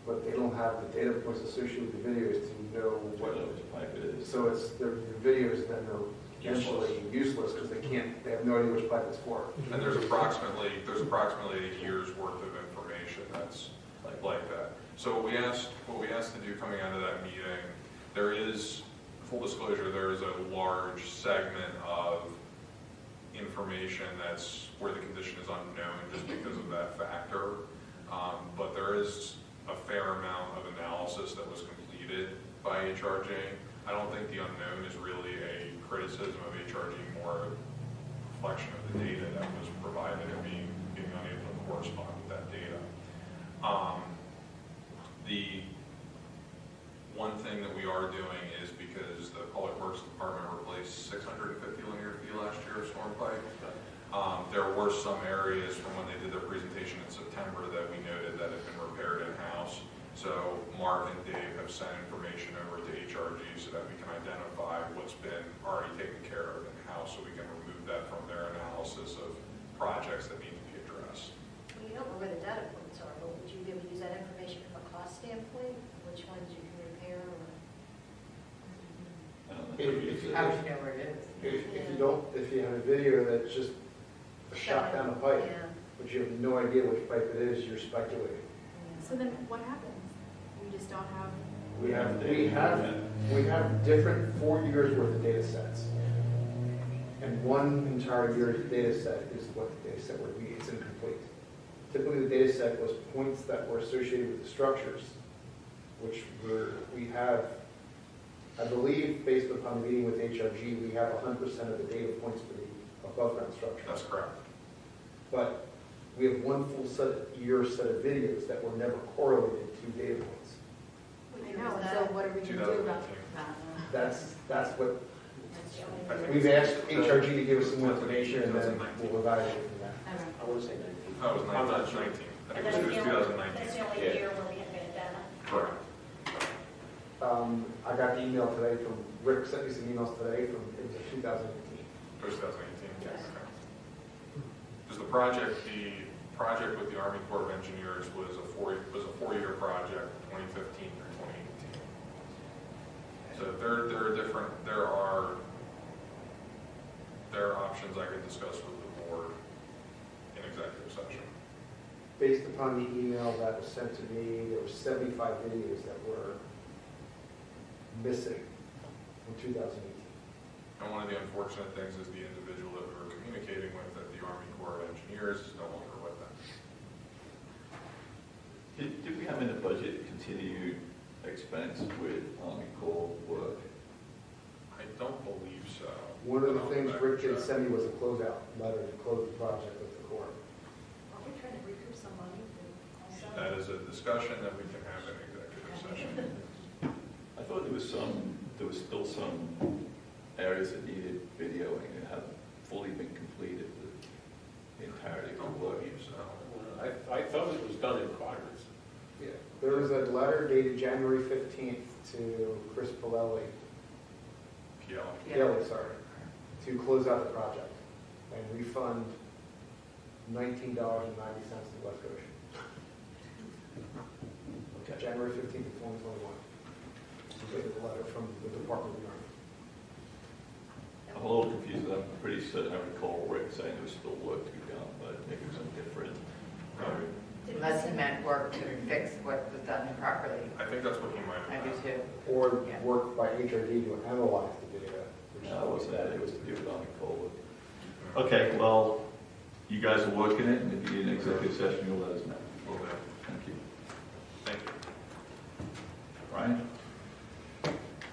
but they don't have the data points associated with the videos to know what pipe it is. So it's the videos then are potentially useless because they have no idea which pipe it's for. And there's approximately a year's worth of information that's like that. So what we asked to do coming out of that meeting, there is, full disclosure, there is a large segment of information that's where the condition is unknown just because of that factor. But there is a fair amount of analysis that was completed by HRG. I don't think the unknown is really a criticism of HRG, more a reflection of the data that was provided and being unable to correspond with that data. The one thing that we are doing is because the Public Works Department replaced 650 linear feet last year of storm pipe. There were some areas from when they did their presentation in September that we noted that had been repaired in-house. So Mark and Dave have sent information over to HRG so that we can identify what's been already taken care of in-house so we can remove that from their analysis of projects that need to be addressed. Well, you don't know where the data points are, but would you be able to use that information from a cost standpoint? Which ones you can repair or? If you How would you know where it is? if you have a video that's just a shot down the pipe, Yeah. but you have no idea which pipe it is, you're speculating. So then what happens? We just don't have, We have different 4 years worth of data sets. And one entire year's data set is what the data set would be. It's incomplete. Typically, the data set was points that were associated with the structures, which we have, I believe, based upon the meeting with HRG, we have 100% of the data points for the above-ground structure. That's correct. But we have one full set of videos that were never correlated to data points. I know, so what are we going to do about that? That's what, we've asked HRG to give us some more information and then we'll evaluate from that. I would say 19. Oh, it was 19. I think it was 2019. That's the only year where we have been data. Correct. I got the email today from, Rick sent me some emails today from, it was 2018. It was 2018, yes. Because the project with the Army Corps of Engineers was a four-year project, 2015 through 2018. So there are options I could discuss with the board in executive session. Based upon the email that was sent to me, there were 75 videos that were missing from 2018. And one of the unfortunate things is the individual that we were communicating with at the Army Corps of Engineers is no longer with them. Did we have in the budget continued expense with Army Corps work? I don't believe so. One of the things Rick did send me was a closeout letter to close the project with the Corps. Are we trying to recoup some money? That is a discussion that we can have in executive session. I thought there was still some areas that needed videoing and hadn't fully been completed, the entirety of the work. I thought it was done in progress. Yeah. There was a letter dated January 15th to Chris Pilelli Daily, sorry, to close out the project and refund $19.90 to West Goshen. Okay. January 15th of 2021. Get a letter from the Department of the Army. I'm a little confused. I'm pretty certain I recall Rick saying there was still work to be done, but maybe it was something different. Unless he meant work to fix what was done improperly. I think that's what he might I have do meant. too. Or Yeah. work by HRD to analyze the data. which No, it wasn't that. that. It was to do with Army Corps. Okay, well, you guys are working it, and if you need an executive session, you'll let us know. Will do. Thank you. Thank you. Brian?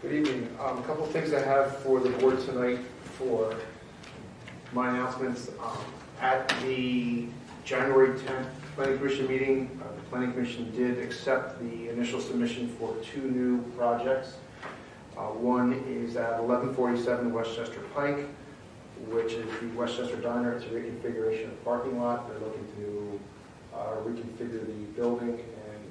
Good evening. A couple of things I have for the board tonight for my announcements. At the January 10th Planning Commission meeting, the Planning Commission did accept the initial submission for 2 new projects. One is at 1147 Westchester Pike, which is the Westchester Diner. It's a reconfiguration of the parking lot. They're looking to reconfigure the building and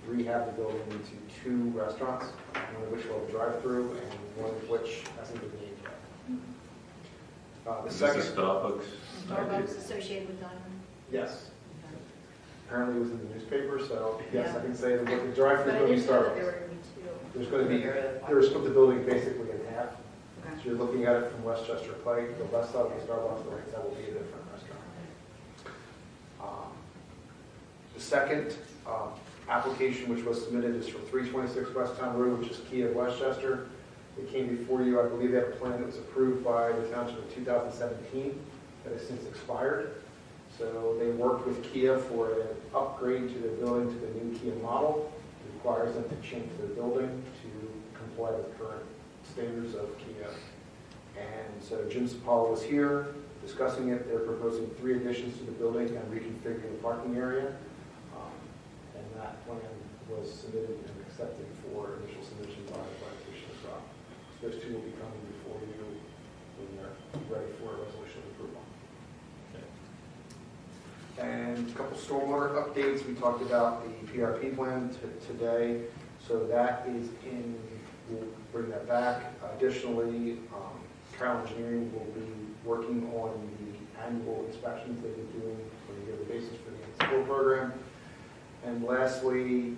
rehab the building into 2 restaurants, one of which will have a drive-through and one of which hasn't been named yet. The Is second, this a Starbucks? Starbucks associated with Diamond. yes. Apparently it was in the newspaper, so yes, I can say that the drive-through is going to be Starbucks. There's going to be, they're split the building basically in half. So you're looking at it from Westchester Pike, the left side of the Starbucks, the right side will be a different restaurant. The second application which was submitted is for 326 West Town Road, which is Kia of Westchester. It came before you. I believe they had a plan that was approved by the Township in 2017 that has since expired. So they worked with Kia for an upgrade to their building to the new Kia model. It requires them to change their building to comply with current standards of Kia. And so Jim Sapala was here discussing it. They're proposing 3 additions to the building and reconfiguring the parking area. And that plan was submitted and accepted for initial submission by the Planning Commission as well. So those 2 will be coming before you when they're ready for a resolution of approval. And a couple stormwater updates. We talked about the PRP plan today. So that is in, we'll bring that back. Additionally, Carroll Engineering will be working on the annual inspections they've been doing on a yearly basis for the school program. And lastly,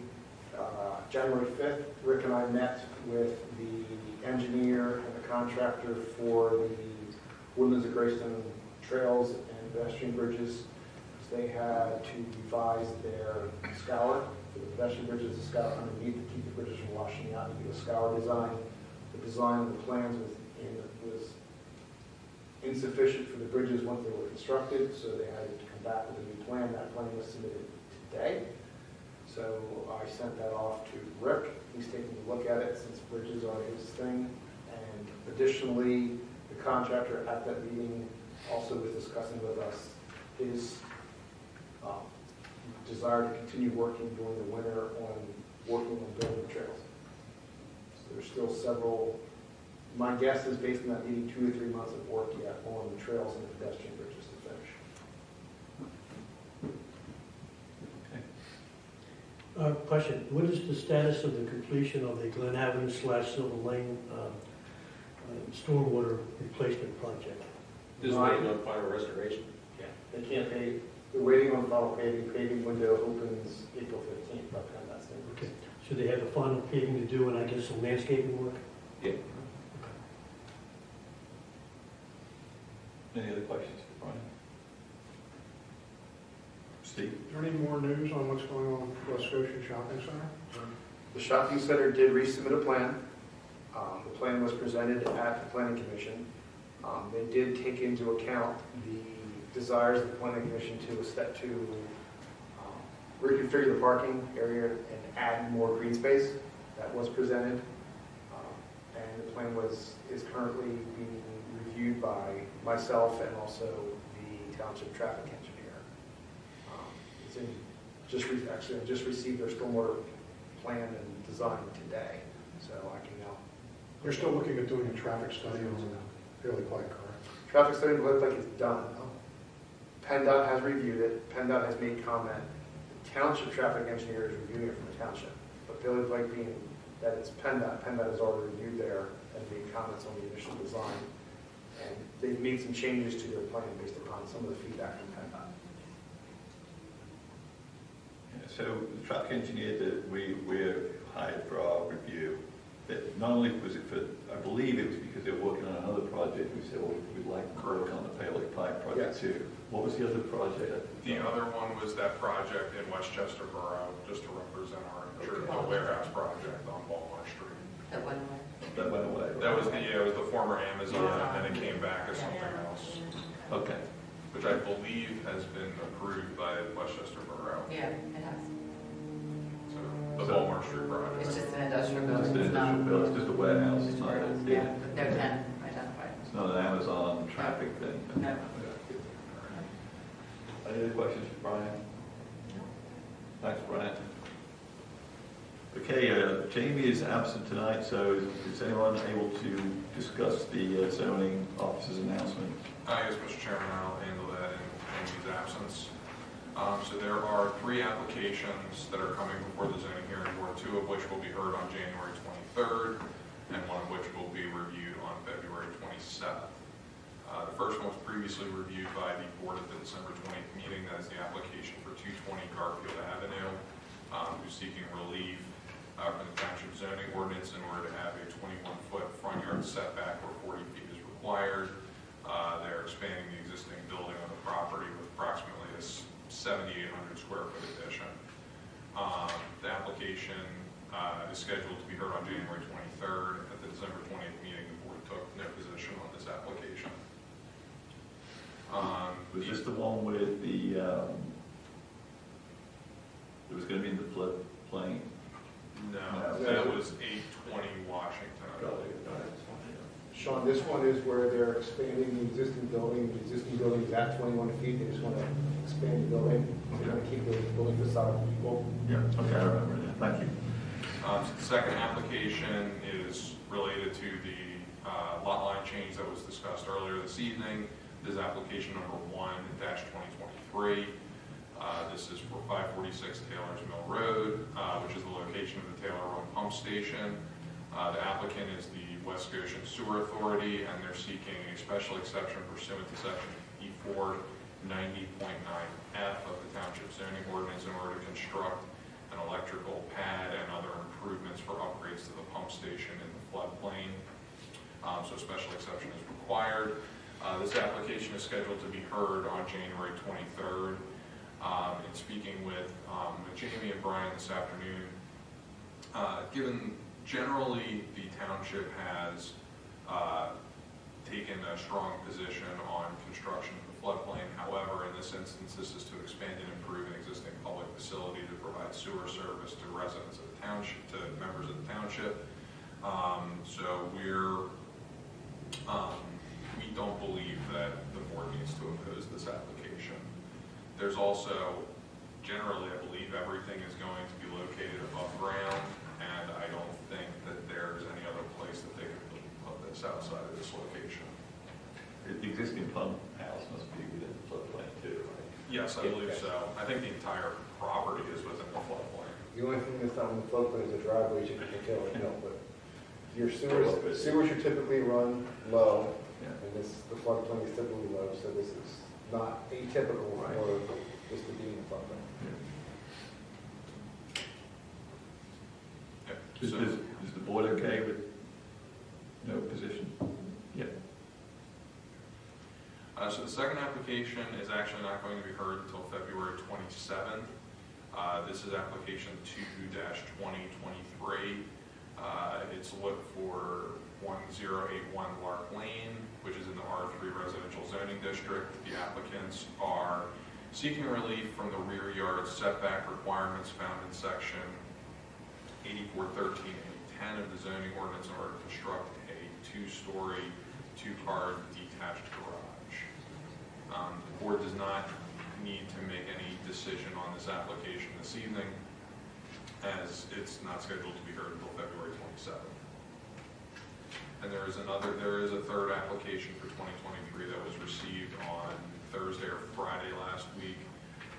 January 5th, Rick and I met with the engineer and the contractor for the Woodlands of Greystone trails and pedestrian bridges. They had to revise their scour for the pedestrian bridges, the scour underneath to keep the bridges from washing out, and do a scour design. The design of the plans was insufficient for the bridges once they were constructed, so they had to come back with a new plan. That plan was submitted today. So I sent that off to Rick. He's taking a look at it since bridges are his thing. And additionally, the contractor at that meeting also was discussing with us his desire to continue working during the winter on working on building trails. So there's still several, my guess is based on that meeting, 2 to 3 months of work yet on the trails and the pedestrian bridges to finish. Question, what is the status of the completion of the Glen Avenue / Silver Lane stormwater replacement project? Just waiting on final restoration. Yeah. They can't pay, they're waiting on final paving. Paving window opens April 15th, by the time that's in. Okay, so they have the final paving to do and I guess some landscaping work? Yeah. Any other questions for Brian? Steve? Is there any more news on what's going on with West Goshen Shopping Center? The shopping center did resubmit a plan. The plan was presented at the Planning Commission. They did take into account the desires of the Planning Commission to reconfigure the parking area and add more green space. That was presented. And the plan is currently being reviewed by myself and also the Township traffic engineer. It's in, I just received their stormwater plan and design today, so I can now. You're still looking at doing a traffic study on Fairly Pike, correct? Traffic study looks like it's done. PennDOT has reviewed it. PennDOT has made comment. The Township traffic engineer is reviewing it from the Township. But Fairly Pike being that it's PennDOT has already reviewed their and made comments on the initial design. And they've made some changes to their plan based upon some of the feedback from PennDOT. So the traffic engineer that we hired for our review, that not only was it for, I believe it was because they were working on another project, we said, well, we'd like to work on the Paley Pike project Yes. too. What was the other project? The other one was that project in Westchester Borough, just to represent our the warehouse project on Walmart Street. That went away. That went away. Right? That was it was the former Amazon, and then it came back as something else, Okay. which I believe has been approved by Westchester Borough. Yeah, it has. So the Walmart Street project. It's just an industrial It's building. an It's not. industrial building, it's just a warehouse. It's It's not warehouse, a, yeah, with no tenant identified. It's not an Amazon traffic thing. No. Any other questions for Brian? Thanks, Brian. Okay, Jamie is absent tonight, so is anyone able to discuss the zoning officer's announcement? I guess, Mr. Chairman, I'll handle that in Amy's absence. So there are 3 applications that are coming before the zoning hearing board, 2 of which will be heard on January 23rd, and 1 of which will be reviewed on February 27th. The first one was previously reviewed by the board at the December 20th meeting. That is the application for 220 Garfield Avenue, who's seeking relief from the township zoning ordinance in order to have a 21-foot front yard setback where 40 feet is required. They're expanding the existing building on the property with approximately a 7,800 square foot addition. The application is scheduled to be heard on January 23rd. At the December 20th meeting, the board took no position on this application. Was this the one with the, it was going to be in the floodplain? No, that was 820 Washington. Sean, this one is where they're expanding the existing building. The existing building is at 21 feet. They just want to expand the building. They're going to keep the building facade equal. Yeah, okay, I remember that. Thank you. So the second application is related to the lot line change that was discussed earlier this evening. This is application number 1-2023. This is for 546 Taylor's Mill Road, which is the location of the Taylor Run Pump Station. The applicant is the West Goshen Sewer Authority, and they're seeking a special exception pursuant to section E4 90.9F of the Township zoning ordinance in order to construct an electrical pad and other improvements for upgrades to the pump station in the floodplain. So a special exception is required. This application is scheduled to be heard on January 23rd. In speaking with Jamie and Brian this afternoon, given generally the township has taken a strong position on construction of the floodplain. However, in this instance, this is to expand and improve an existing public facility to provide sewer service to residents of the township, to members of the township. So we don't believe that the board needs to oppose this application. There's also, generally, I believe everything is going to be located above ground, and I don't think that there's any other place that they could put this outside of this location. The existing pump house must be within the floodplain too, right? Yes, I believe so. I think the entire property is within the floodplain. The only thing that's not in the floodplain is the driveway you can tell it, no, but your sewers should typically run low, and the floodplain is typically low, so this is not atypical for this to be in the floodplain. So, Is the board okay with no position? Yeah. So the second application is actually not going to be heard until February 27th. This is application 2-2023. It's looked for 1081 Lark Lane, which is in the R3 residential zoning district. The applicants are seeking relief from the rear yard setback requirements found in section 8413.10 of the zoning ordinance in order to construct a 2-story, 2-car detached garage. The board does not need to make any decision on this application this evening, as it's not scheduled to be heard until February 27th. And there is a third application for 2023 that was received on Thursday or Friday last week,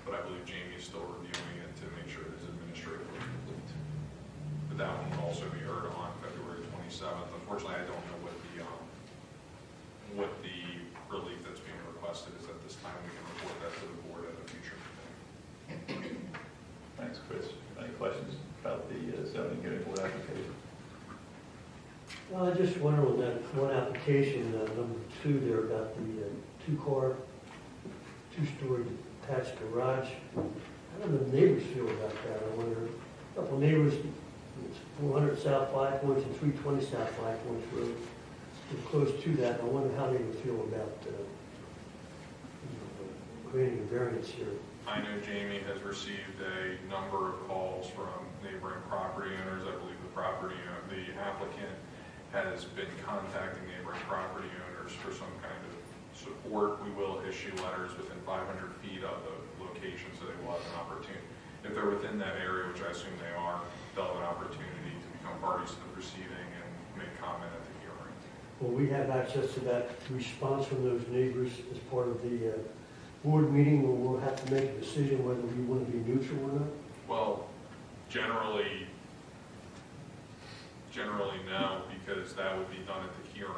but I believe Jamie is still reviewing it to make sure it is administratively complete. But that one will also be heard on February 27th. Unfortunately, I don't know what the relief that's being requested is at this time. We can report that to the board at a future meeting. Thanks, Chris. Any questions about the zoning hearing board application? Well, I just wonder on that one application, number 2 there, about the two-car, two-story detached garage. How do the neighbors feel about that? I wonder, a couple of neighbors, it's 400 South 5 Points and 320 South 5 Points Road, we're close to that. I wonder how they would feel about granting a variance here. I know Jamie has received a number of calls from neighboring property owners. I believe the applicant has been contacting neighboring property owners for some kind of support. We will issue letters within 500 feet of the location, so they will have an opportunity. If they're within that area, which I assume they are, they'll have an opportunity to become parties to the proceeding and make comment at the hearing. Will we have access to that response from those neighbors as part of the board meeting, where we'll have to make a decision whether we want to be neutral or not? Well, generally no, because that would be done at the hearing.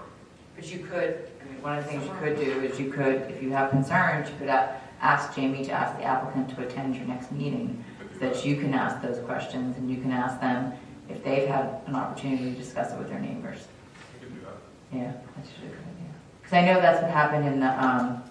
But you could, I mean, one of the things you could do is you could, if you have concerns, you could ask Jamie to ask the applicant to attend your next meeting, so that you can ask those questions, and you can ask them if they've had an opportunity to discuss it with their neighbors. We can do that. Yeah, that's a good idea. Because I know that's what happened in the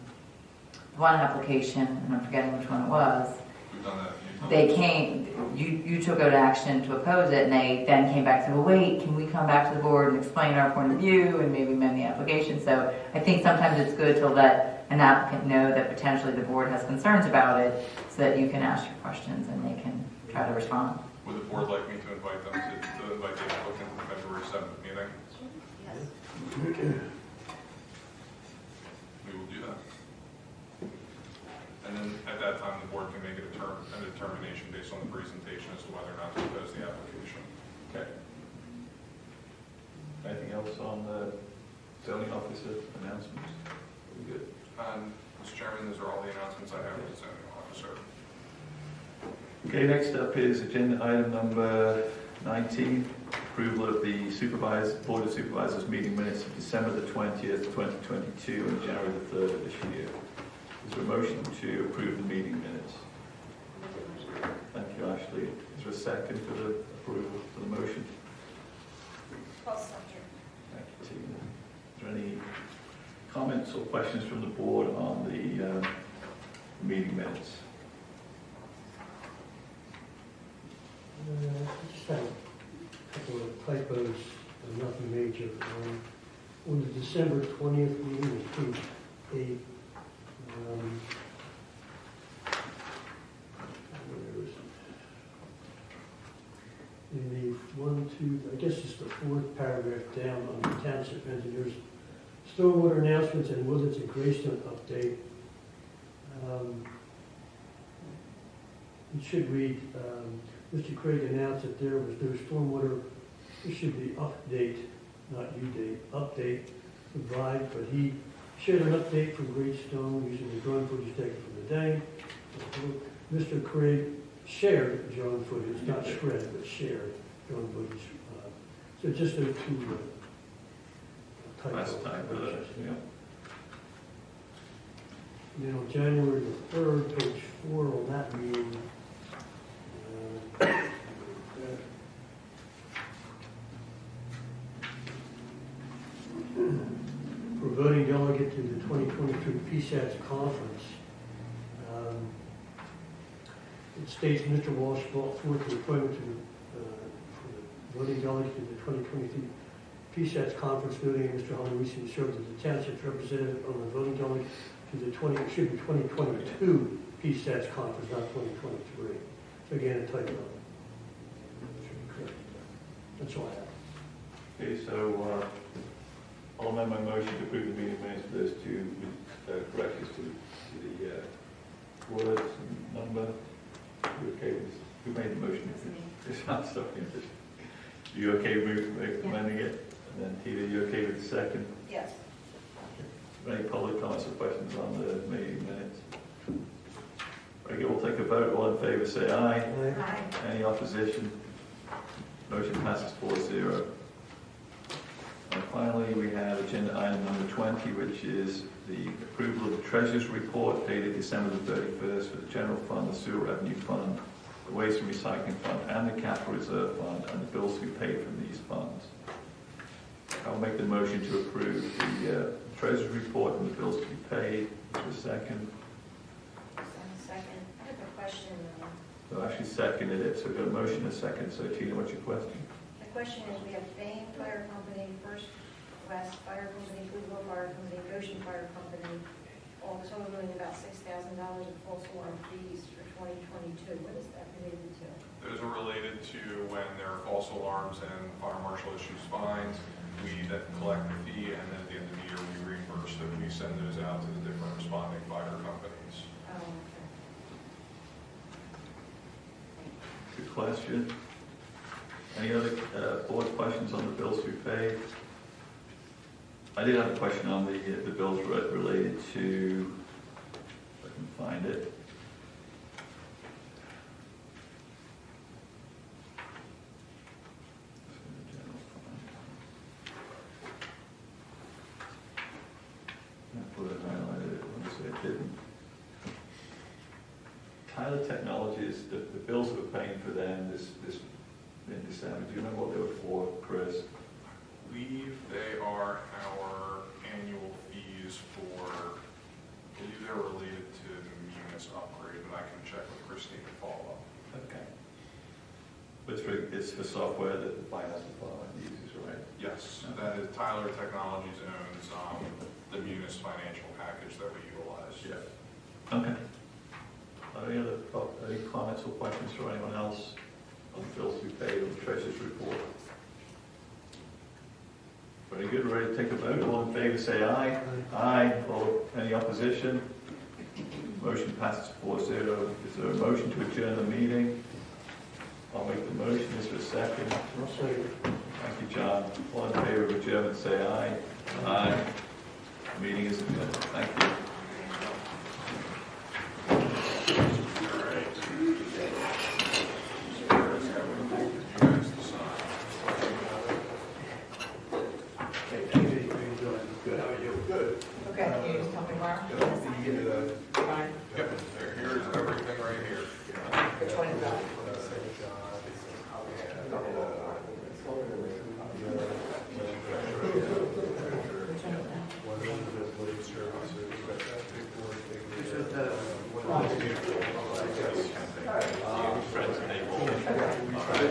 one application, and I'm forgetting which one it was. We've done that a few times. They came, you took out action to oppose it, and they then came back and said, well, wait, can we come back to the board and explain our point of view and maybe amend the application? So I think sometimes it's good to let an applicant know that potentially the board has concerns about it, so that you can ask your questions and they can try to respond. Would the board like me to invite them to invite the applicant to the February 7th meeting? Yes. We will do that. And then at that time, the board can make a determination based on the presentation as to whether or not to oppose the application. Okay. Anything else on the zoning officer announcements? Are we good? Mr. Chairman, those are all the announcements I have as zoning officer. Okay, next up is agenda item number 19, approval of the Board of Supervisors meeting minutes of December the 20th, 2022 and January the 3rd of this year. Is there a motion to approve the meeting minutes? Thank you, Ashley. Is there a second for the approval for the motion? I'll second. Thank you, Tina. Is there any comments or questions from the board on the meeting minutes? I just have a couple of typos, nothing major. On the December 20th meeting, was page 8. Where is it? In the I guess it's the 4th paragraph down on the Township engineers, stormwater announcements and Woodlands and Greystone update. It should read, Mr. Craig announced that there was no stormwater, it should be update, not U-date, update, provide, but he shared an update from Greystone using the drone footage taken from the day. Mr. Craig shared drone footage, not shred, but shared drone footage. So just those two typos. Last time, yeah. And then on January the 3rd, page 4 on that meeting, for voting delegate to the 2023 PSATS conference, it states Mr. Walsh brought forth the appointment for the voting delegate to the 2023 PSATS conference, noting that Mr. Hunter recently served as the township's representative on the voting delegate to the 2022 PSATS conference, not 2023. So again, a typo. That's all I have. Okay, so I'll amend my motion to approve the meeting minutes for those two corrections to the words and number. You okay with this? Who made the motion? I'm sorry. You okay with amending it? And then Tina, you okay with the second? Yes. Any public comments or questions on the meeting minutes? Okay, we'll take a vote. All in favour say aye. Aye. Any opposition? Motion passes 4-0. Finally, we have agenda item number 20, which is the approval of the Treasurer's Report dated December the 31st for the General Fund, the Sewer Revenue Fund, the Waste and Recycling Fund, and the Capital Reserve Fund, and the bills to be paid from these funds. I'll make the motion to approve the Treasurer's Report and the bills to be paid. Is there a second? Second. I have a question. So I actually seconded it, so we've got a motion and a second. So Tina, what's your question? The question is, we have Fame Fire Company, First West Fire Company, Goodwill Fire Company, Goshen Fire Company, all totaling about $6,000 in false alarm fees for 2022. What is that related to? Those are related to when there are false alarms and fire marshal issues fines. We then collect the fee, and then at the end of the year, we reimburse it. We send those out to the different responding fire companies. Oh, okay. Good question. Any other board questions on the bills to be paid? I did have a question on the bills related to, if I can find it. I put it highlighted, let me say it didn't. Tyler Technologies, the bills that we're paying for them this in December, do you remember what they were for, Chris? I believe they are our annual fees for, I believe they're related to the Munis upgrade, but I can check with Christine and follow up. Okay. But it's for software that the finance department uses, right? Yes, that is Tyler Technologies owns the Munis financial package that we utilize. Yeah. Okay. Any comments or questions for anyone else on the bills to be paid or the Treasurer's Report? Very good. Ready to take a vote? All in favor say aye. Aye. Or any opposition? Motion passes 4-0. Is there a motion to adjourn the meeting? I'll make the motion. Is there a second? I'll second. Thank you, John. All in favor of adjournment say aye. Aye. The meeting is adjourned. Thank you. Okay, can you just tell me where? Fine. Yep, here's everything right here. Which one is that?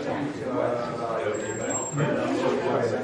Friends, they will.